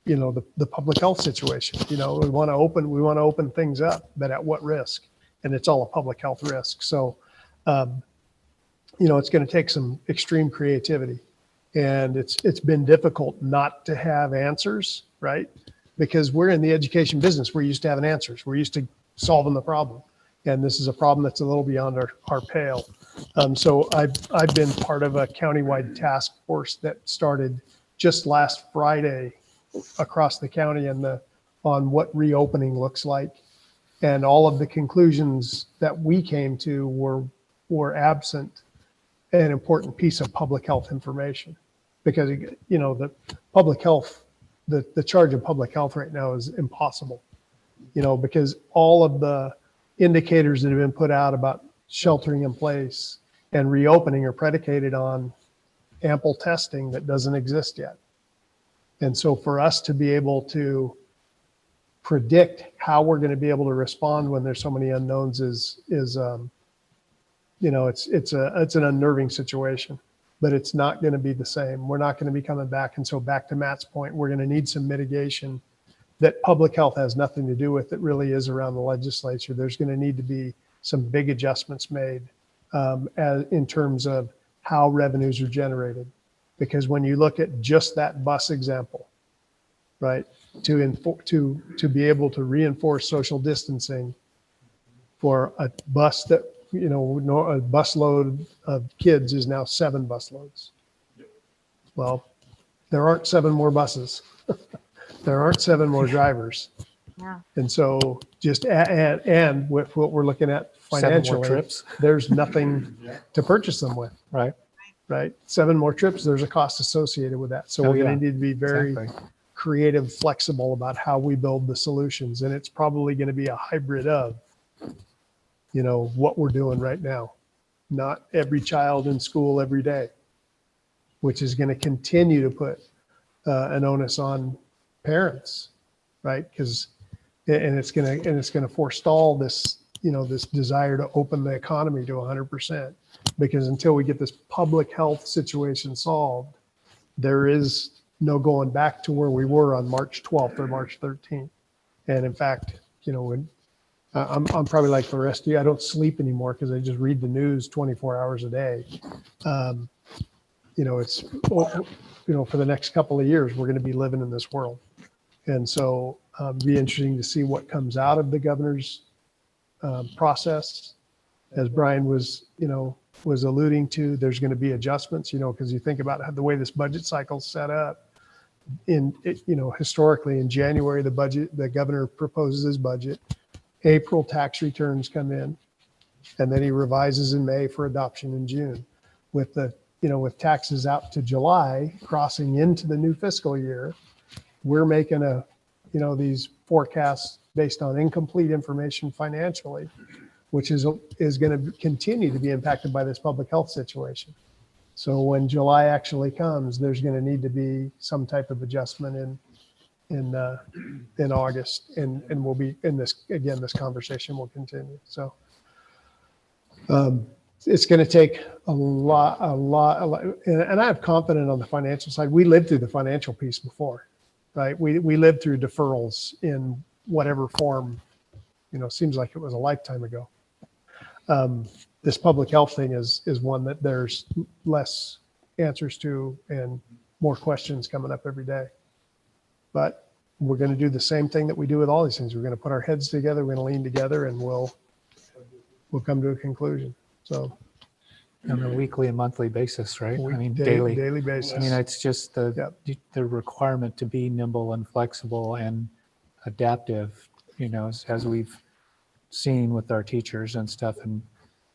the public health situation. We want to open things up, but at what risk? And it's all a public health risk. So, it's going to take some extreme creativity, and it's been difficult not to have answers, right? Because we're in the education business. We're used to having answers. We're used to solving the problem. And this is a problem that's a little beyond our pale. So I've been part of a countywide task force that started just last Friday across the county on what reopening looks like. And all of the conclusions that we came to were absent an important piece of public health information, because the public health, the charge of public health right now is impossible, because all of the indicators that have been put out about sheltering in place and reopening are predicated on ample testing that doesn't exist yet. And so for us to be able to predict how we're going to be able to respond when there's so many unknowns is it's an unnerving situation, but it's not going to be the same. We're not going to be coming back. And so back to Matt's point, we're going to need some mitigation that public health has nothing to do with. It really is around the legislature. There's going to need to be some big adjustments made in terms of how revenues are generated. Because when you look at just that bus example, right, to be able to reinforce social distancing for a bus that, a bus load of kids is now 7 bus loads. Well, there aren't 7 more buses. There aren't 7 more drivers. Yeah. And so just, and with what we're looking at 7 more financially, trips. there's nothing to purchase them with. Right. 7 more trips, there's a cost associated with that. So we're going to need to be very creative, flexible about how we build the solutions. And it's probably going to be a hybrid of, what we're doing right now. Not every child in school every day, which is going to continue to put an onus on parents, right? Because it's going to forestall this, this desire to open the economy to 100%. Because until we get this public health situation solved, there is no going back to where we were on March 12th or March 13th. And in fact, when I'm probably like the rest of you, I don't sleep anymore because I just read the news 24 hours a day. It's, for the next couple of years, we're going to be living in this world. And so it'll be interesting to see what comes out of the governor's process. As Brian was alluding to, there's going to be adjustments, because you think about how the way this budget cycle's set up. Historically in January, the governor proposes his budget. April tax returns come in, and then he revises in May for adoption in June. With with taxes out to July, crossing into the new fiscal year, we're making these forecasts based on incomplete information financially, which is going to continue to be impacted by this public health situation. So when July actually comes, there's going to need to be some type of adjustment in August, and we'll be in this again. This conversation will continue. So it's going to take a lot, and I have confidence on the financial side. We lived through the financial piece before, right? We lived through deferrals in whatever form. Seems like it was a lifetime ago. This public health thing is one that there's less answers to and more questions coming up every day. But we're going to do the same thing that we do with all these things. We're going to put our heads together, we're going to lean together, and we'll come to a conclusion. So On a weekly and monthly basis, right? I mean, daily daily. basis. I mean, it's just the requirement to be nimble and flexible and adaptive, you know, as we've seen with our teachers and stuff. And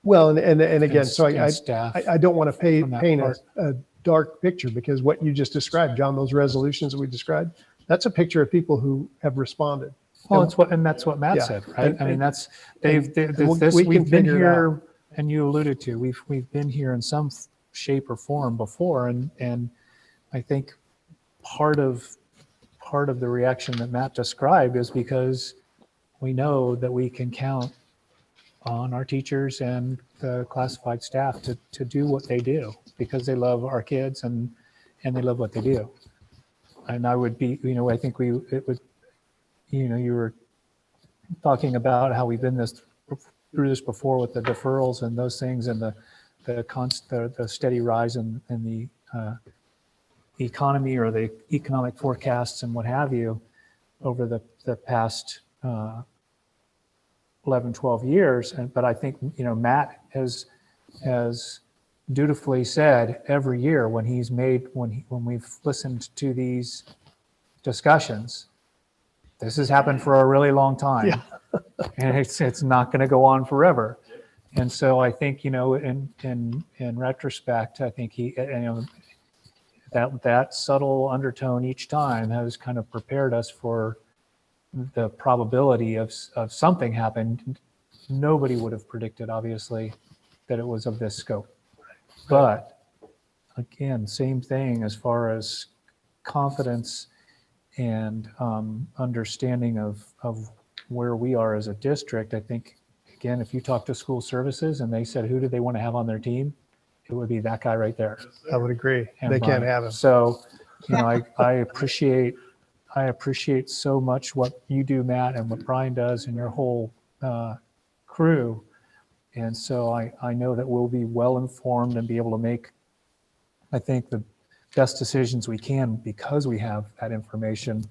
Well, and again, so and staff I don't want to on that paint part. a dark picture, because what you just described, John, those resolutions that we described, that's a picture of people who have responded. Well, that's what Matt Yeah. said, right? I mean, that's, we we've can been figure it here, and you alluded to, we've been here in some shape or form before. And I think part of the reaction that Matt described is because we know that we can count on our teachers and the classified staff to do what they do, because they love our kids and they love what they do. And I would be, you know, I think it would, you know, you were talking about how we've been through this before with the deferrals and those things, and the steady rise in the economy, or the economic forecasts and what have you over the past 11, 12 years. But I think, you know, Matt has dutifully said every year when we've listened to these discussions, this has happened for a really long time. Yeah. And it's not going to go on forever. And so I think, you know, in retrospect, I think he, you know, that subtle undertone each time has kind of prepared us for the probability of something happened. Nobody would have predicted, obviously, that it was of this scope. But again, same thing as far as confidence and understanding of where we are as a district. I think, again, if you talk to school services and they said, who do they want to have on their team? It would be that guy right there. I would agree. And They can't Brian. have him. So, you know, I appreciate so much what you do, Matt, and what Brian does, and your whole crew. And so I know that we'll be well informed and be able to make, I think, the best decisions we can, because we have that information,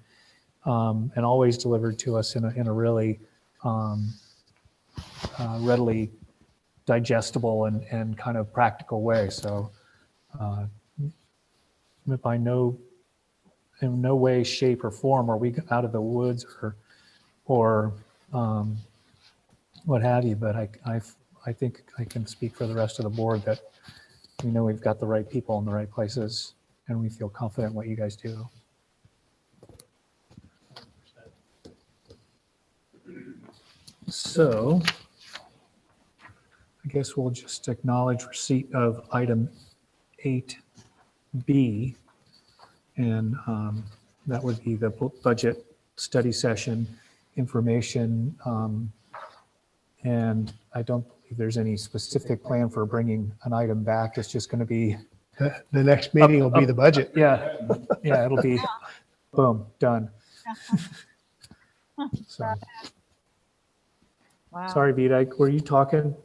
and always delivered to us in a really readily digestible and kind of practical way. So in no way, shape, or form are we out of the woods or what have you. But I think I can speak for the rest of the board that we know we've got the right people in the right places, and we feel confident in what you guys do. So I guess we'll just acknowledge receipt of item 8B, and that would be the budget study session information. And I don't believe there's any specific plan for bringing an item back. It's just going to be The next meeting will be the budget. Yeah, it'll be boom, done. So, Wow. sorry, Vita, were you talking?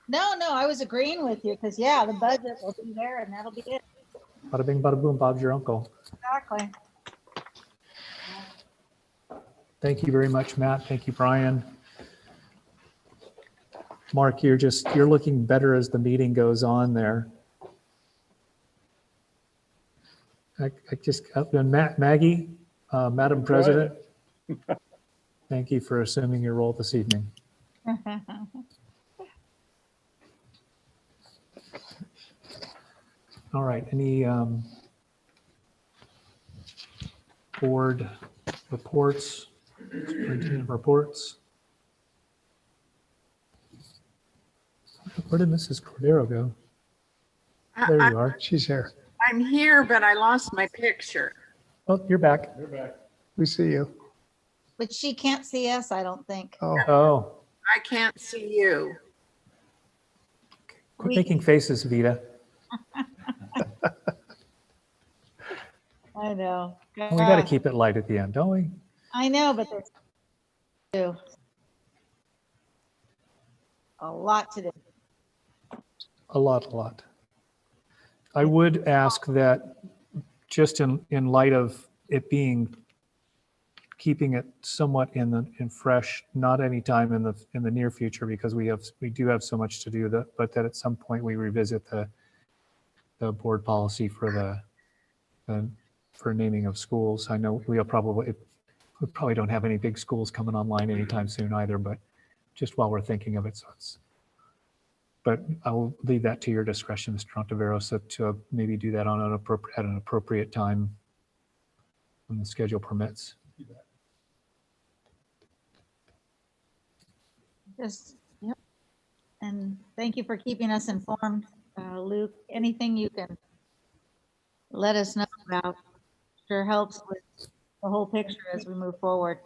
No, I was agreeing with you, because yeah, the budget will be there and that'll be it. Bada bing, bada boom, Bob's your uncle. Exactly. Thank you very much, Matt. Thank you, Brian. Mark, you're looking better as the meeting goes on there. Maggie, Madam President, thank you for assuming your role this evening. All right, any board reports, superintendent reports? Where did Mrs. Cordero go? There you are. She's here. I'm here, but I lost my picture. Oh, you're back. We see you. But she can't see us, I don't think. Oh, I can't see you. quit making faces, Vita. I know. We got to keep it light at the end, don't we? I know, but there's a lot to do. A lot. I would ask that, just in light of it being keeping it somewhat in fresh, not anytime in the near future, because we do have so much to do, but that at some point we revisit the board policy for for naming of schools. I know we probably don't have any big schools coming online anytime soon either, but just while we're thinking of it, but I'll leave that to your discretion, Mr. Ontiveros, to maybe do that at an appropriate time when the schedule permits. Yep. And thank you for keeping us informed. Luke, anything you can let us know about sure helps with the whole picture as we move forward.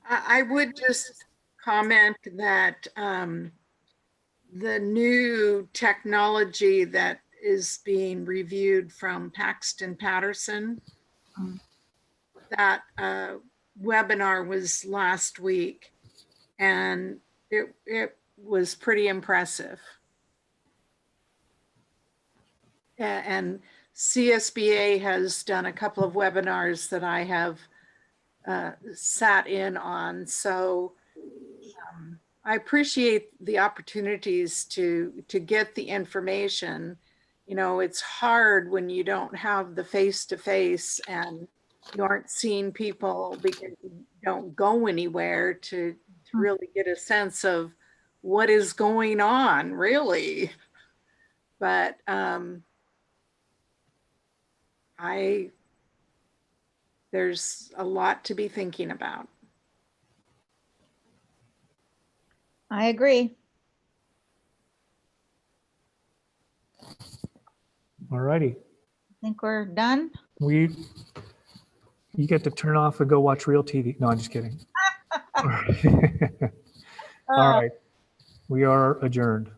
I would just comment that the new technology that is being reviewed from Paxton Patterson, that webinar was last week, and it was pretty impressive. And CSBA has done a couple of webinars that I have sat in on. So I appreciate the opportunities to get the information. You know, it's hard when you don't have the face-to-face and you aren't seeing people because you don't go anywhere to really get a sense of what is going on, really. But there's a lot to be thinking about. I agree. All righty. I think we're done. You get to turn off and go watch real TV. No, I'm just kidding. All right. We are adjourned.